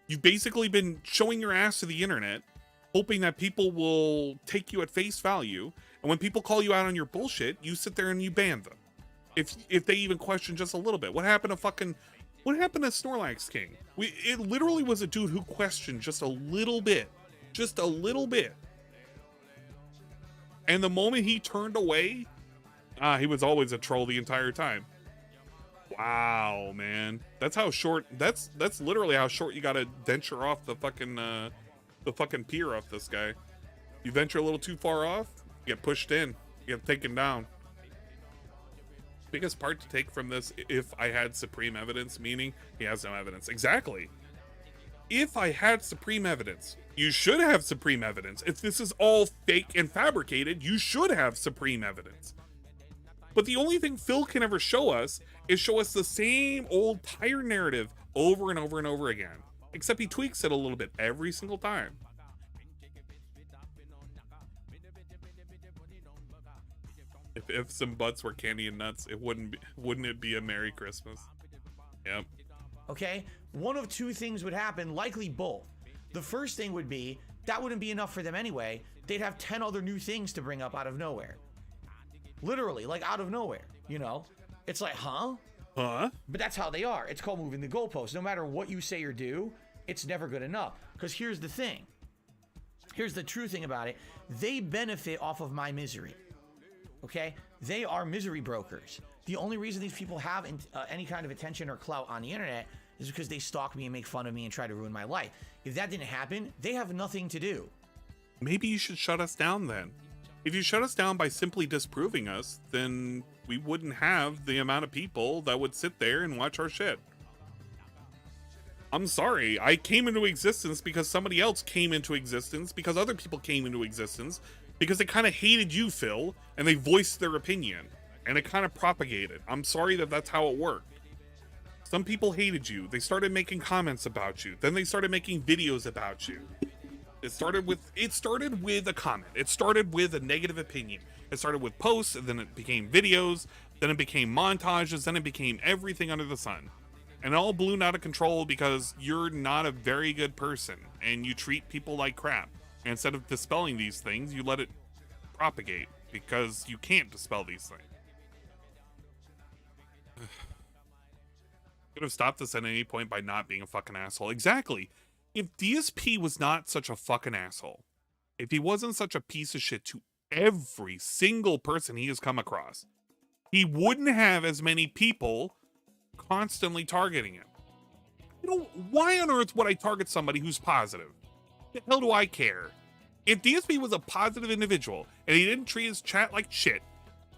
You've basically been showing your ass to the internet, hoping that people will take you at face value. And when people call you out on your bullshit, you sit there and you ban them. If they even question just a little bit. What happened to Snorlax King? It literally was a dude who questioned just a little bit. Just a little bit. And the moment he turned away, he was always a troll the entire time. Wow, man. That's how short, that's literally how short you gotta venture off the fucking pier off this guy. You venture a little too far off, you get pushed in, you get taken down. Biggest part to take from this, if I had supreme evidence, meaning he has no evidence. Exactly. If I had supreme evidence, you should have supreme evidence. If this is all fake and fabricated, you should have supreme evidence. But the only thing Phil can ever show us is show us the same old tired narrative over and over and over again. Except he tweaks it a little bit every single time. If some butts were candy and nuts, wouldn't it be a Merry Christmas? Yep. Okay? One of two things would happen, likely both. The first thing would be, that wouldn't be enough for them anyway. They'd have 10 other new things to bring up out of nowhere. Literally, like out of nowhere, you know? It's like, huh? Huh? But that's how they are. It's called moving the goalpost. No matter what you say or do, it's never good enough. Because here's the thing. Here's the true thing about it. They benefit off of my misery. Okay? They are misery brokers. The only reason these people have any kind of attention or clout on the internet is because they stalk me and make fun of me and try to ruin my life. If that didn't happen, they have nothing to do. Maybe you should shut us down then. If you shut us down by simply disproving us, then we wouldn't have the amount of people that would sit there and watch our shit. I'm sorry, I came into existence because somebody else came into existence, because other people came into existence, because they kind of hated you, Phil, and they voiced their opinion, and it kind of propagated. I'm sorry that that's how it worked. Some people hated you. They started making comments about you. Then they started making videos about you. It started with a comment. It started with a negative opinion. It started with posts, and then it became videos, then it became montages, then it became everything under the sun. And it all ballooned out of control because you're not a very good person, and you treat people like crap. And instead of dispelling these things, you let it propagate, because you can't dispel these things. Could have stopped this at any point by not being a fucking asshole. Exactly. If DSP was not such a fucking asshole, if he wasn't such a piece of shit to every single person he has come across, he wouldn't have as many people constantly targeting him. You know, why on earth would I target somebody who's positive? The hell do I care? If DSP was a positive individual and he didn't treat his chat like shit,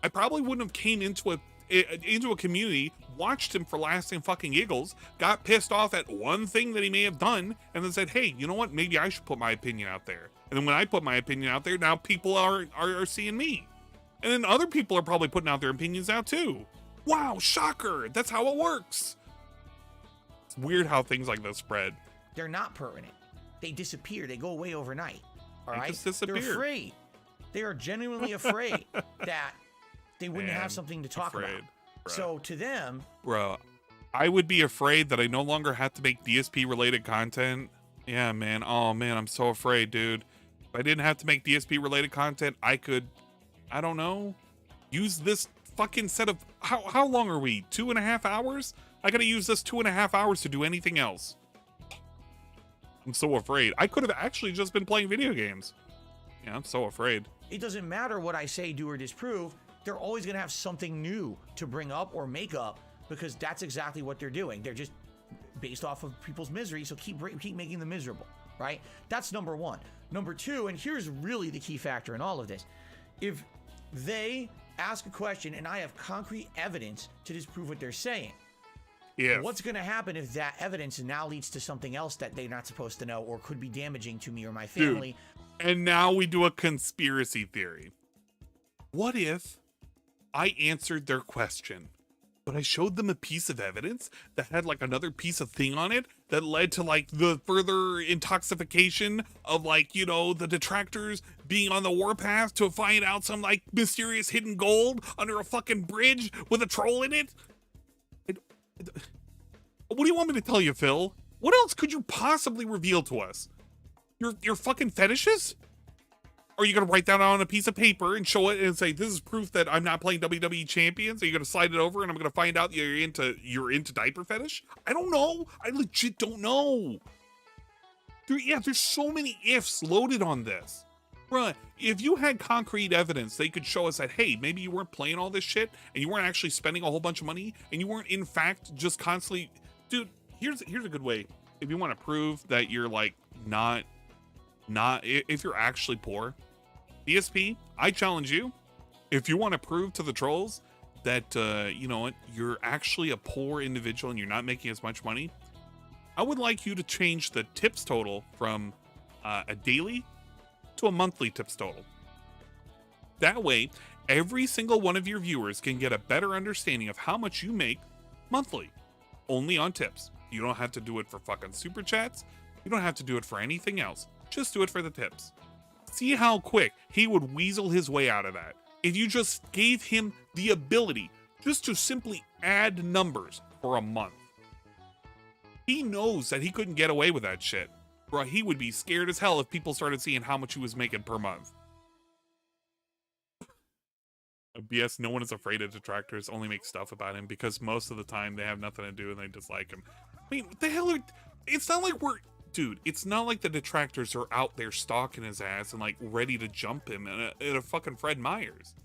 I probably wouldn't have came into a community, watched him for lasting fucking giggles, got pissed off at one thing that he may have done, and then said, hey, you know what? Maybe I should put my opinion out there. And then when I put my opinion out there, now people are seeing me. And then other people are probably putting out their opinions out too. Wow, shocker. That's how it works. It's weird how things like this spread. They're not permanent. They disappear. They go away overnight. All right? Just disappear. They're afraid. They are genuinely afraid that they wouldn't have something to talk about. Bro. So to them... Bro, I would be afraid that I no longer have to make DSP-related content. Yeah, man. Oh, man, I'm so afraid, dude. If I didn't have to make DSP-related content, I could, I don't know, use this fucking set of... How long are we? 2.5 hours? I gotta use this 2.5 hours to do anything else. I'm so afraid. I could have actually just been playing video games. Yeah, I'm so afraid. It doesn't matter what I say, do, or disprove. They're always going to have something new to bring up or make up because that's exactly what they're doing. They're just based off of people's misery, so keep making them miserable, right? That's number one. Number two, and here's really the key factor in all of this. If they ask a question and I have concrete evidence to disprove what they're saying, what's going to happen if that evidence now leads to something else that they're not supposed to know or could be damaging to me or my family? Dude, and now we do a conspiracy theory. What if I answered their question, but I showed them a piece of evidence that had like another piece of thing on it that led to like the further intoxication of like, you know, the detractors being on the warpath to find out some like mysterious hidden gold under a fucking bridge with a troll in it? What do you want me to tell you, Phil? What else could you possibly reveal to us? Your fucking fetishes? Are you gonna write that on a piece of paper and show it and say this is proof that I'm not playing WWE Champions? Are you gonna slide it over and I'm gonna find out you're into diaper fetish? I don't know. I legit don't know. There's so many ifs loaded on this. Bruh, if you had concrete evidence, they could show us that, hey, maybe you weren't playing all this shit and you weren't actually spending a whole bunch of money and you weren't in fact just constantly... Dude, here's a good way. If you want to prove that you're like not if you're actually poor, DSP, I challenge you, if you want to prove to the trolls that you know what, you're actually a poor individual and you're not making as much money, I would like you to change the tips total from a daily to a monthly tips total. That way every single one of your viewers can get a better understanding of how much you make monthly, only on tips. You don't have to do it for fucking super chats. You don't have to do it for anything else. Just do it for the tips. See how quick he would weasel his way out of that if you just gave him the ability just to simply add numbers for a month. He knows that he couldn't get away with that shit. Bro, he would be scared as hell if people started seeing how much he was making per month. BS, no one is afraid of detractors, only make stuff about him because most of the time they have nothing to do and they dislike him. I mean, what the hell it's not like dude, it's not like the detractors are out there stalking his ass and like ready to jump him in a fucking Fred Myers.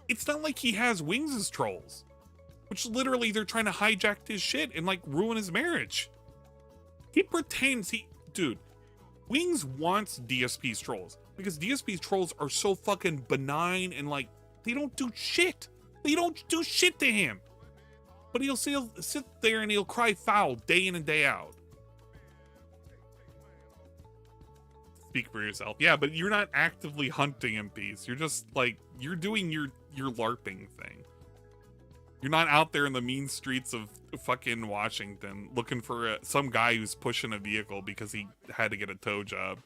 It's not like he has wings as trolls, which literally they're trying to hijack his shit and like ruin his marriage. He pretends dude, Wings wants DSP's trolls because DSP's trolls are so fucking benign and like, they don't do shit. They don't do shit to him. But he'll sit there and he'll cry foul day in and day out. Speak for yourself. Yeah, but you're not actively hunting MPs. You're just like, you're doing your LARPing thing. You're not out there in the mean streets of fucking Washington looking for some guy who's pushing a vehicle because he had to get a tow job.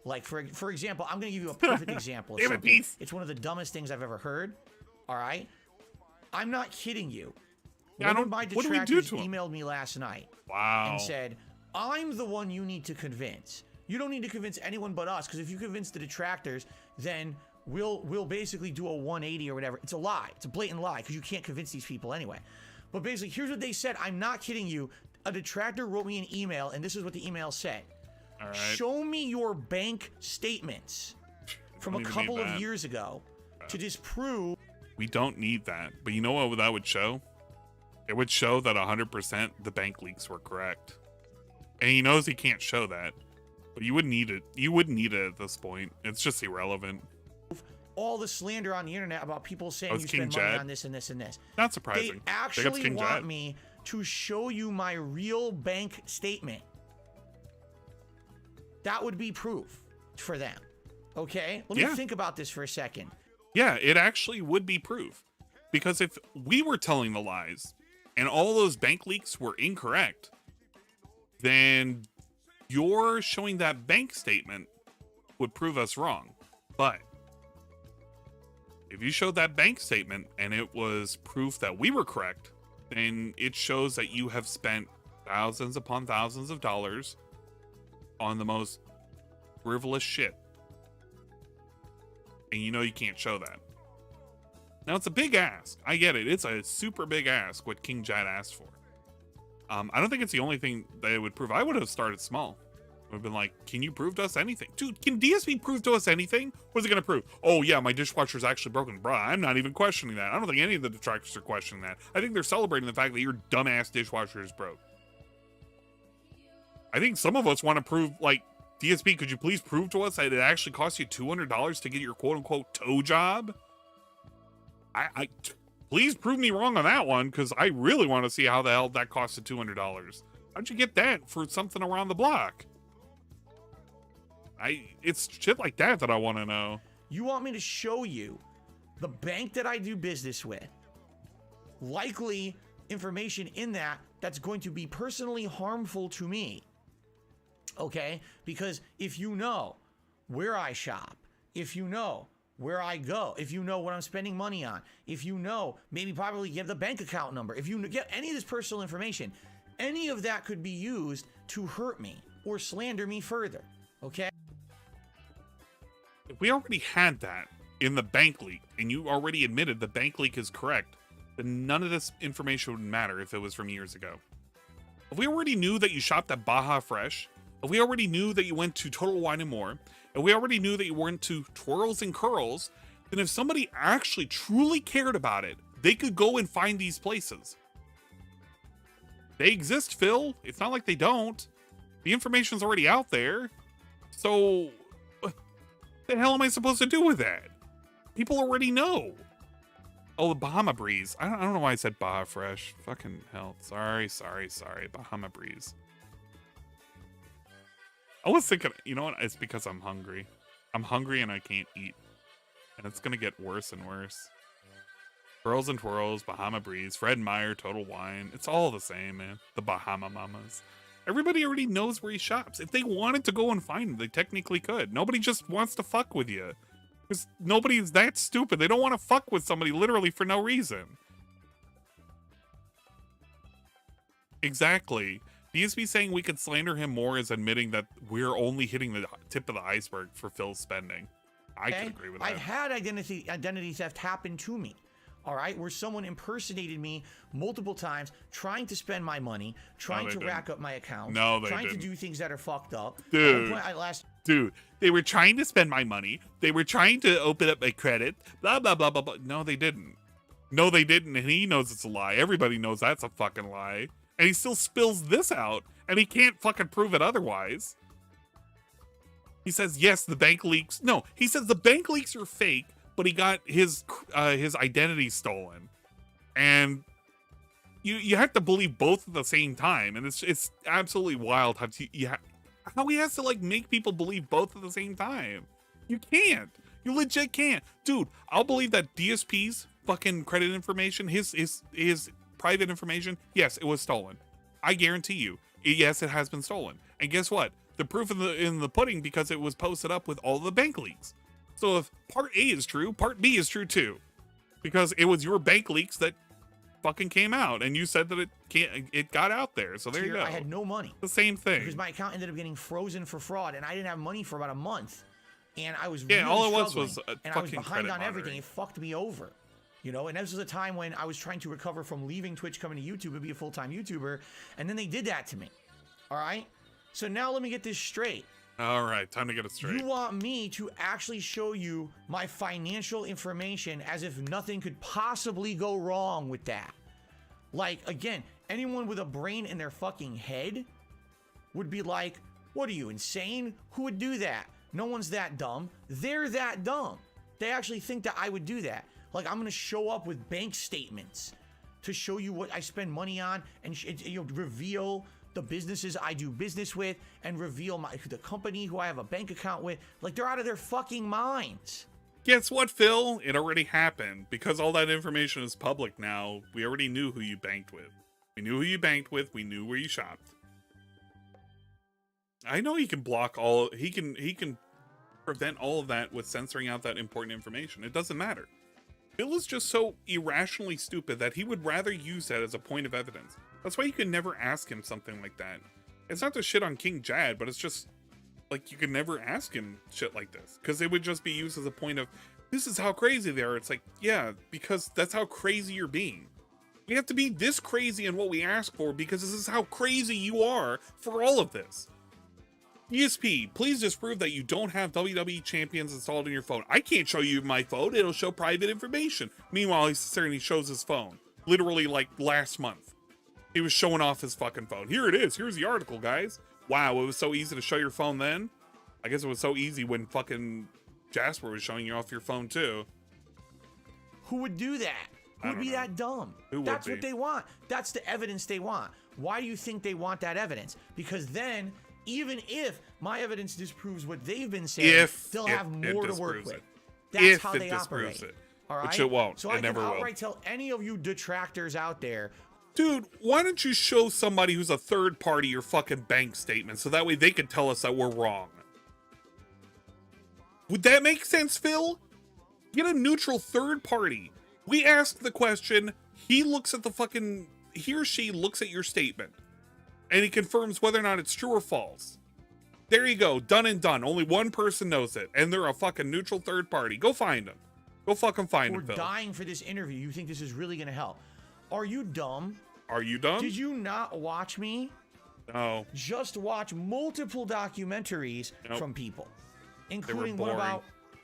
Like, for example, I'm going to give you a perfect example. Of something. It's one of the dumbest things I've ever heard. All right? I'm not kidding you. One of my detractors emailed me last night. Wow. And said, I'm the one you need to convince. You don't need to convince anyone but us, because if you convince the detractors, then we'll basically do a 180 or whatever. It's a lie. It's a blatant lie, because you can't convince these people anyway. But basically, here's what they said. I'm not kidding you. A detractor wrote me an email, and this is what the email said. All right. Show me your bank statements from a couple of years ago to disprove. We don't need that. But you know what that would show? It would show that 100% the bank leaks were correct. And he knows he can't show that. But you wouldn't need it. You wouldn't need it at this point. It's just irrelevant. All the slander on the internet about people saying you spend money on this and this and this. Not surprising. They actually want me to show you my real bank statement. That would be proof. for them. Okay? Let me think about this for a second. Yeah, it actually would be proof. Because if we were telling the lies and all those bank leaks were incorrect, then your showing that bank statement would prove us wrong. But if you showed that bank statement and it was proof that we were correct, then it shows that you have spent thousands upon thousands of dollars on the most frivolous shit. And you know you can't show that. Now, it's a big ask. I get it. It's a super big ask what King Jad asked for. I don't think it's the only thing that it would prove. I would have started small. I would have been like, can you prove to us anything? Dude, can DSP prove to us anything? What is it going to prove? Oh, yeah, my dishwasher's actually broken. Bruh, I'm not even questioning that. I don't think any of the detractors are questioning that. I think they're celebrating the fact that your dumbass dishwasher is broke. I think some of us want to prove, like, DSP, could you please prove to us that it actually cost you $200 to get your quote-unquote toe job? Please prove me wrong on that one, because I really want to see how the hell that costed $200. How'd you get that for something around the block? It's shit like that I want to know. You want me to show you the bank that I do business with, likely information in that's going to be personally harmful to me. Okay? Because if you know where I shop, if you know where I go, if you know what I'm spending money on, if you know, maybe probably give the bank account number, if you get any of this personal information, any of that could be used to hurt me or slander me further. Okay? If we already had that in the bank leak, and you already admitted the bank leak is correct, then none of this information would matter if it was from years ago. If we already knew that you shopped at Baja Fresh, if we already knew that you went to Total Wine and More, and we already knew that you went to Twirls and Curls, then if somebody actually truly cared about it, they could go and find these places. They exist, Phil. It's not like they don't. The information's already out there. So, what the hell am I supposed to do with that? People already know. Oh, the Bahama Breeze. I don't know why I said Baja Fresh. Fucking hell. Sorry. Bahama Breeze. I was thinking, you know what? It's because I'm hungry. I'm hungry and I can't eat. And it's going to get worse and worse. Twirls and Twirls, Bahama Breeze, Fred Meyer, Total Wine. It's all the same, man. The Bahama Mamas. Everybody already knows where he shops. If they wanted to go and find him, they technically could. Nobody just wants to fuck with you. Because nobody's that stupid. They don't want to fuck with somebody literally for no reason. Exactly. DSP saying we could slander him more is admitting that we're only hitting the tip of the iceberg for Phil's spending. I can agree with that. I've had identity theft happen to me. All right, where someone impersonated me multiple times, trying to spend my money, trying to rack up my account, trying to do things that are fucked up. Dude, they were trying to spend my money. They were trying to open up my credit. Blah, blah, blah, blah, blah. No, they didn't. No, they didn't, and he knows it's a lie. Everybody knows that's a fucking lie. And he still spills this out, and he can't fucking prove it otherwise. He says, yes, the bank leaks. No, he says the bank leaks are fake, but he got his identity stolen. And you have to believe both at the same time. And it's absolutely wild how he has to like make people believe both at the same time. You can't. You legit can't. Dude, I'll believe that DSP's fucking credit information, his private information, yes, it was stolen. I guarantee you. Yes, it has been stolen. And guess what? The proof in the pudding, because it was posted up with all the bank leaks. So if part A is true, part B is true too. Because it was your bank leaks that fucking came out, and you said that it got out there. So there you go. I had no money. The same thing. Because my account ended up getting frozen for fraud, and I didn't have money for about a month. And I was all really it was struggling, and I was behind on everything. It fucked me over. You know, and this was a time when I was trying to recover from leaving Twitch, coming to YouTube, and be a full-time YouTuber, and then they did that to me. All right? So now let me get this straight. All right, time to get it straight. You want me to actually show you my financial information as if nothing could possibly go wrong with that. Like, again, anyone with a brain in their fucking head would be like, what are you, insane? Who would do that? No one's that dumb. They're that dumb. They actually think that I would do that. Like, I'm going to show up with bank statements to show you what I spend money on and reveal the businesses I do business with and reveal the company who I have a bank account with. Like, they're out of their fucking minds. Guess what, Phil? It already happened. Because all that information is public now, we already knew who you banked with. We knew who you banked with. We knew where you shopped. I know he can block all... He can prevent all of that with censoring out that important information. It doesn't matter. Phil is just so irrationally stupid that he would rather use that as a point of evidence. That's why you could never ask him something like that. It's not to shit on King Jad, but it's just... Like, you could never ask him shit like this. Because it would just be used as a point of, this is how crazy they are. It's like, yeah, because that's how crazy you're being. We have to be this crazy in what we ask for because this is how crazy you are for all of this. DSP, please disprove that you don't have WWE champions installed on your phone. I can't show you my phone. It'll show private information. Meanwhile, he sits there and he shows his phone. Literally, like, last month. He was showing off his fucking phone. Here it is. Here's the article, guys. Wow, it was so easy to show your phone then? I guess it was so easy when fucking Jasper was showing you off your phone, too. Who would do that? Who would be that dumb? That's what they want. That's the evidence they want. Why do you think they want that evidence? Because then... Even if my evidence disproves what they've been saying, they'll have more to work with. That's how they operate. All right? Which it won't. So I can outright tell any of you detractors out there, dude, why don't you show somebody who's a third party your fucking bank statement so that way they can tell us that we're wrong? Would that make sense, Phil? Get a neutral third party. We ask the question, he looks at the fucking... He or she looks at your statement. And he confirms whether or not it's true or false. There you go. Done and done. Only one person knows it. And they're a fucking neutral third party. Go find them. Go fucking find them, Phil. We're dying for this interview. You think this is really going to help. Are you dumb? Are you dumb? Did you not watch me? No. Just watch multiple documentaries from people. Including one about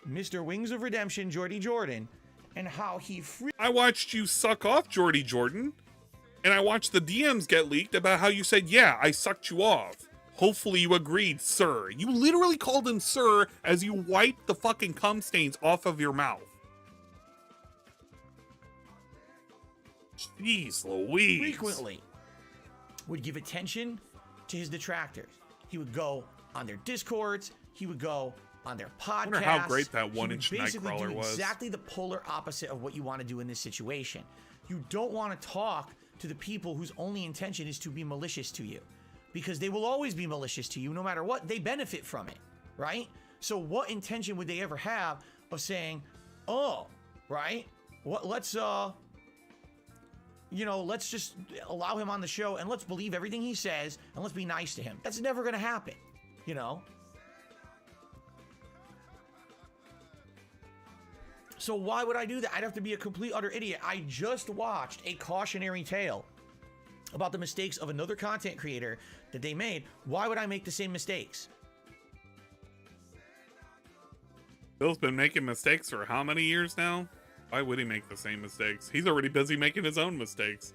Mr. Wings of Redemption, Jordy Jordan. And how he... I watched you suck off Jordy Jordan. And I watched the DMs get leaked about how you said, yeah, I sucked you off. Hopefully you agreed, sir. You literally called him sir as you wiped the fucking cum stains off of your mouth. Jeez Louise. Frequently would give attention to his detractors. He would go on their Discords. He would go on their podcasts. I wonder how great that 1-inch Nightcrawler was. Exactly the polar opposite of what you want to do in this situation. You don't want to talk to the people whose only intention is to be malicious to you, because they will always be malicious to you no matter what. They benefit from it, right? So what intention would they ever have of saying, oh, right, what, let's just allow him on the show and let's believe everything he says and let's be nice to him? That's never going to happen, you know? So why would I do that? I'd have to be a complete utter idiot. I just watched a cautionary tale about the mistakes of another content creator that they made. Why would I make the same mistakes? Phil's been making mistakes for how many years now? Why would he make the same mistakes? He's already busy making his own mistakes.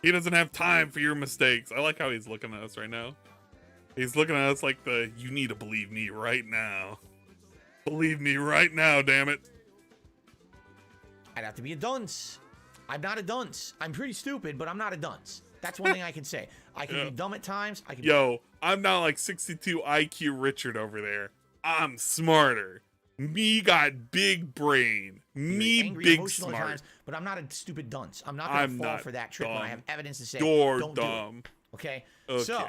He doesn't have time for your mistakes. I like how he's looking at us right now. He's looking at us like you need to believe me right now. Believe me right now, damn it. I'd have to be a dunce. I'm not a dunce. I'm pretty stupid, but I'm not a dunce. That's one thing I can say. I can be dumb at times. I'm not like 62 IQ Richard over there. I'm smarter. Me got big brain. Me angry, big emotional smart. At times, but I'm not a stupid dunce. I'm not going to fall for that trick when I have evidence to say You're don't dumb. do it. Okay? So,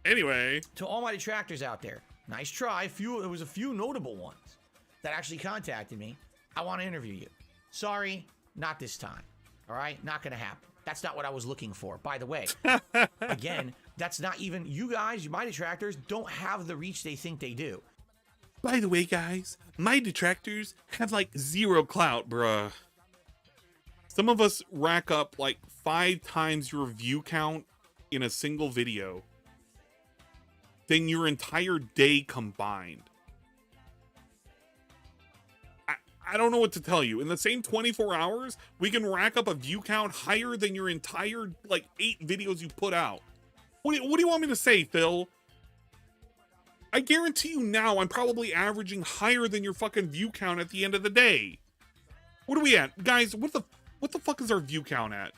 anyway. To all my detractors out there, nice try. There was a few notable ones that actually contacted me. I want to interview you. Sorry, not this time. All right? Not going to happen. That's not what I was looking for. By the way, again, that's not even... You guys, my detractors, don't have the reach they think they do. By the way, guys, my detractors have like 0 clout, bruh. Some of us rack up like 5 times your view count in a single video than your entire day combined. I don't know what to tell you. In the same 24 hours, we can rack up a view count higher than your entire, like, 8 videos you put out. What do you want me to say, Phil? I guarantee you now I'm probably averaging higher than your fucking view count at the end of the day. What are we at? Guys, what the fuck is our view count at?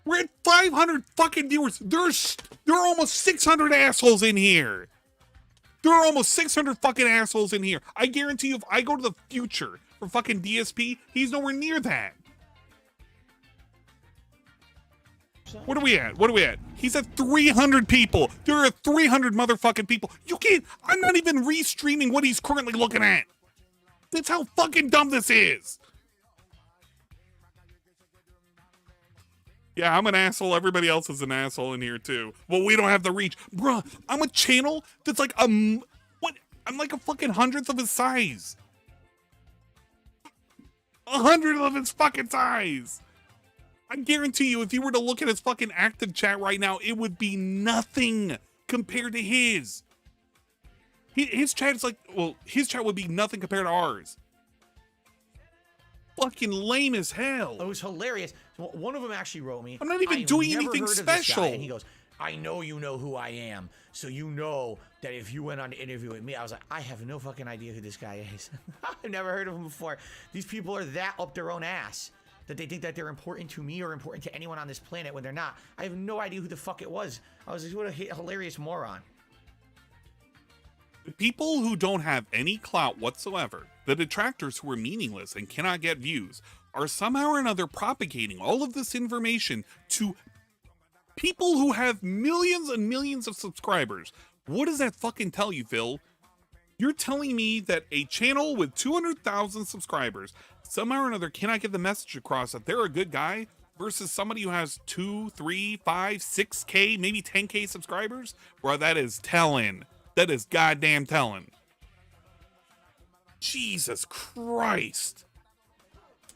We're at 500 fucking viewers. There are almost 600 assholes in here. There are almost 600 fucking assholes in here. I guarantee you, if I go to the future for fucking DSP, he's nowhere near that. What are we at? What are we at? He's at 300 people. There are 300 motherfucking people. You can't. I'm not even restreaming what he's currently looking at. That's how fucking dumb this is. Yeah, I'm an asshole. Everybody else is an asshole in here too. Well, we don't have the reach. Bruh, I'm a channel that's like what? I'm like a fucking 100th of his size. 100th of his fucking size. I guarantee you, if you were to look at his fucking active chat right now, it would be nothing compared to his. His chat is like, well, his chat would be nothing compared to ours. Fucking lame as hell. It was hilarious. One of them actually wrote me. I'm not even doing anything special. And he goes, I know you know who I am, so you know that if you went on to interview with me, I was like, I have no fucking idea who this guy is. I've never heard of him before. These people are that up their own ass that they think that they're important to me or important to anyone on this planet when they're not. I have no idea who the fuck it was. I was like, what a hilarious moron. The people who don't have any clout whatsoever, the detractors who are meaningless and cannot get views, are somehow or another propagating all of this information to people who have millions and millions of subscribers. What does that fucking tell you, Phil? You're telling me that a channel with 200,000 subscribers somehow or another cannot get the message across that they're a good guy versus somebody who has 2, 3, 5, 6K, maybe 10K subscribers? Bro, that is telling. That is goddamn telling. Jesus Christ.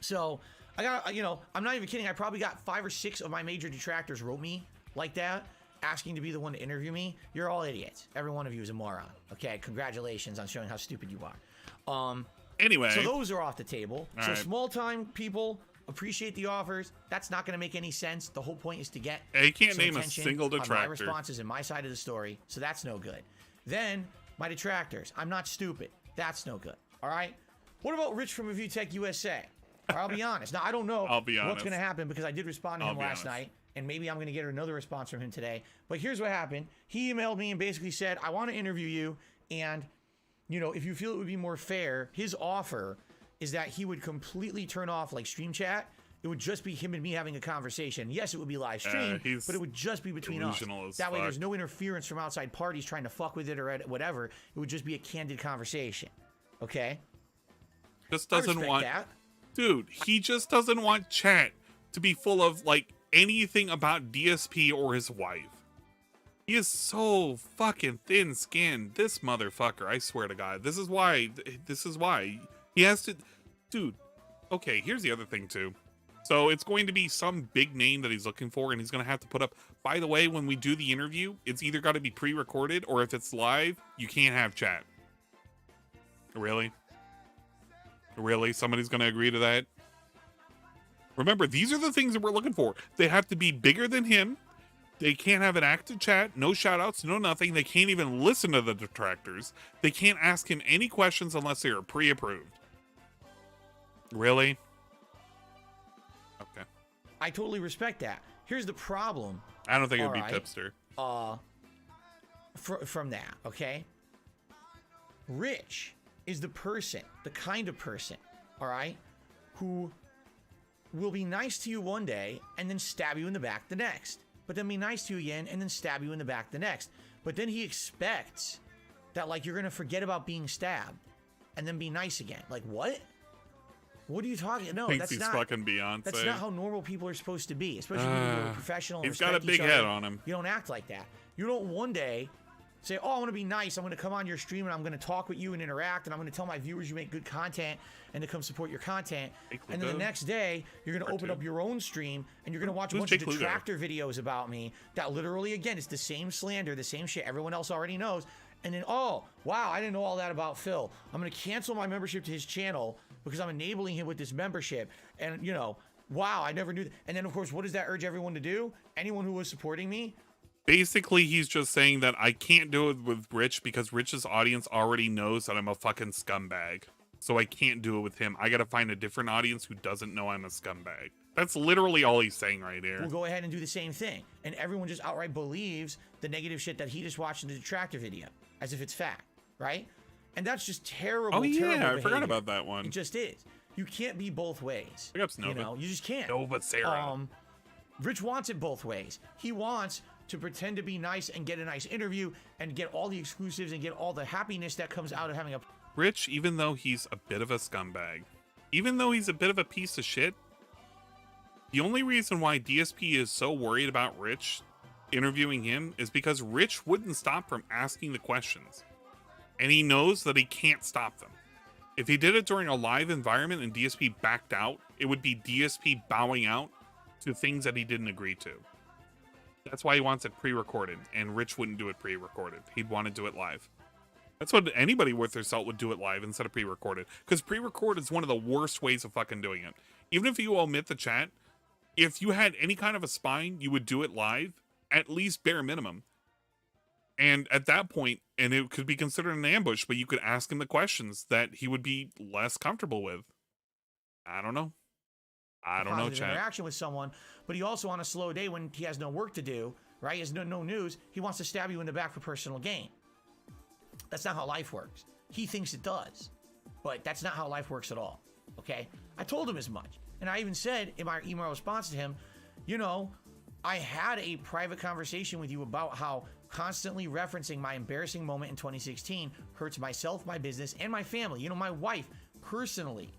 So, I got, I'm not even kidding. I probably got 5 or 6 of my major detractors wrote me like that, asking to be the one to interview me. You're all idiots. Every one of you is a moron. Okay, congratulations on showing how stupid you are. Anyway. So those are off the table. All so right. Small time people appreciate the offers. That's not going to make any sense. The whole point is to get You can't some name a attention single on my detractor. responses and my side of the story. So that's no good. Then my detractors. I'm not stupid. That's no good. All right. What about Rich from Review Tech USA? I'll be honest. Now I don't know I'll be what's honest. going to happen because I did respond to him last honest. night. And maybe I'm going to get another response from him today. But here's what happened. He emailed me and basically said, I want to interview you. And, if you feel it would be more fair, his offer is that he would completely turn off like stream chat. It would just be him and me having a conversation. Yes, it would be live stream, but it would just be between us. That way there's no interference from outside parties trying to fuck with it or whatever. It would just be a candid conversation. Okay? Just doesn't want that. Dude, he just doesn't want chat to be full of like anything about DSP or his wife. He is so fucking thin-skinned. This motherfucker, I swear to God. This is why he has to. Dude, okay, here's the other thing too. So it's going to be some big name that he's looking for, and he's going to have to put up. By the way, when we do the interview, it's either got to be pre-recorded, or if it's live, you can't have chat. Really? Really? Somebody's going to agree to that? Remember, these are the things that we're looking for. They have to be bigger than him. They can't have an active chat, no shoutouts, no nothing. They can't even listen to the detractors. They can't ask him any questions unless they are pre-approved. Really? Okay. I totally respect that. Here's the problem. I don't think it would be tipster. From that, okay? Rich is the person, the kind of person, all right, who will be nice to you one day and then stab you in the back the next. But then be nice to you again and then stab you in the back the next. But then he expects that, like, you're going to forget about being stabbed and then be nice again. Like, what? What are you talking? No, Thinks that's he's not. fucking Beyonce. That's not how normal people are supposed to be, especially when you're professional. And He's got a respect each big head other. on him. You don't act like that. You don't one day say, "Oh, I want to be nice. I'm going to come on your stream and I'm going to talk with you and interact, and I'm going to tell my viewers you make good content and to come support your content." And then the next day, you're going to open up your own stream and you're going to watch a bunch of detractor videos about me that literally, again, it's the same slander, the same shit everyone else already knows. And then, oh, wow, I didn't know all that about Phil. I'm going to cancel my membership to his channel because I'm enabling him with this membership. And, wow, I never knew that. And then, of course, what does that urge everyone to do? Anyone who was supporting me? Basically, he's just saying that I can't do it with Rich because Rich's audience already knows that I'm a fucking scumbag. so I can't do it with him. I got to find a different audience who doesn't know I'm a scumbag. That's literally all he's saying right here. We'll go ahead and do the same thing. And everyone just outright believes the negative shit that he just watched in the detractor video, as if it's fact, right? And that's just terrible, terrible I forgot behavior. about that one. It just is. You can't be both ways. Pick up Snova. You know, you just can't. Nova Sarah. Rich wants it both ways. He wants to pretend to be nice and get a nice interview and get all the exclusives and get all the happiness that comes out of having a... Rich, even though he's a bit of a scumbag, even though he's a bit of a piece of shit, the only reason why DSP is so worried about Rich interviewing him is because Rich wouldn't stop from asking the questions. And he knows that he can't stop them. If he did it during a live environment and DSP backed out, it would be DSP bowing out to things that he didn't agree to. That's why he wants it pre-recorded, and Rich wouldn't do it pre-recorded. He'd want to do it live. That's what anybody worth their salt would do it live instead of pre-recorded. Because pre-record is one of the worst ways of fucking doing it. Even if you omit the chat, if you had any kind of a spine, you would do it live, at least bare minimum. And at that point, and it could be considered an ambush, but you could ask him the questions that he would be less comfortable with. I don't know. I don't know, chat. Interaction with someone, but he also on a slow day when he has no work to do, right? He has no news. He wants to stab you in the back for personal gain. That's not how life works. He thinks it does, but that's not how life works at all. Okay? I told him as much. And I even said in my email response to him, you know, I had a private conversation with you about how constantly referencing my embarrassing moment in 2016 hurts myself, my business, and my family. You know, my wife personally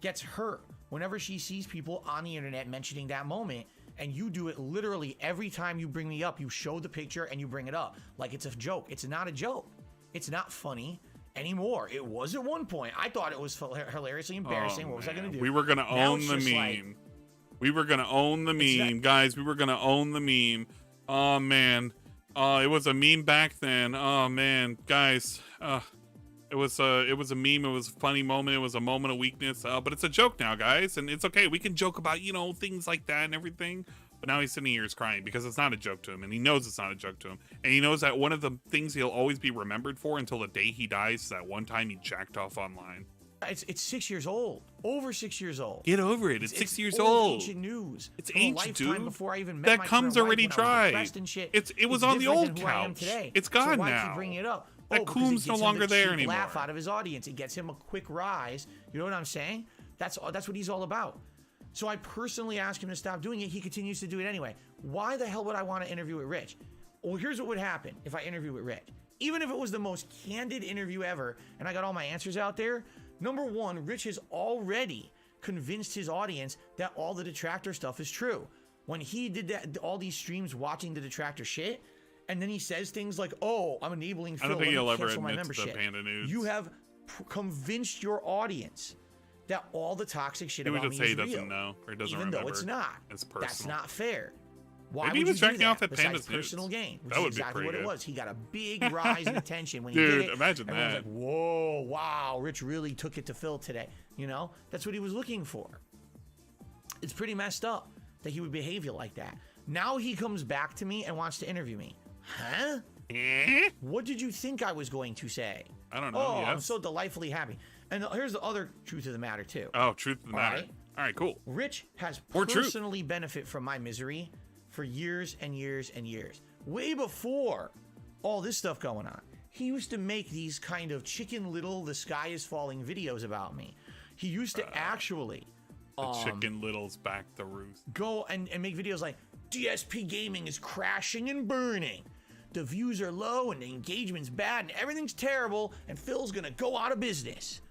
gets hurt whenever she sees people on the internet mentioning that moment, and you do it literally every time you bring me up. You show the picture and you bring it up like it's a joke. It's not a joke. It's not funny anymore. It was at one point. I thought it was hilariously embarrassing. What was I going to do? We were going to own the meme. We were going to own the meme. Guys, we were going to own the meme. Oh, man. It was a meme back then. Oh, man. Guys, it was a meme. It was a funny moment. It was a moment of weakness. But it's a joke now, guys. And it's okay. We can joke about, you know, things like that and everything. But now he's sitting here crying because it's not a joke to him. And he knows it's not a joke to him. And he knows that one of the things he'll always be remembered for until the day he dies is that one time he jacked off online. It's 6 years old. Over 6 years old. Get over it. It's 6 years old. Ancient news. It's ancient, dude. Before I even met that my comes already dry. It was on the old couch. It's gone so why now. Keep bringing it up? That Coom's no longer there anymore. Laugh out of his audience. It gets him a quick rise. You know what I'm saying? That's what he's all about. So I personally asked him to stop doing it. He continues to do it anyway. Why the hell would I want to interview with Rich? Well, here's what would happen if I interview with Rich. Even if it was the most candid interview ever and I got all my answers out there, number one, Rich has already convinced his audience that all the detractor stuff is true. When he did that, all these streams watching the detractor shit, and then he says things like, "Oh, I'm enabling Phil. I don't think he'll ever cancel my admit to membership." the Panda News. You have convinced your audience that all the toxic shit about me is real. He would just say he doesn't know or doesn't even remember. though it's not. It's personal. That's not fair. Why Maybe would he was you do jacking off that at Panda's besides personal News. gain? Which That is would be exactly pretty what good. it was. He got a big rise in attention when he Dude, did it. imagine Everyone's that. like, whoa, wow, Rich really took it to Phil today. You know, that's what he was looking for. It's pretty messed up that he would behave like that. Now he comes back to me and wants to interview me. Huh? What did you think I was going to say? I don't know. Oh, yes. I'm so delightfully happy. And here's the other truth of the matter, too. Oh, truth of the matter. right. All right, cool. Rich has More truth. personally benefit from my misery for years and years and years. Way before all this stuff going on. He used to make these kind of Chicken Little, the sky is falling videos about me. He used to actually The Chicken Little's back the roof. go and make videos like, DSP Gaming is crashing and burning. The views are low and the engagement's bad and everything's terrible and Phil's gonna go out of business.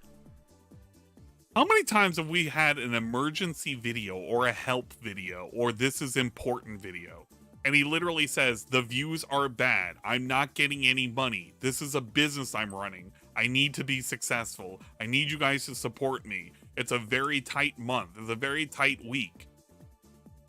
How many times have we had an emergency video or a help video or this is important video? And he literally says, the views are bad. I'm not getting any money. This is a business I'm running. I need to be successful. I need you guys to support me. It's a very tight month. It's a very tight week.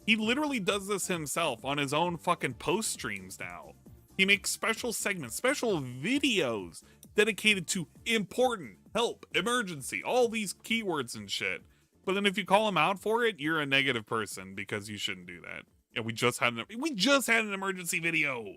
He literally does this himself on his own fucking post streams now. He makes special segments, special videos dedicated to important, help, emergency, all these keywords and shit. But then if you call him out for it, you're a negative person because you shouldn't do that. Yeah, we just had an emergency video.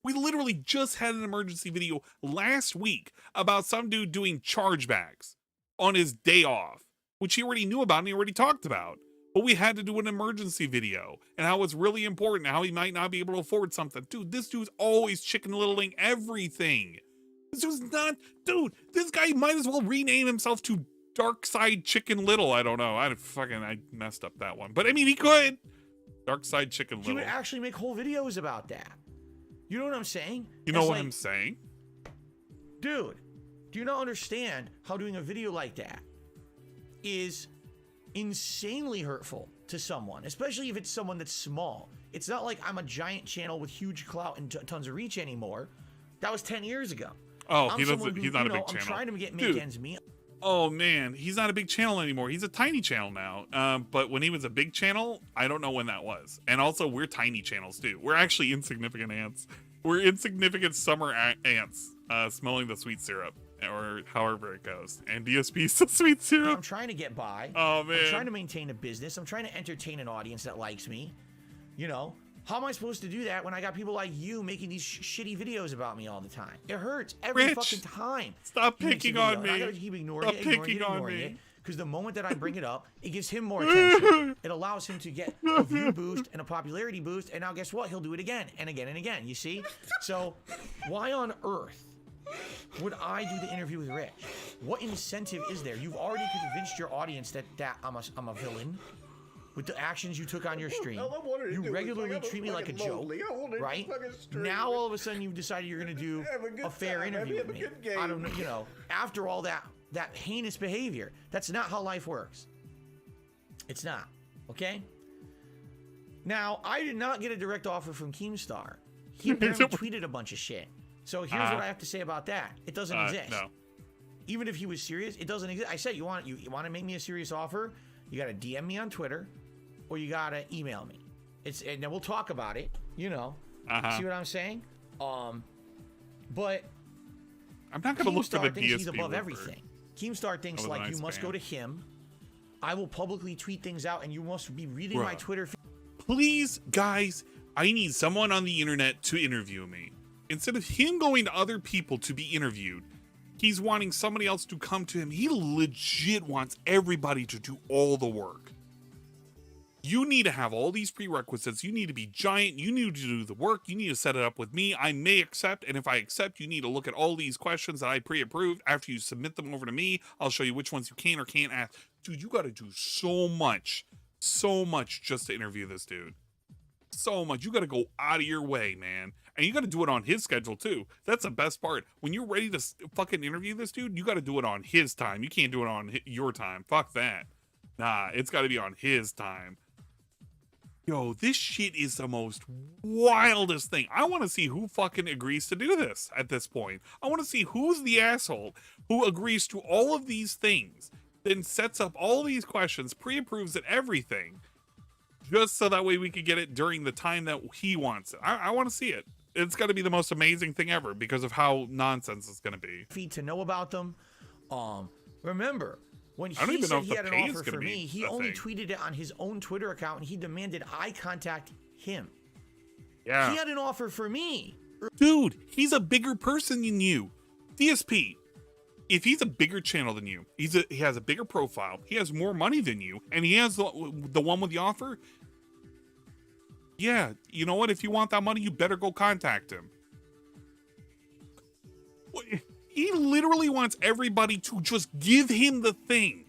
We literally just had an emergency video last week about some dude doing chargebacks. on his day off, which he already knew about and he already talked about. But we had to do an emergency video and how it's really important, how he might not be able to afford something. Dude, this dude's always chicken littling everything. This dude's not, dude, this guy might as well rename himself to Dark Side Chicken Little. I don't know. I messed up that one. But I mean, he could. Dark Side Chicken Little. He would actually make whole videos about that. You know what I'm saying? You know what I'm saying? Dude, do you not understand how doing a video like that is insanely hurtful to someone, especially if it's someone that's small? It's not like I'm a giant channel with huge clout and tons of reach anymore. That was 10 years ago. Oh, he's not a big channel. I'm trying to make ends meet. Oh man, he's not a big channel anymore. He's a tiny channel now. But when he was a big channel, I don't know when that was. And also, we're tiny channels too. We're actually insignificant ants. We're insignificant summer ants, smelling the sweet syrup, or however it goes. And DSP is the sweet syrup. I'm trying to get by. Oh man, I'm trying to maintain a business. I'm trying to entertain an audience that likes me. You know, how am I supposed to do that when I got people like you making these shitty videos about me all the time? It hurts every fucking time. Stop picking on me. I gotta keep ignoring it. Because the moment that I bring it up, it gives him more attention. It allows him to get a view boost and a popularity boost. And now guess what? He'll do it again and again and again. You see? So why on earth would I do the interview with Rich? What incentive is there? You've already convinced your audience that I'm a villain. With the actions you took on your stream, you regularly treat me like a joke, right? Now all of a sudden you've decided you're going to do a fair interview with me. I don't know, you know, after all that heinous behavior, that's not how life works. It's not, okay? Now, I did not get a direct offer from Keemstar. He apparently tweeted a bunch of shit. So here's what I have to say about that. It doesn't exist. No. Even if he was serious, it doesn't exist. I said, you want to make me a serious offer? You got to DM me on Twitter, or you got to email me. And then we'll talk about it, you know. See what I'm saying? But I'm not going to look for the DSP he's above everything. Keemstar thinks like you must go to him. I will publicly tweet things out, and you must be reading my Twitter feed. Please, guys, I need someone on the internet to interview me. Instead of him going to other people to be interviewed, he's wanting somebody else to come to him. He legit wants everybody to do all the work. You need to have all these prerequisites. You need to be giant. You need to do the work. You need to set it up with me. I may accept, and if I accept, you need to look at all these questions that I pre-approved. After you submit them over to me, I'll show you which ones you can or can't ask. Dude, you got to do so much just to interview this dude. So much. You got to go out of your way, man. And you got to do it on his schedule, too. That's the best part. When you're ready to fucking interview this dude, you got to do it on his time. You can't do it on your time. Fuck that. Nah, it's got to be on his time. Yo, this shit is the most wildest thing. I want to see who fucking agrees to do this at this point. I want to see who's the asshole who agrees to all of these things, then sets up all these questions, pre-approves it, everything, just so that way we could get it during the time that he wants it. I want to see it. It's got to be the most amazing thing ever because of how nonsense it's going to be. Feed to know about them. Remember, when he said he had an offer for me, he only tweeted it on his own Twitter account, and he demanded I contact him. Yeah. He had an offer for me. Dude, he's a bigger person than you. DSP, if he's a bigger channel than you, he has a bigger profile, he has more money than you, and he has the one with the offer, yeah, you know what? If you want that money, you better go contact him. He literally wants everybody to just give him the thing.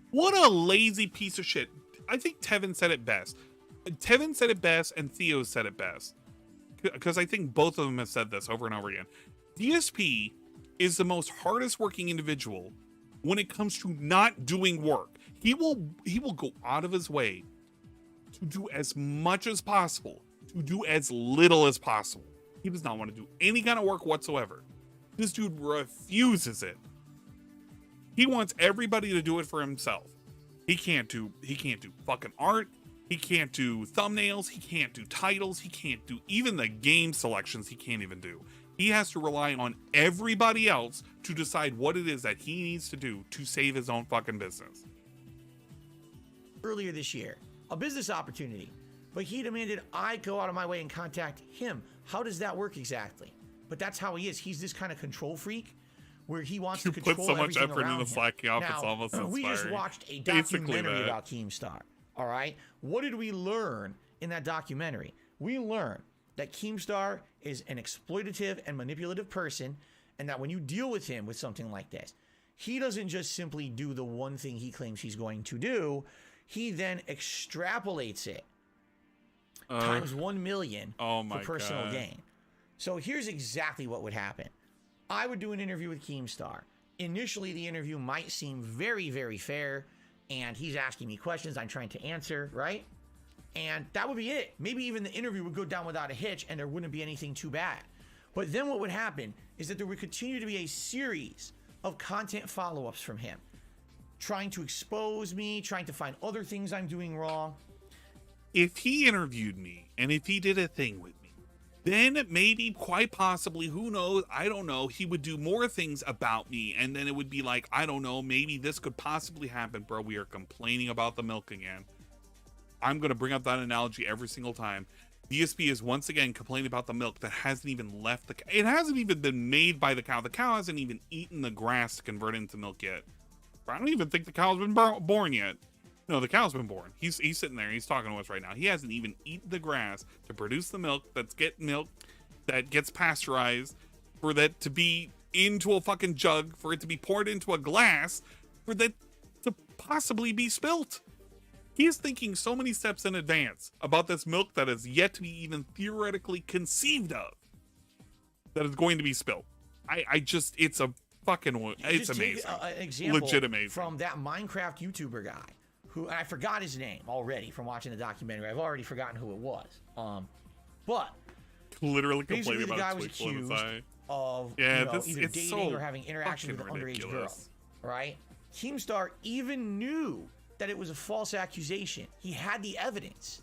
What a lazy piece of shit. I think Tevin said it best. Tevin said it best, and Theo said it best. Because I think both of them have said this over and over again. DSP is the most hardest working individual when it comes to not doing work. He will go out of his way to do as much as possible, to do as little as possible. He does not want to do any kind of work whatsoever. This dude refuses it. He wants everybody to do it for himself. He can't do fucking art. He can't do thumbnails. He can't do titles. He can't do even the game selections. He can't even do. He has to rely on everybody else to decide what it is that he needs to do to save his own fucking business. Earlier this year, a business opportunity, but he demanded I go out of my way and contact him. How does that work exactly? But that's how he is. He's this kind of control freak where he wants You to put control so much everything effort around into him. slacking off, Now, it's almost inspiring. we just watched a Basically documentary that. about Keemstar. All right, what did we learn in that documentary? We learned that Keemstar is an exploitative and manipulative person, and that when you deal with him with something like this, he doesn't just simply do the one thing he claims he's going to do. He then extrapolates it times 1 million for personal gain. So here's exactly what would happen. I would do an interview with Keemstar. Initially, the interview might seem very, very fair, and he's asking me questions I'm trying to answer, right? And that would be it. Maybe even the interview would go down without a hitch, and there wouldn't be anything too bad. But then what would happen is that there would continue to be a series of content follow-ups from him, trying to expose me, trying to find other things I'm doing wrong. If he interviewed me and if he did a thing with me, then maybe, quite possibly, who knows, I don't know, he would do more things about me, and then it would be like, I don't know, maybe this could possibly happen. Bro, we are complaining about the milk again. I'm going to bring up that analogy every single time. DSP is once again complaining about the milk that hasn't even left the cow. It hasn't even been made by the cow. The cow hasn't even eaten the grass to convert it into milk yet. I don't even think the cow's been born yet. No, the cow's been born. He's sitting there. He's talking to us right now. He hasn't even eaten the grass to produce the milk that gets pasteurized, for that to be into a fucking jug, for it to be poured into a glass, for that to possibly be spilt. He is thinking so many steps in advance about this milk that is yet to be even theoretically conceived of, that is going to be spilled. I just, it's a fucking, it's amazing. Take an example legit amazing. From that Minecraft YouTuber guy, who, and I forgot his name already from watching the documentary. I've already forgotten who it was. But literally basically complaining the guy about was a twinkle in his accused eye. of either dating or having interaction with an underage girl, right? Keemstar even knew that it was a false accusation. He had the evidence,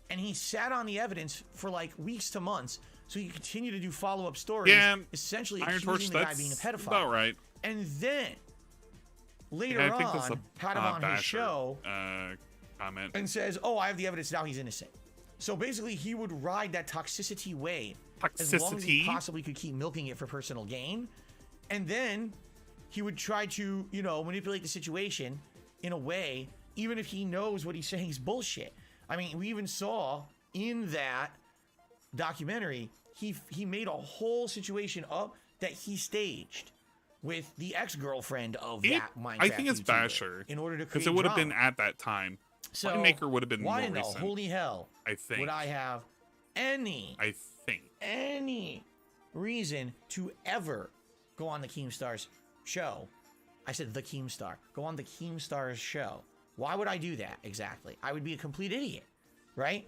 and he sat on the evidence for like weeks to months, so he could continue to do follow-up stories, essentially accusing the guy being a pedophile. About right. And then later on, had him on his show comment and says, "Oh, I have the evidence now. He's innocent." So basically, he would ride that toxicity wave as long as he possibly could, keep milking it for personal gain, and then he would try to, manipulate the situation in a way, even if he knows what he's saying is bullshit. I mean, we even saw in that documentary, he made a whole situation up that he staged with the ex-girlfriend of that Minecraft I think it's YouTuber Basher, in order to create because it would have drama. been at that time. So Winemaker would have been why more in the recent. holy hell I think. would I have any reason to ever go on the Keemstar's show? I said the Keemstar. Go on the Keemstar's show. Why would I do that exactly? I would be a complete idiot, right?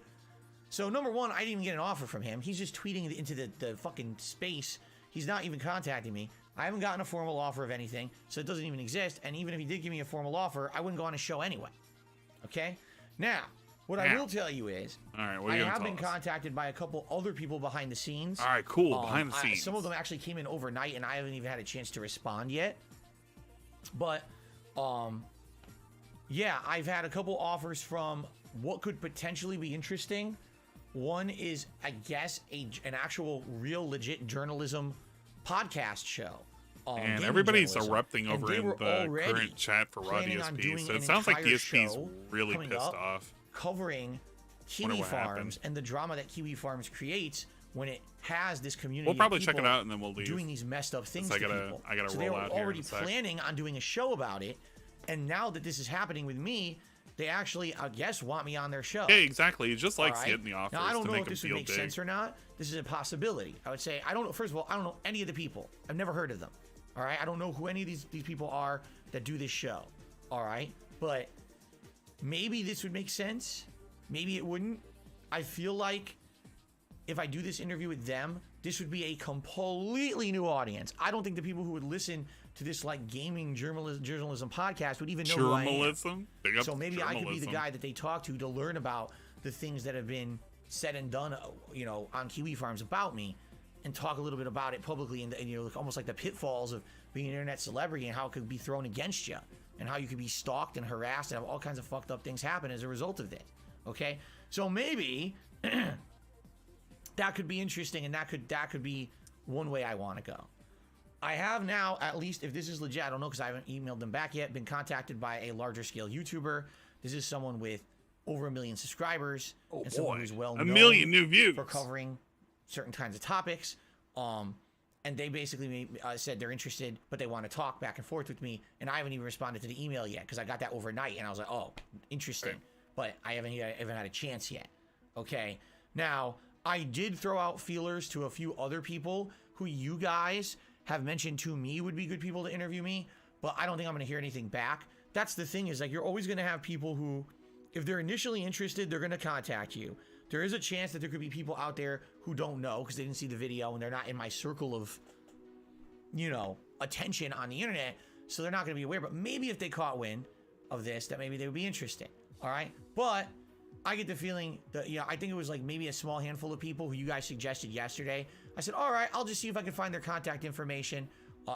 So number one, I didn't even get an offer from him. He's just tweeting into the fucking space. He's not even contacting me. I haven't gotten a formal offer of anything, so it doesn't even exist. And even if he did give me a formal offer, I wouldn't go on his show anyway. Okay? Now, what I will tell you is, all right, what are I you have gonna been tell us? contacted by a couple other people behind the scenes. All right, cool. Behind the scenes. Some of them actually came in overnight, and I haven't even had a chance to respond yet. But, yeah, I've had a couple offers from what could potentially be interesting. One is, I guess, an actual real legit journalism podcast show. And everybody's erupting over in the current chat for Raw DSP, so it sounds like DSP's really pissed off. Covering Kiwi Farms and the drama that Kiwi Farms creates when it has this community. We'll probably check it out and then we'll leave. Doing these messed up things to people. I gotta so roll they were out here already in a sec. planning on doing a show about it, and now that this is happening with me, they actually, I guess, want me on their show. Yeah, exactly. He just likes All right? getting the offers Now, I don't to know make if him this would feel make big. sense or not. This is a possibility. I would say, I don't know. First of all, I don't know any of the people. I've never heard of them. All right? I don't know who any of these people are that do this show. All right? But maybe this would make sense. Maybe it wouldn't. I feel like if I do this interview with them, this would be a completely new audience. I don't think the people who would listen to this like gaming journalism podcast would even know who I am. So maybe I could be the guy that they talk to learn about the things that have been said and done, on Kiwi Farms about me, and talk a little bit about it publicly, and almost like the pitfalls of being an internet celebrity and how it could be thrown against you, and how you could be stalked and harassed and have all kinds of fucked up things happen as a result of this. Okay, so maybe that could be interesting, and that could be one way I want to go. I have now, at least if this is legit, I don't know because I haven't emailed them back yet, been contacted by a larger scale YouTuber. This is someone with over 1 million subscribers and someone who's well known 1 million new views for covering certain kinds of topics. And they basically said they're interested, but they want to talk back and forth with me. And I haven't even responded to the email yet because I got that overnight and I was like, oh, interesting. Right. But I haven't even had a chance yet. Okay. Now, I did throw out feelers to a few other people who you guys have mentioned to me would be good people to interview me, but I don't think I'm going to hear anything back. That's the thing is like, you're always going to have people who, if they're initially interested, they're going to contact you. There is a chance that there could be people out there who don't know because they didn't see the video and they're not in my circle of, you know, attention on the internet. So they're not going to be aware, but maybe if they caught wind of this, that maybe they would be interested. All right. But I get the feeling that, you know, I think it was like maybe a small handful of people who you guys suggested yesterday. I said, all right, I'll just see if I can find their contact information.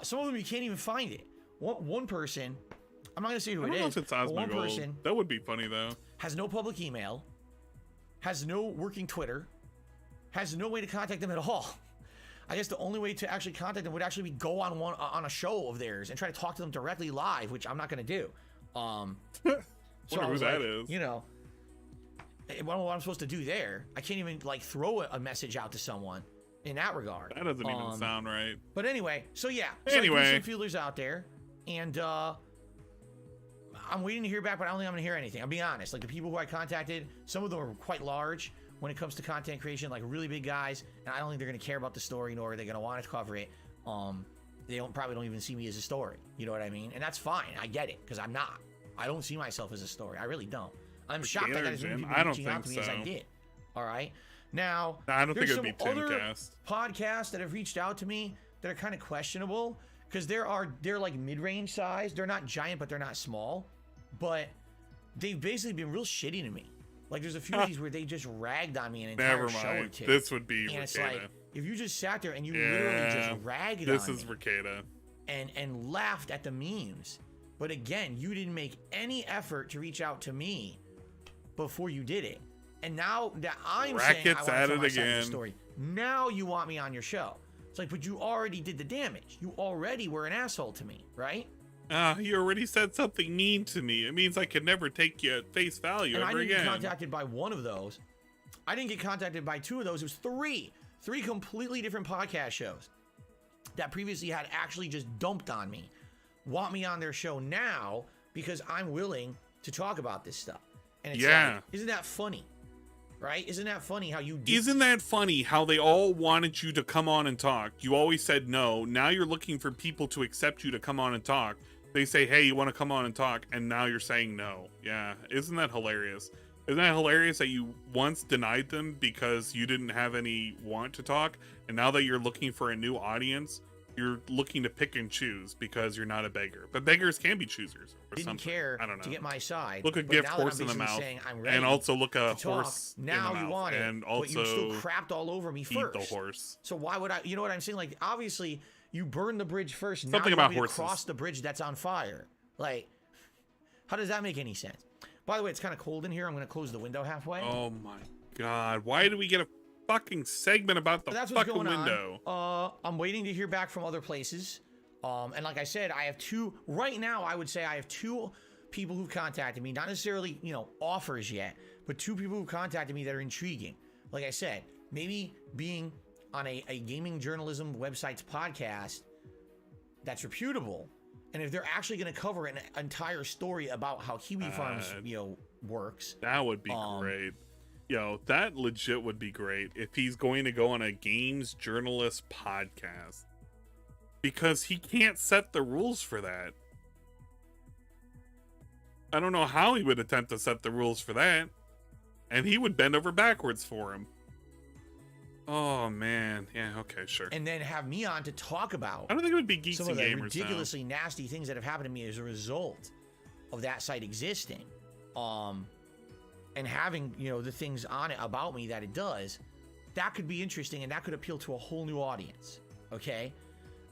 Some of them, you can't even find it. One person, I'm not going to say who it is. I don't know if it's one person. That would be funny though. Has no public email, has no working Twitter, has no way to contact them at all. I guess the only way to actually contact them would actually be go on a show of theirs and try to talk to them directly live, which I'm not going to do. So who that is. You know, what I'm supposed to do there. I can't even like throw a message out to someone in that regard. That doesn't even sound right. But anyway, so yeah. Anyway. I threw some feelers out there and I'm waiting to hear back, but I don't think I'm going to hear anything. I'll be honest. Like the people who I contacted, some of them are quite large when it comes to content creation, like really big guys, and I don't think they're going to care about the story, nor are they going to want to cover it. They probably don't even see me as a story. You know what I mean? And that's fine. I get it because I'm not. I don't see myself as a story. I really don't. I'm shocked I got as many people reaching out to me as I did. All right. Now, I don't think it'd be other Timcast. Podcasts that have reached out to me that are kind of questionable because they're like mid-range size. They're not giant, but they're not small. But they've basically been real shitty to me. Like there's a few of these where they just ragged on me an entire show or two. This would be and Ricada. It's like if you just sat there and you literally just ragged on me. This is Ricada. And laughed at the memes. But again, you didn't make any effort to reach out to me before you did it. And now that I'm saying I want to tell my side of the story, now you want me on your show. It's like, but you already did the damage. You already were an asshole to me, right? You already said something mean to me. It means I could never take you at face value and ever again. I didn't get contacted by one of those. I didn't get contacted by two of those. It was three completely different podcast shows that previously had actually just dumped on me. Want me on their show now because I'm willing to talk about this stuff. And it's like, isn't that funny? Right? Isn't that funny how you Isn't that funny how they all wanted you to come on and talk? You always said no. Now you're looking for people to accept you to come on and talk. They say, hey, you want to come on and talk? And now you're saying no. Yeah. Isn't that hilarious? Isn't that hilarious that you once denied them because you didn't have any want to talk? And now that you're looking for a new audience, you're looking to pick and choose because you're not a beggar. But beggars can be choosers. Didn't care to get my side. Look a gift horse in the mouth. And also look a horse now in the you mouth. want it, and also but you still crapped all over me first. Eat the horse. So why would I? You know what I'm saying? Like, obviously, you burned the bridge first. Something now you about want me horses. to cross the bridge that's on fire. Like, how does that make any sense? By the way, it's kind of cold in here. I'm going to close the window halfway. Oh my god! Why do we get a fucking segment about the fucking window? I'm waiting to hear back from other places. And like I said, I have two right now. I would say I have two people who've contacted me, not necessarily, you know, offers yet, but two people who contacted me that are intriguing. Like I said, maybe being on a gaming journalism website's podcast that's reputable. And if they're actually going to cover an entire story about how Kiwi Farms, you know, works. That would be great. Yo, that legit would be great if he's going to go on a games journalist podcast. Because he can't set the rules for that. I don't know how he would attempt to set the rules for that. And he would bend over backwards for him. Oh, man. Yeah, okay, sure. And then have me on to talk about... I don't think it would be Geeks some and of the Gamers ridiculously nasty things that have happened to me as a result of that site existing. And having, you know, the things on it about me that it does. That could be interesting and that could appeal to a whole new audience. Okay?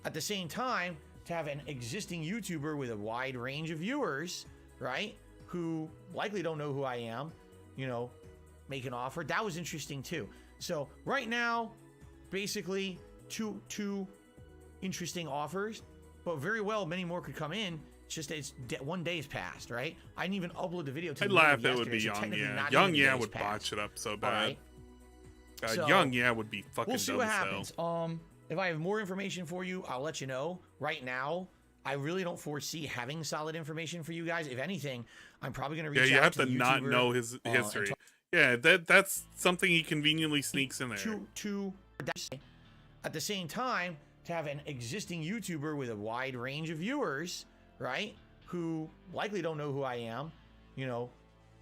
At the same time, to have an existing YouTuber with a wide range of viewers, right, who likely don't know who I am, you know, make an offer. That was interesting too. So right now, basically, two, you interesting offers, but very well many more could come in. It's just that one day has passed, right? I didn't even upload the video. I'd laugh. It would be Young. Yeah, Young. Would botch it up so bad. Right. So, Young. Would be fucking. We'll see what happens. If I have more information for you, I'll let you know. Right now, I really don't foresee having solid information for you guys. If anything, I'm probably going to reach out to you have to the not YouTuber, know his history. Yeah, that's something he conveniently sneaks in there. To at the same time, to have an existing YouTuber with a wide range of viewers, right, who likely don't know who I am,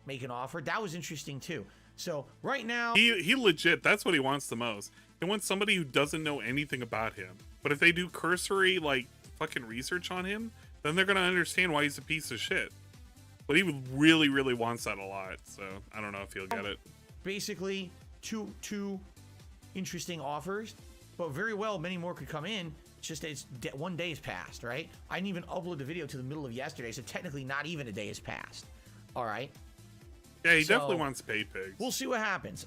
make an offer. That was interesting too. So right now, he legit. That's what he wants the most. He wants somebody who doesn't know anything about him. But if they do cursory fucking research on him, then they're gonna understand why he's a piece of shit. But he really, really wants that a lot. So I don't know if he'll get it. Basically, two interesting offers, but very well many more could come in. It's just that one day has passed, right? I didn't even upload the video to the middle of yesterday, so technically not even a day has passed. All right. Yeah, he definitely wants paid pigs. We'll see what happens.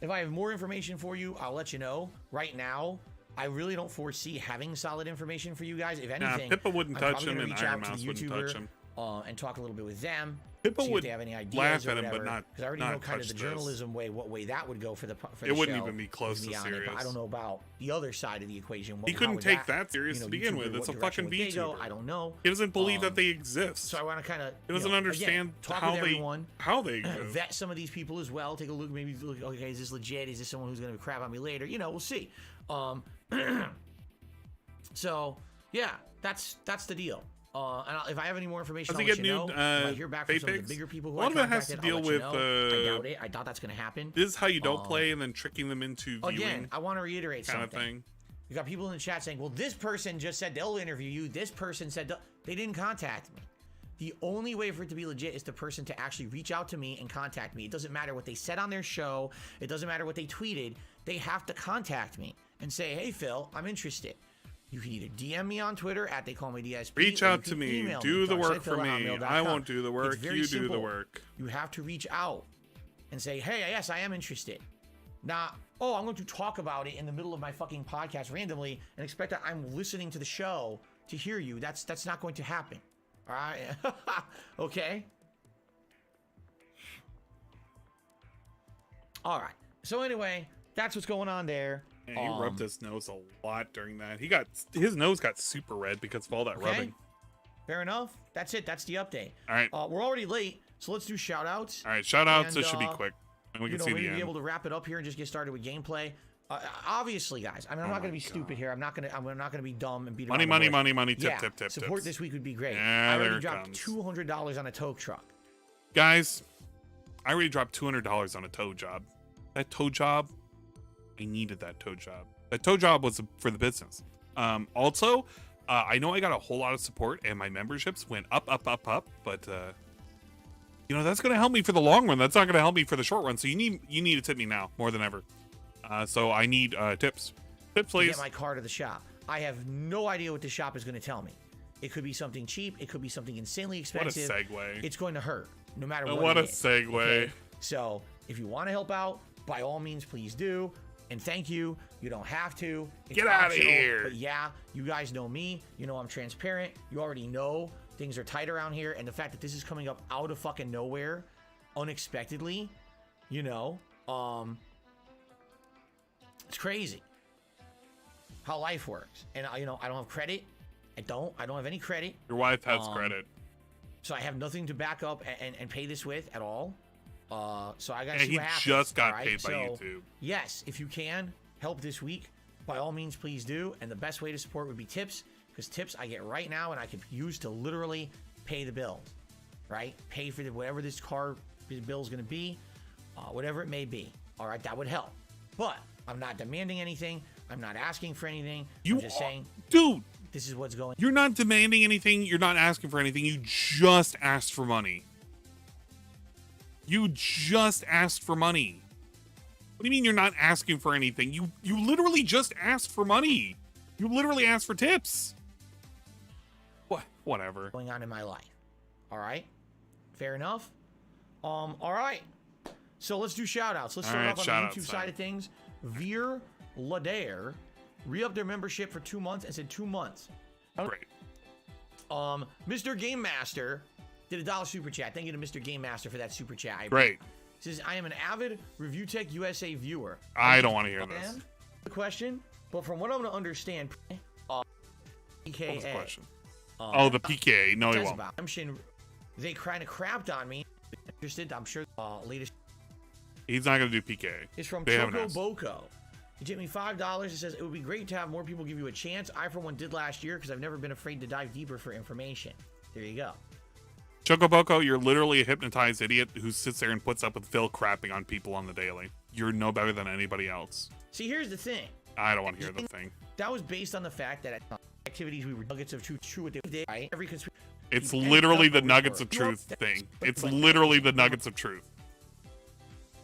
If I have more information for you, I'll let you know. Right now, I really don't foresee having solid information for you guys. If anything, Pippa wouldn't I'm touch him, and Iron Mouse wouldn't touch him. And talk a little bit with them. Pippa see would if they have any ideas laugh or at him, whatever, but not. Because I already know kind of the journalism way, what way that would go for the it wouldn't even be close to serious. But I don't know about the other side of the equation. He couldn't take that serious to begin with. It's a fucking VTuber. I don't know. He doesn't believe that they exist. So I want to kind of. He doesn't understand how they vet some of these people as well. Take a look. Maybe look. Okay, is this legit? Is this someone who's going to crap on me later? We'll see. So yeah, that's the deal. And if I have any more information, I'll let you know. If I hear back from some of the bigger people who I contacted, has to deal with. I doubt it. I doubt that's going to happen. This is how you don't play, and then tricking them into viewing. Again, I want to reiterate kind something. Of thing. You got people in the chat saying, "Well, this person just said they'll interview you. This person said they didn't contact me." The only way for it to be legit is the person to actually reach out to me and contact me. It doesn't matter what they said on their show. It doesn't matter what they tweeted. They have to contact me and say, "Hey, Phil, I'm interested." You can either DM me on Twitter at they call me DSP. Reach out to me. Do the work for me. I won't do the work. You do the work. You have to reach out and say, "Hey, yes, I am interested." Not, "Oh, I'm going to talk about it in the middle of my fucking podcast randomly and expect that I'm listening to the show to hear you." That's not going to happen. All right? Okay? All right. So anyway, that's what's going on there. Yeah, he rubbed his nose a lot during that. His nose got super red because of all that rubbing. Fair enough. That's it. That's the update. All right. We're already late, so let's do shout outs. All right, shout outs. This should be quick. And we can see the end. Be able to wrap it up here and just get started with gameplay. Obviously, guys. I mean, I'm not going to be stupid here. I'm not going to be dumb and beat around money. the bush. Tip. Support tips. this week would be great. Yeah, I already dropped $200 on a tow truck. Guys, I already dropped $200 on a tow job. That tow job, I needed that tow job. That tow job was for the business. Also, I know I got a whole lot of support and my memberships went up, but that's going to help me for the long run. That's not going to help me for the short run. So you need to tip me now more than ever. So I need tips. Tips, please. Get my car to the shop. I have no idea what the shop is going to tell me. It could be something cheap. It could be something insanely expensive. What a segue. It's going to hurt no matter what. What a segue. Okay? So if you want to help out, by all means, please do. And thank you. You don't have to. It's Get out of optional, here. But yeah, you guys know me. You know I'm transparent. You already know things are tight around here. And the fact that this is coming up out of fucking nowhere, unexpectedly, it's crazy how life works. And I don't have credit. I don't have any credit. Your wife has credit. So I have nothing to back up and pay this with at all. So I got to see what happens. He just got paid by YouTube. Yes, if you can help this week, by all means, please do. And the best way to support would be tips, because tips I get right now and I could use to literally pay the bills, right? Pay for whatever this car bill is going to be, whatever it may be. All right, that would help. But I'm not demanding anything. I'm not asking for anything. I'm just saying, dude, this is what's going. You're not demanding anything. You're not asking for anything. You just asked for money. You just asked for money. What do you mean you're not asking for anything? You literally just asked for money. You literally asked for tips. Whatever. Going on in my life. All right. Fair enough. All right. So let's do shout outs. Let's start off on the YouTube side of things. Veer Ladair re-up their membership for 2 months and said 2 months. Great. Mr. Game Master did a $1 super chat. Thank you to Mr. Game Master for that super chat. Great. Says, I am an avid Review Tech USA viewer. I don't want to hear this. The question, but from what I'm going to understand, PKA. What was the question? The PKA. No, he won't. They kind of crapped on me. Interested, I'm sure. Latest. He's not going to do PKA. It's from Choco Boko. He tipped me $5. It says, it would be great to have more people give you a chance. I, for one, did last year because I've never been afraid to dive deeper for information. There you go. Chocoboko, you're literally a hypnotized idiot who sits there and puts up with Phil crapping on people on the daily. You're no better than anybody else. See, here's the thing. I don't want to hear the thing. That was based on the fact that activities we were nuggets of true what they did. Right? Every conspiracy. It's literally the nuggets of truth thing. It's literally the nuggets of truth.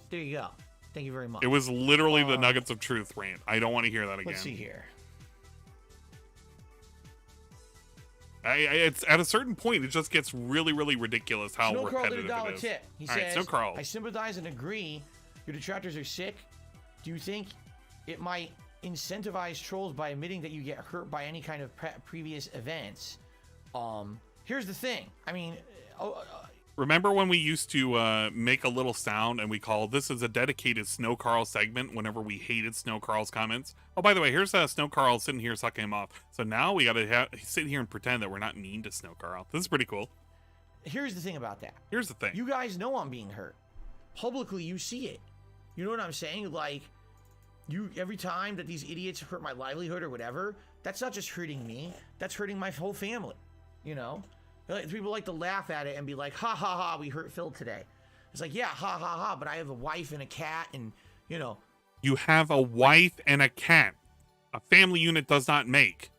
There you go. Thank you very much. It was literally the nuggets of truth rant. I don't want to hear that again. Let's see here. It's at a certain point, it just gets really, really ridiculous how Snow Carl repetitive did a $1 it is. tip. He All right, says, Snow Carl. I sympathize and agree. Your detractors are sick. Do you think it might incentivize trolls by admitting that you get hurt by any kind of previous events? Here's the thing. I mean, remember when we used to make a little sound and we called this is a dedicated Snow Carl segment whenever we hated Snow Carl's comments? Oh, by the way, here's Snow Carl sitting here sucking him off. So now we got to sit here and pretend that we're not mean to Snow Carl. This is pretty cool. Here's the thing about that. Here's the thing. You guys know I'm being hurt. Publicly, you see it. You know what I'm saying? Like, every time that these idiots hurt my livelihood or whatever, that's not just hurting me. That's hurting my whole family. You know? People like to laugh at it and be like, ha ha ha, we hurt Phil today. It's like, yeah, ha ha ha, but I have a wife and a cat and, you know. You have a wife and a cat. A family unit does not make.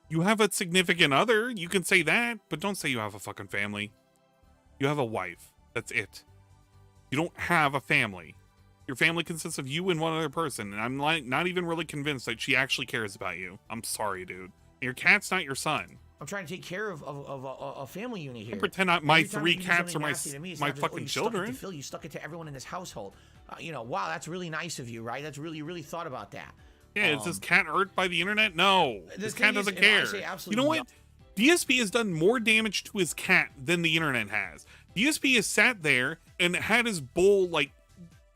You have a significant other. You can say that, but don't say you have a fucking family. You have a wife. That's it. You don't have a family. Your family consists of you and one other person, and I'm not even really convinced that she actually cares about you. I'm sorry, dude. Your cat's not your son. I'm trying to take care of a family unit here. Don't pretend my 3 cats are my fucking children. Phil, you stuck it to everyone in this household. You know, wow, that's really nice of you, right? That's really, really thought about that. Yeah, is this cat hurt by the internet? No. This cat doesn't care. You know what? DSP has done more damage to his cat than the internet has. DSP has sat there and had his bowl, like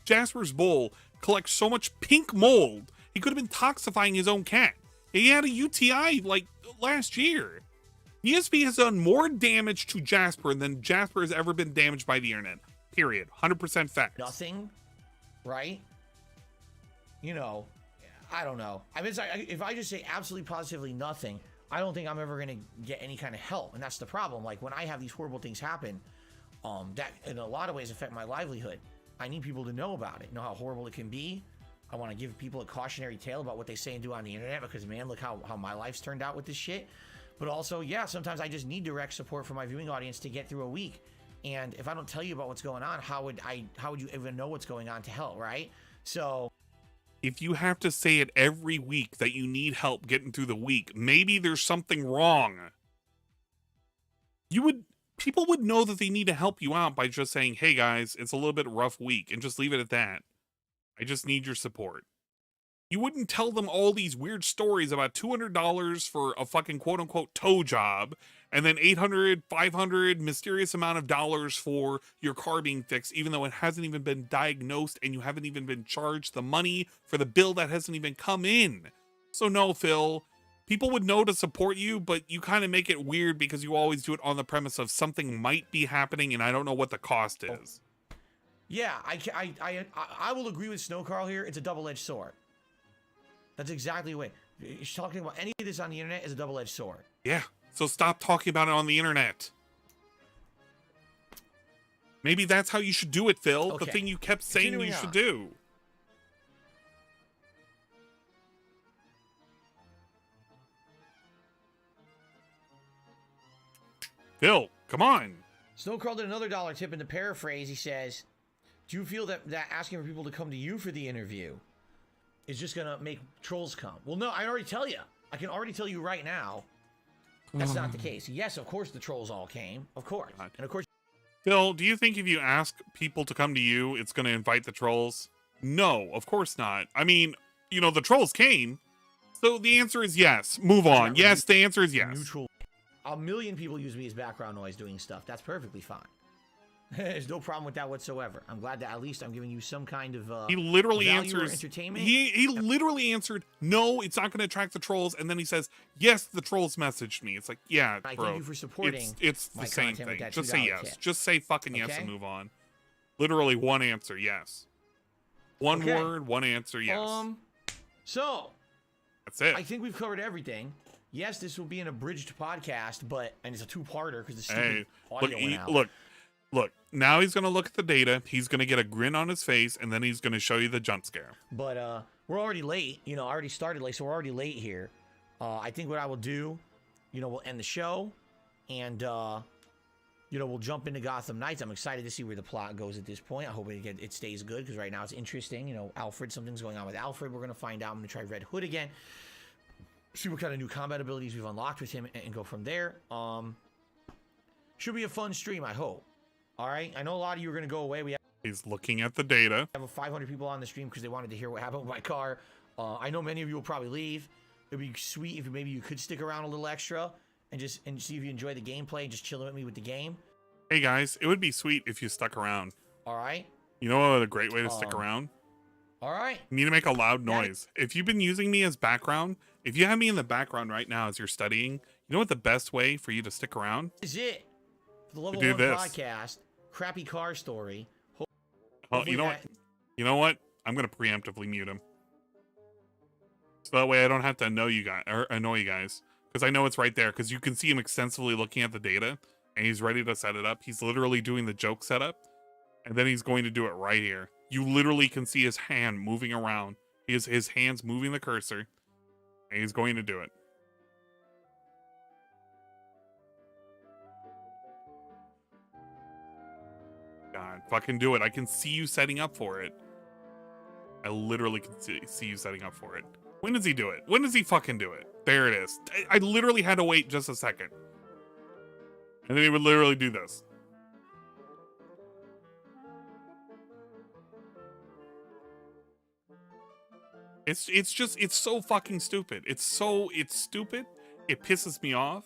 Jasper's bowl, collect so much pink mold, he could have been toxifying his own cat. He had a UTI like last year. DSP has done more damage to Jasper than Jasper has ever been damaged by the internet. Period. 100% fact. Nothing, right? You know, I don't know. I mean, if I just say absolutely positively nothing, I don't think I'm ever going to get any kind of help. And that's the problem. Like when I have these horrible things happen, that in a lot of ways affect my livelihood. I need people to know about it, know how horrible it can be. I want to give people a cautionary tale about what they say and do on the internet because, man, look how my life's turned out with this shit. But also, yeah, sometimes I just need direct support from my viewing audience to get through a week. And if I don't tell you about what's going on, how would you even know what's going on to help, right? So if you have to say it every week that you need help getting through the week, maybe there's something wrong. People would know that they need to help you out by just saying, hey guys, it's a little bit rough week, and just leave it at that. I just need your support. You wouldn't tell them all these weird stories about $200 for a fucking quote-unquote toe job, and then $800, $500 mysterious amount of dollars for your car being fixed, even though it hasn't even been diagnosed and you haven't even been charged the money for the bill that hasn't even come in. So no, Phil, people would know to support you, but you kind of make it weird because you always do it on the premise of something might be happening and I don't know what the cost is. Yeah, I will agree with Snow Carl here. It's a double-edged sword. That's exactly the way. Talking about any of this on the internet is a double-edged sword. Yeah, so stop talking about it on the internet. Maybe that's how you should do it, Phil. Okay. The thing you kept saying you should do. Phil, come on. Snow Carl did another $1 tip in the paraphrase. He says, do you feel that asking for people to come to you for the interview is just going to make trolls come? Well, no, I already tell you. I can already tell you right now that's not the case. Yes, of course the trolls all came. Of course. And of course. Phil, do you think if you ask people to come to you, it's going to invite the trolls? No, of course not. I mean, the trolls came. So the answer is yes. Move on. Yes, the answer is yes. Neutral. A million people use me as background noise doing stuff. That's perfectly fine. There's no problem with that whatsoever. I'm glad that at least I'm giving you some kind of he literally value answers or entertainment. He literally answered, no, it's not going to attract the trolls, and then he says, yes, the trolls messaged me. It's like, yeah, I bro. thank you for supporting it's the my same content thing. with that Just say $2 yes. tip. Just say fucking yes Okay? and move on. Literally one answer, yes. One Okay. word, one answer, yes. So That's it. I think we've covered everything. Yes, this will be an abridged podcast, and it's a two-parter because the stupid Hey, audio went out. look. Now he's gonna look at the data. He's gonna get a grin on his face, and then he's gonna show you the jump scare. But we're already late. I already started late, so we're already late here. I think what I will do, we'll end the show, and we'll jump into Gotham Knights. I'm excited to see where the plot goes at this point. I hope it stays good because right now it's interesting. Alfred, something's going on with Alfred. We're gonna find out. I'm gonna try Red Hood again. See what kind of new combat abilities we've unlocked with him, and go from there. Should be a fun stream, I hope. All right, I know a lot of you are going to go away. He's looking at the data. We have 500 people on the stream because they wanted to hear what happened with my car. I know many of you will probably leave. It'd be sweet if maybe you could stick around a little extra and see if you enjoy the gameplay and just chill with me with the game. Hey guys, it would be sweet if you stuck around. All right. You know a great way to stick around? All right. You need to make a loud noise. If you've been using me as background, if you have me in the background right now as you're studying, you know what the best way for you to stick around? This is it. For the Level Do 1 this. podcast, crappy car story. Oh, you know what? You know what? I'm gonna preemptively mute him, so that way I don't have to annoy you guys, because I know it's right there. Because you can see him extensively looking at the data, and he's ready to set it up. He's literally doing the joke setup, and then he's going to do it right here. You literally can see his hand moving around. His hands moving the cursor, and he's going to do it. God, fucking do it. I can see you setting up for it. I literally can see you setting up for it. When does he do it? When does he fucking do it? There it is. I literally had to wait just a second. And then he would literally do this. It's so fucking stupid. It's stupid. It pisses me off.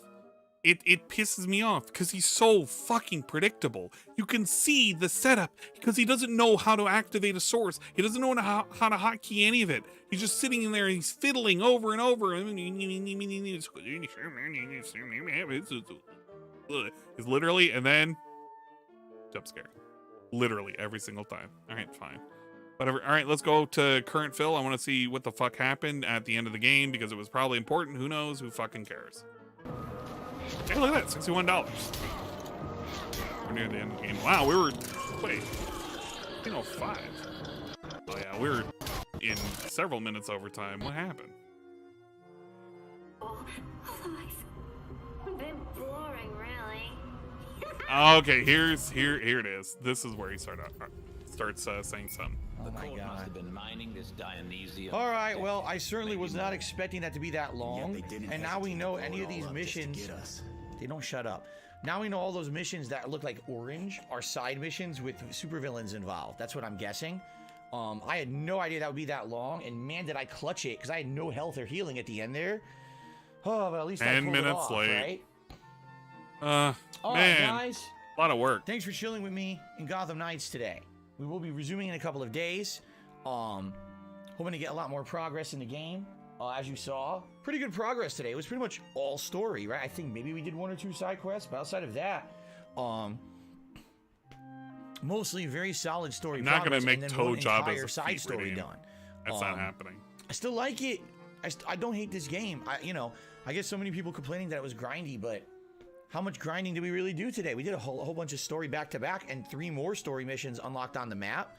It pisses me off because he's so fucking predictable. You can see the setup because he doesn't know how to activate a source. He doesn't know how to hotkey any of it. He's just sitting in there and he's fiddling over and over. He's literally, and then jump scare. Literally every single time. All right, fine. Whatever. All right, let's go to current fill. I want to see what the fuck happened at the end of the game because it was probably important. Who knows? Who fucking cares? Hey, look at that, $61. We're near the end of the game. Wow, we were, wait, 1:05. Oh yeah, we were in several minutes overtime. What happened? Oh, a bit boring, really. Okay, here it is. This is where he starts saying something. Oh my God. Must have been mining this Dionysium. All right, well, I certainly was not expecting that to be that long. And now we know any of these missions. They don't shut up. Now we know all those missions that look like orange are side missions with supervillains involved. That's what I'm guessing. I had no idea that would be that long, and man, did I clutch it because I had no health or healing at the end there. Oh, but at least 10 I pulled it minutes off, late. right? All right, Man, guys. a lot of work. Thanks for chilling with me in Gotham Knights today. We will be resuming in a couple of days. Hoping to get a lot more progress in the game. As you saw, pretty good progress today. It was pretty much all story, right? I think maybe we did 1 or 2 side quests, but outside of that, mostly very solid story. I'm not progress, gonna make and then Toe one Job entire as a side feat story redeem. done. That's not happening. I still like it. I don't hate this game. I get so many people complaining that it was grindy, but how much grinding did we really do today? We did a whole bunch of story back to back and 3 more story missions unlocked on the map.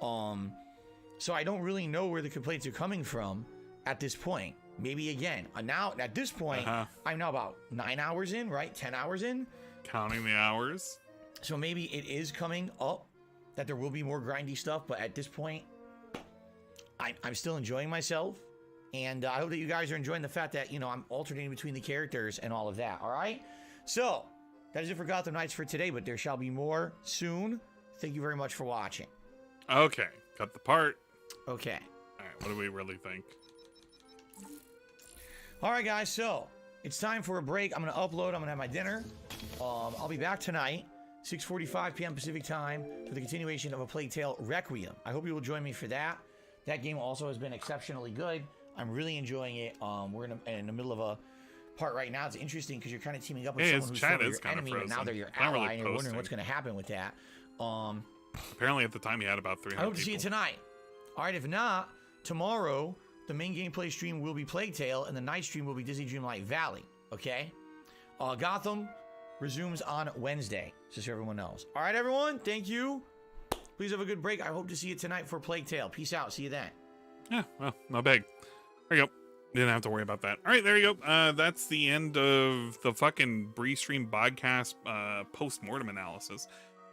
So I don't really know where the complaints are coming from at this point. Maybe again, now at this point, I'm now about 9 hours in, right? 10 hours in. Counting the hours. So maybe it is coming up that there will be more grindy stuff, but at this point, I'm still enjoying myself. And I hope that you guys are enjoying the fact that, I'm alternating between the characters and all of that, all right? So, that is it for Gotham Knights for today, but there shall be more soon. Thank you very much for watching. Okay, cut the part. Okay. All right, What do we really think? All right, guys. So it's time for a break. I'm going to upload. I'm going to have my dinner. I'll be back tonight, 6:45 p.m. Pacific time, for the continuation of A Plague Tale Requiem. I hope you will join me for that. That game also has been exceptionally good. I'm really enjoying it. We're in the middle of a part right now. It's interesting because you're kind of teaming up with someone who's formerly your enemy, but now they're your ally, and you're wondering what's going to happen with that. Apparently, at the time, he had about 300 I hope to see you tonight. All right, if not, tomorrow, the main gameplay stream will be Plague Tale, and the night stream will be Disney Dreamlight Valley, okay? Gotham resumes on Wednesday, just so everyone knows. All right, everyone, thank you. Please have a good break. I hope to see you tonight for Plague Tale. Peace out. See you then. Yeah, well, not big. There you go. Didn't have to worry about that. All right, there you go. That's the end of the fucking Stream Bodcast Post Mortem analysis.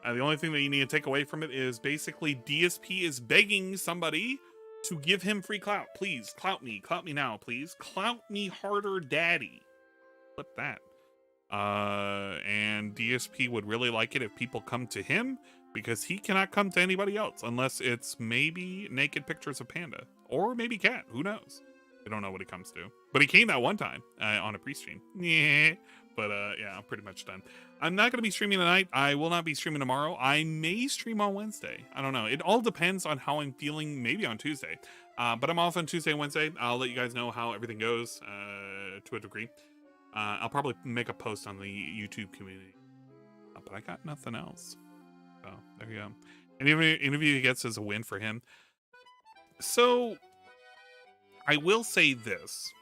The only thing that you need to take away from it is basically DSP is begging somebody to give him free clout. Please, clout me now, please. Clout me harder, daddy. Flip that. And DSP would really like it if people come to him, because he cannot come to anybody else unless it's maybe naked pictures of Panda or maybe Cat. Who knows? I don't know what he comes to, but he came that one time on a pre-stream. Yeah, but yeah, I'm pretty much done. I'm not going to be streaming tonight. I will not be streaming tomorrow. I may stream on Wednesday. I don't know. It all depends on how I'm feeling. Maybe on Tuesday, but I'm off on Tuesday and Wednesday. I'll let you guys know how everything goes to a degree. I'll probably make a post on the YouTube community, but I got nothing else. So there you go. Any interview he gets is a win for him. So I will say this.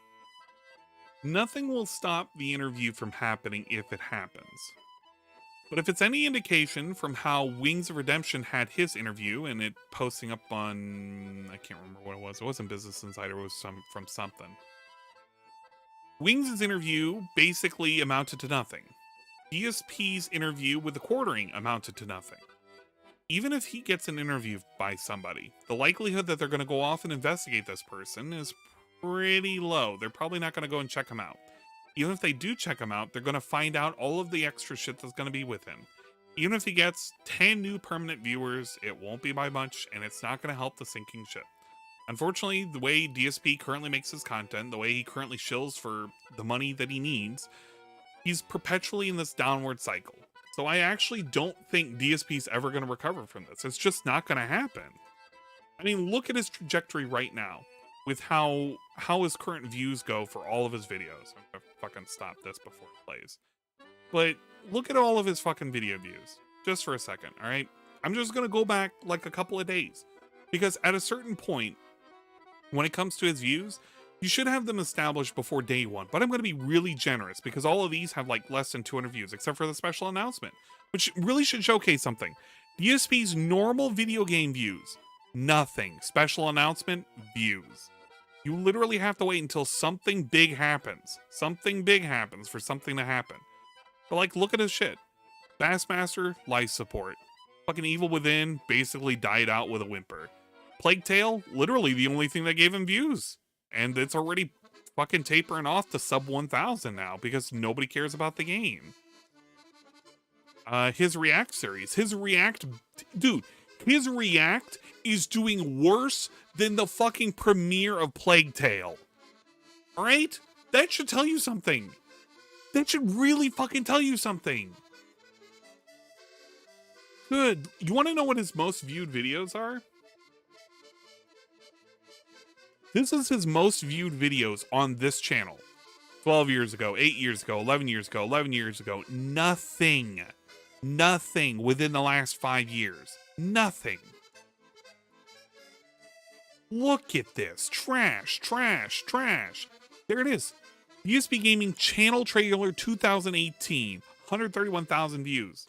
Nothing will stop the interview from happening if it happens. But if it's any indication from how Wings of Redemption had his interview and it posting up on, I can't remember what it was. It wasn't Business Insider. It was from something. Wings' interview basically amounted to nothing. DSP's interview with the quartering amounted to nothing. Even if he gets an interview by somebody, the likelihood that they're going to go off and investigate this person is pretty low. They're probably not going to go and check him out. Even if they do check him out, they're going to find out all of the extra shit that's going to be with him. Even if he gets 10 new permanent viewers, it won't be by much, and it's not going to help the sinking ship. Unfortunately, the way DSP currently makes his content, the way he currently shills for the money that he needs, he's perpetually in this downward cycle. So I actually don't think DSP's ever going to recover from this. It's just not going to happen. I mean, look at his trajectory right now with how his current views go for all of his videos. I'm going to fucking stop this before it plays. But look at all of his fucking video views. Just for a second, all right? I'm just going to go back like a couple of days. Because at a certain point, when it comes to his views, you should have them established before day one, but I'm going to be really generous because all of these have like less than 200 views, except for the special announcement, which really should showcase something. DSP's normal video game views, nothing. Special announcement, views. You literally have to wait until something big happens. Something big happens for something to happen. But like, look at his shit. Bassmaster, life support. Fucking Evil Within basically died out with a whimper. Plague Tale, literally the only thing that gave him views. And it's already fucking tapering off to sub 1,000 now because nobody cares about the game. His React series. His React is doing worse than the fucking premiere of Plague Tale. Alright? That should tell you something. That should really fucking tell you something. Good. You want to know what his most viewed videos are? This is his most viewed videos on this channel. 12 years ago, 8 years ago, 11 years ago, 11 years ago. Nothing. Nothing within the last 5 years. Nothing. Look at this. Trash, trash, trash. There it is. DSP Gaming Channel Trailer 2018. 131,000 views.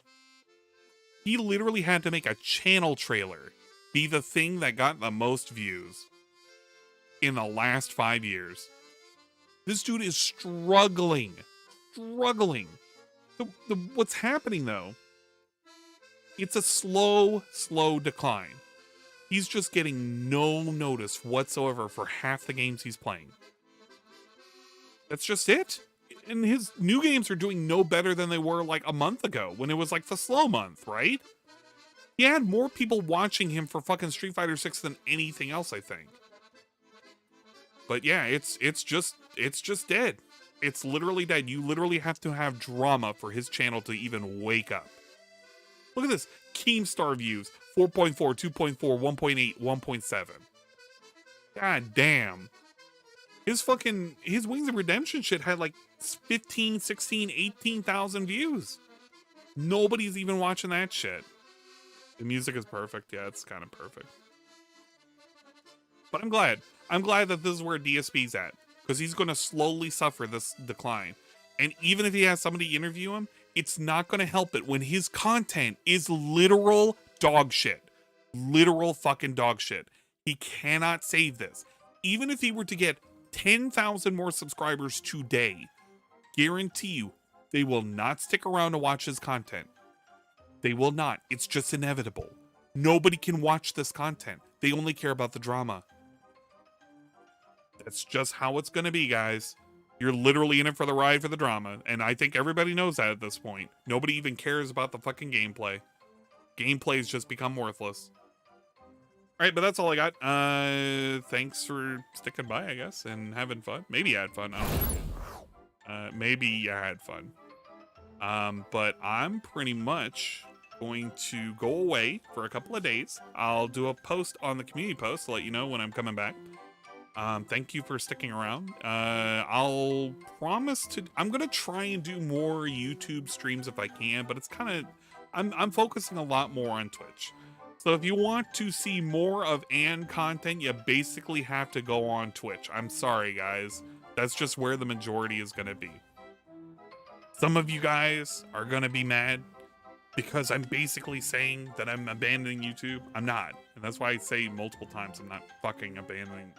He literally had to make a channel trailer be the thing that got the most views in the last 5 years. This dude is struggling. What's happening though? It's a slow decline. He's just getting no notice whatsoever for half the games he's playing. That's just it. And his new games are doing no better than they were like a month ago when it was like the slow month, right? He had more people watching him for fucking Street Fighter 6 than anything else, I think. But yeah, it's just dead. It's literally dead. You literally have to have drama for his channel to even wake up. Look at this. Keemstar views. 4.4, 2.4, 1.8, 1.7. God damn. His Wings of Redemption shit had like 15, 16, 18,000 views. Nobody's even watching that shit. The music is perfect. Yeah, it's kind of perfect. But I'm glad. I'm glad that this is where DSP's at. Because he's going to slowly suffer this decline. And even if he has somebody interview him, it's not going to help it when his content is literal dog shit. Literal fucking dog shit. He cannot save this. Even if he were to get 10,000 more subscribers today, guarantee you, they will not stick around to watch his content. They will not. It's just inevitable. Nobody can watch this content. They only care about the drama. That's just how it's going to be, guys. You're literally in it for the ride for the drama. And I think everybody knows that at this point. Nobody even cares about the fucking gameplay. Gameplay's just become worthless. All right, but that's all I got. Thanks for sticking by, I guess, and having fun. Maybe you had fun. I don't know. Maybe you had fun. But I'm pretty much going to go away for a couple of days. I'll do a post on the community post to let you know when I'm coming back. Thank you for sticking around. I'll promise to, I'm going to try and do more YouTube streams if I can, but it's kind of, I'm focusing a lot more on Twitch. So if you want to see more of Ann content, you basically have to go on Twitch. I'm sorry, guys. That's just where the majority is going to be. Some of you guys are going to be mad because I'm basically saying that I'm abandoning YouTube. I'm not. And that's why I say multiple times I'm not fucking abandoning.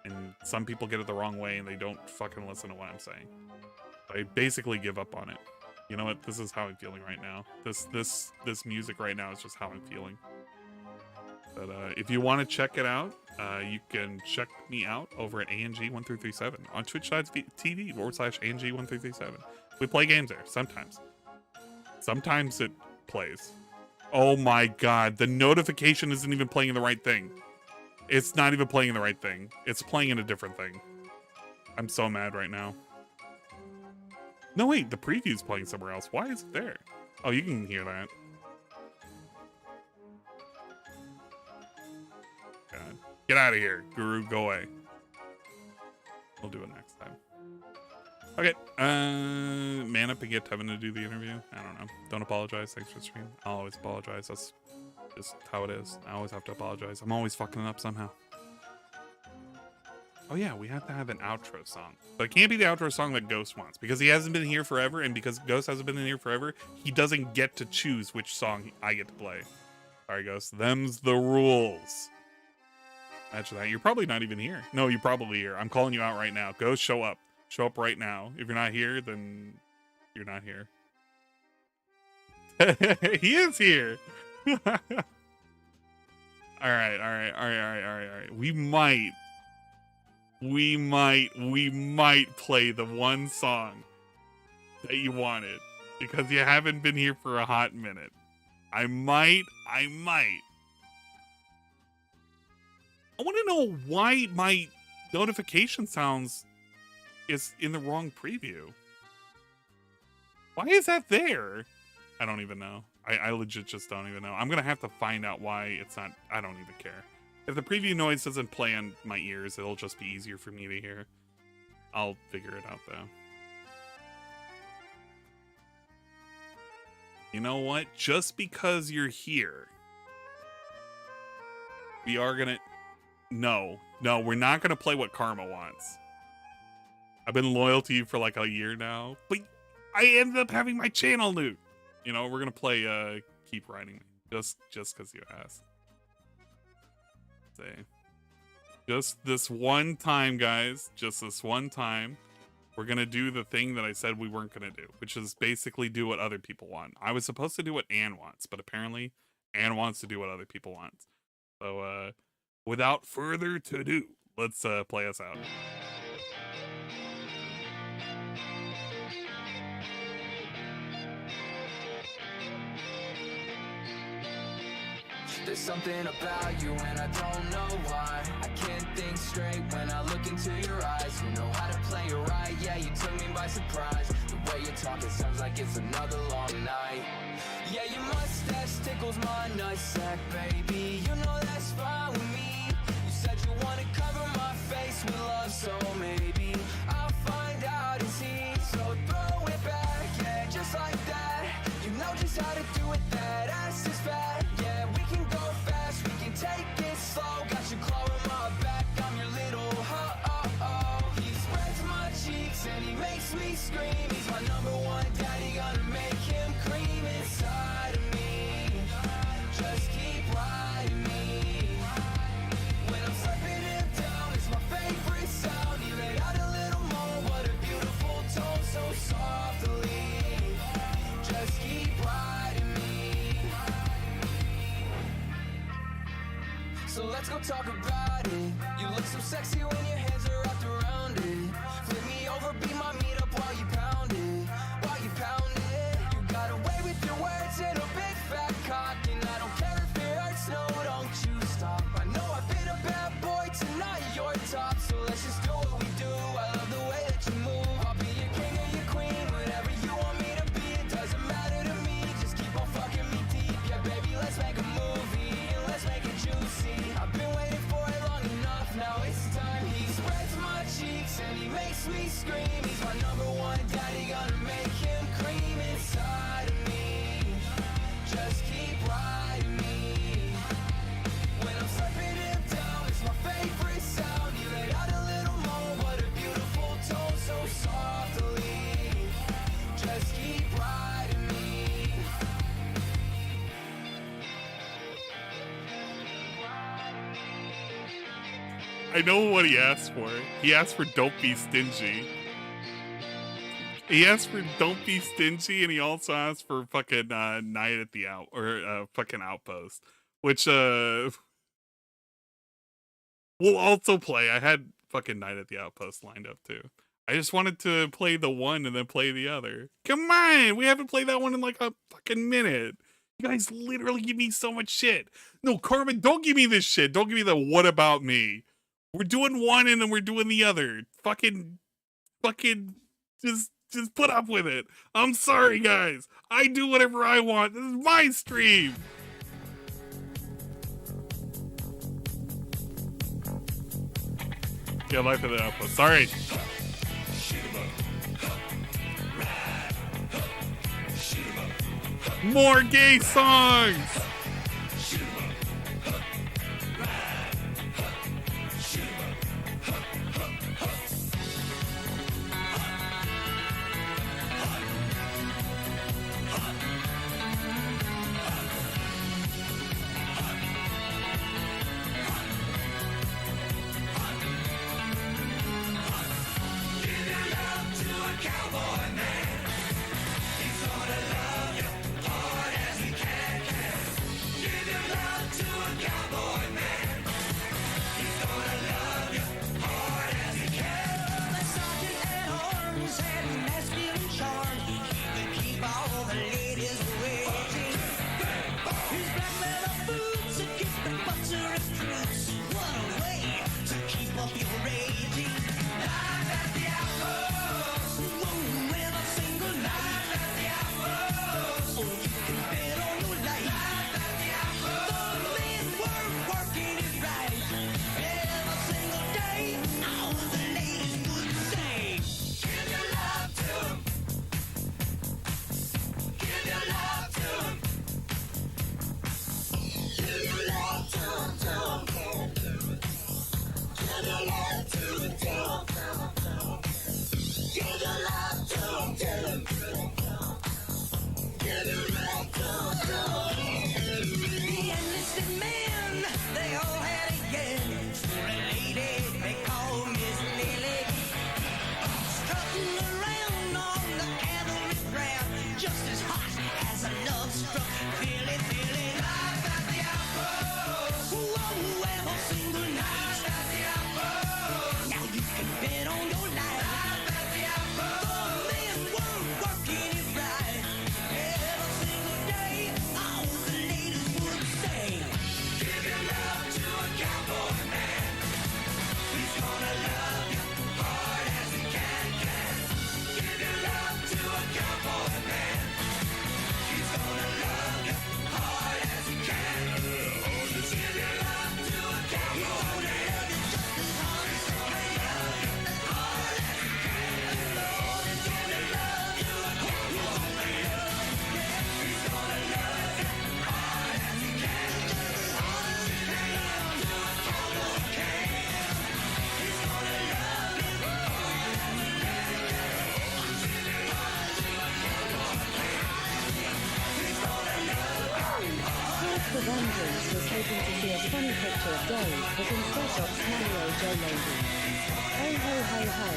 And some people get it the wrong way and they don't fucking listen to what I'm saying. I basically give up on it. You know what? This is how I'm feeling right now. This music right now is just how I'm feeling. But if you want to check it out, you can check me out over at ANG1337 on twitch.tv/ANG1337. We play games there sometimes. Sometimes it plays. Oh my god, the notification isn't even playing in the right thing. It's not even playing in the right thing. It's playing in a different thing. I'm so mad right now. No, wait, the preview's playing somewhere else. Why is it there? Oh, you can hear that. God. Get out of here, Guru. Go away. We'll do it next time. Okay. Man up and get Tevin to do the interview. I don't know. Don't apologize. Thanks for the stream. I'll always apologize. That's just how it is. I always have to apologize. I'm always fucking it up somehow. Oh yeah, we have to have an outro song. But it can't be the outro song that Ghost wants. Because he hasn't been here forever, and because Ghost hasn't been in here forever, he doesn't get to choose which song I get to play. Sorry, Ghost. Them's the rules. Imagine that. You're probably not even here. No, you're probably here. I'm calling you out right now. Ghost, show up. Show up right now. If you're not here, then you're not here. He is here. All right. We might play the one song that you wanted because you haven't been here for a hot minute. I might. I want to know why my notification sounds is in the wrong preview. Why is that there? I don't even know. I legit just don't even know. I'm gonna have to find out why it's not. I don't even care. If the preview noise doesn't play on my ears, it'll just be easier for me to hear. I'll figure it out though. You know what? Just because you're here, we are gonna... No, we're not gonna play what Karma wants. I've been loyal to you for like a year now, but I ended up having my channel nuke. You know, we're gonna play Keep Riding Me. Just because you asked. Say. Just this one time, guys. Just this one time. We're gonna do the thing that I said we weren't gonna do, which is basically do what other people want. I was supposed to do what Ann wants, but apparently Ann wants to do what other people want. So without further ado, let's play us out. There's something about you and I don't know why. I can't think straight when I look into your eyes. You know how to play it right, yeah, you took me by surprise. The way you talk, it sounds like it's another long night. Yeah, your mustache tickles my nutsack, baby. You know that's fine with me. You said you wanna cover my face with love, so maybe I'll find out it's he. So throw it back, yeah, just like that. You know just how to do it, that ass is fat. Yeah, we can go fast, we can take it slow. Got you clawing my back, I'm your little ho-oh-oh. He spreads my cheeks and he makes me scream. He's my number one daddy, gonna make him cream inside of me. Just keep riding me. When I'm slapping him down, it's my favorite sound. He let out a little moan, what a beautiful tone, so softly. Just keep riding me. So let's go talk about it. You look so sexy when your hands are wrapped around it. Flip me over, be my meetup while you pound it. While you pound it. You got away with your words and a big fat cock. And I don't care if it hurts, no, don't you stop. I know I've been a bad boy, tonight you're top. So let's just do what we do. I love the way that you move. I'll be your king or your queen, whatever you want me to be. It doesn't matter to me, just keep on fucking me deep. Yeah, baby, let's make a movie and let's make it juicy. I've been waiting for it long enough, now it's time. He spreads my cheeks and he makes me scream. He's my number one daddy, gonna make him cream inside of me. Just keep riding me. When I'm slapping him down, it's my favorite sound. He let out a little moan, what a beautiful tone, so softly. Just keep riding me. I know what he asked for. He asked for "Don't Be Stingy." He asked for "Don't Be Stingy," and he also asked for fucking "Night at the fucking Outpost," which we'll also play. I had fucking "Night at the Outpost" lined up too. I just wanted to play the one and then play the other. Come on, we haven't played that one in like a fucking minute. You guys literally give me so much shit. No, Carmen, don't give me this shit. Don't give me the "what about me." We're doing one and then we're doing the other. Fucking, just put up with it. I'm sorry, guys. I do whatever I want. This is my stream. Yeah, Life of the Outpost. Sorry. More gay songs. to see a funny picture of Dave, but instead got Smiley Joe Lady. Ho ho ho ho.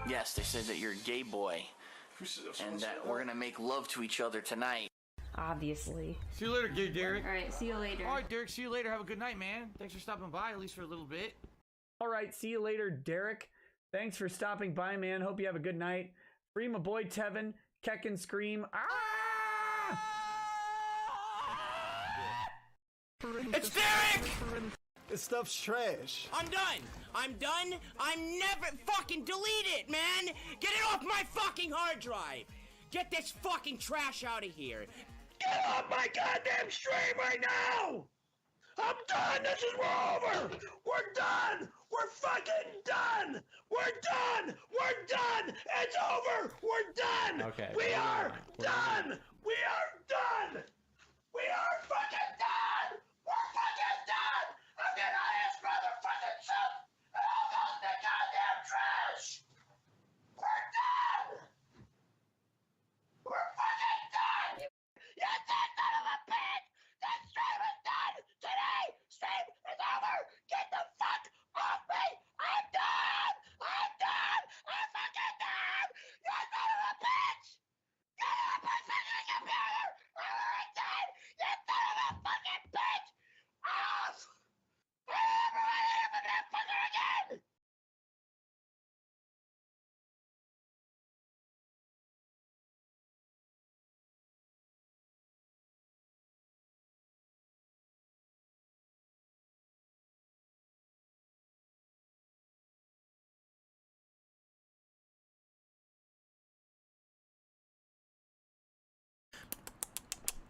Yes, they said that you're a gay boy, and that we're gonna make love to each other tonight. Obviously. See you later, gay Derek. All right, see you later. All right, Derek, see you later. Have a good night, man. Thanks for stopping by, at least for a little bit. All right, see you later, Derek. Thanks for stopping by, man. Hope you have a good night. Free my boy Tevin. Keck and scream. Ah! It's Derek! This stuff's trash. I'm done. I'm done. I'm never fucking delete it, man. Get it off my fucking hard drive. Get this fucking trash out of here. Get off my goddamn stream right now. I'm done. This is over. We're done. We're fucking done. We're done. We're done. It's over. We're done. Okay. We are done. We are done. We are fucking done. We're fucking done. I'm getting out of this motherfucking soup and I'll go in the goddamn trash. We're done. We're fucking done. You that son of a bitch. That stream is done today. Stream is over. Get the fuck off me. I'm done. I'm done. I'm fucking done. You son of a bitch. Get off my fucking computer. I'm already done. You son of a fucking bitch. Off. I'm never gonna hear from that fucker again.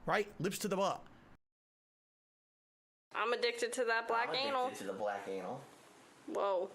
Right? Lips to the butt. I'm addicted to that black anal. To the black anal. Whoa.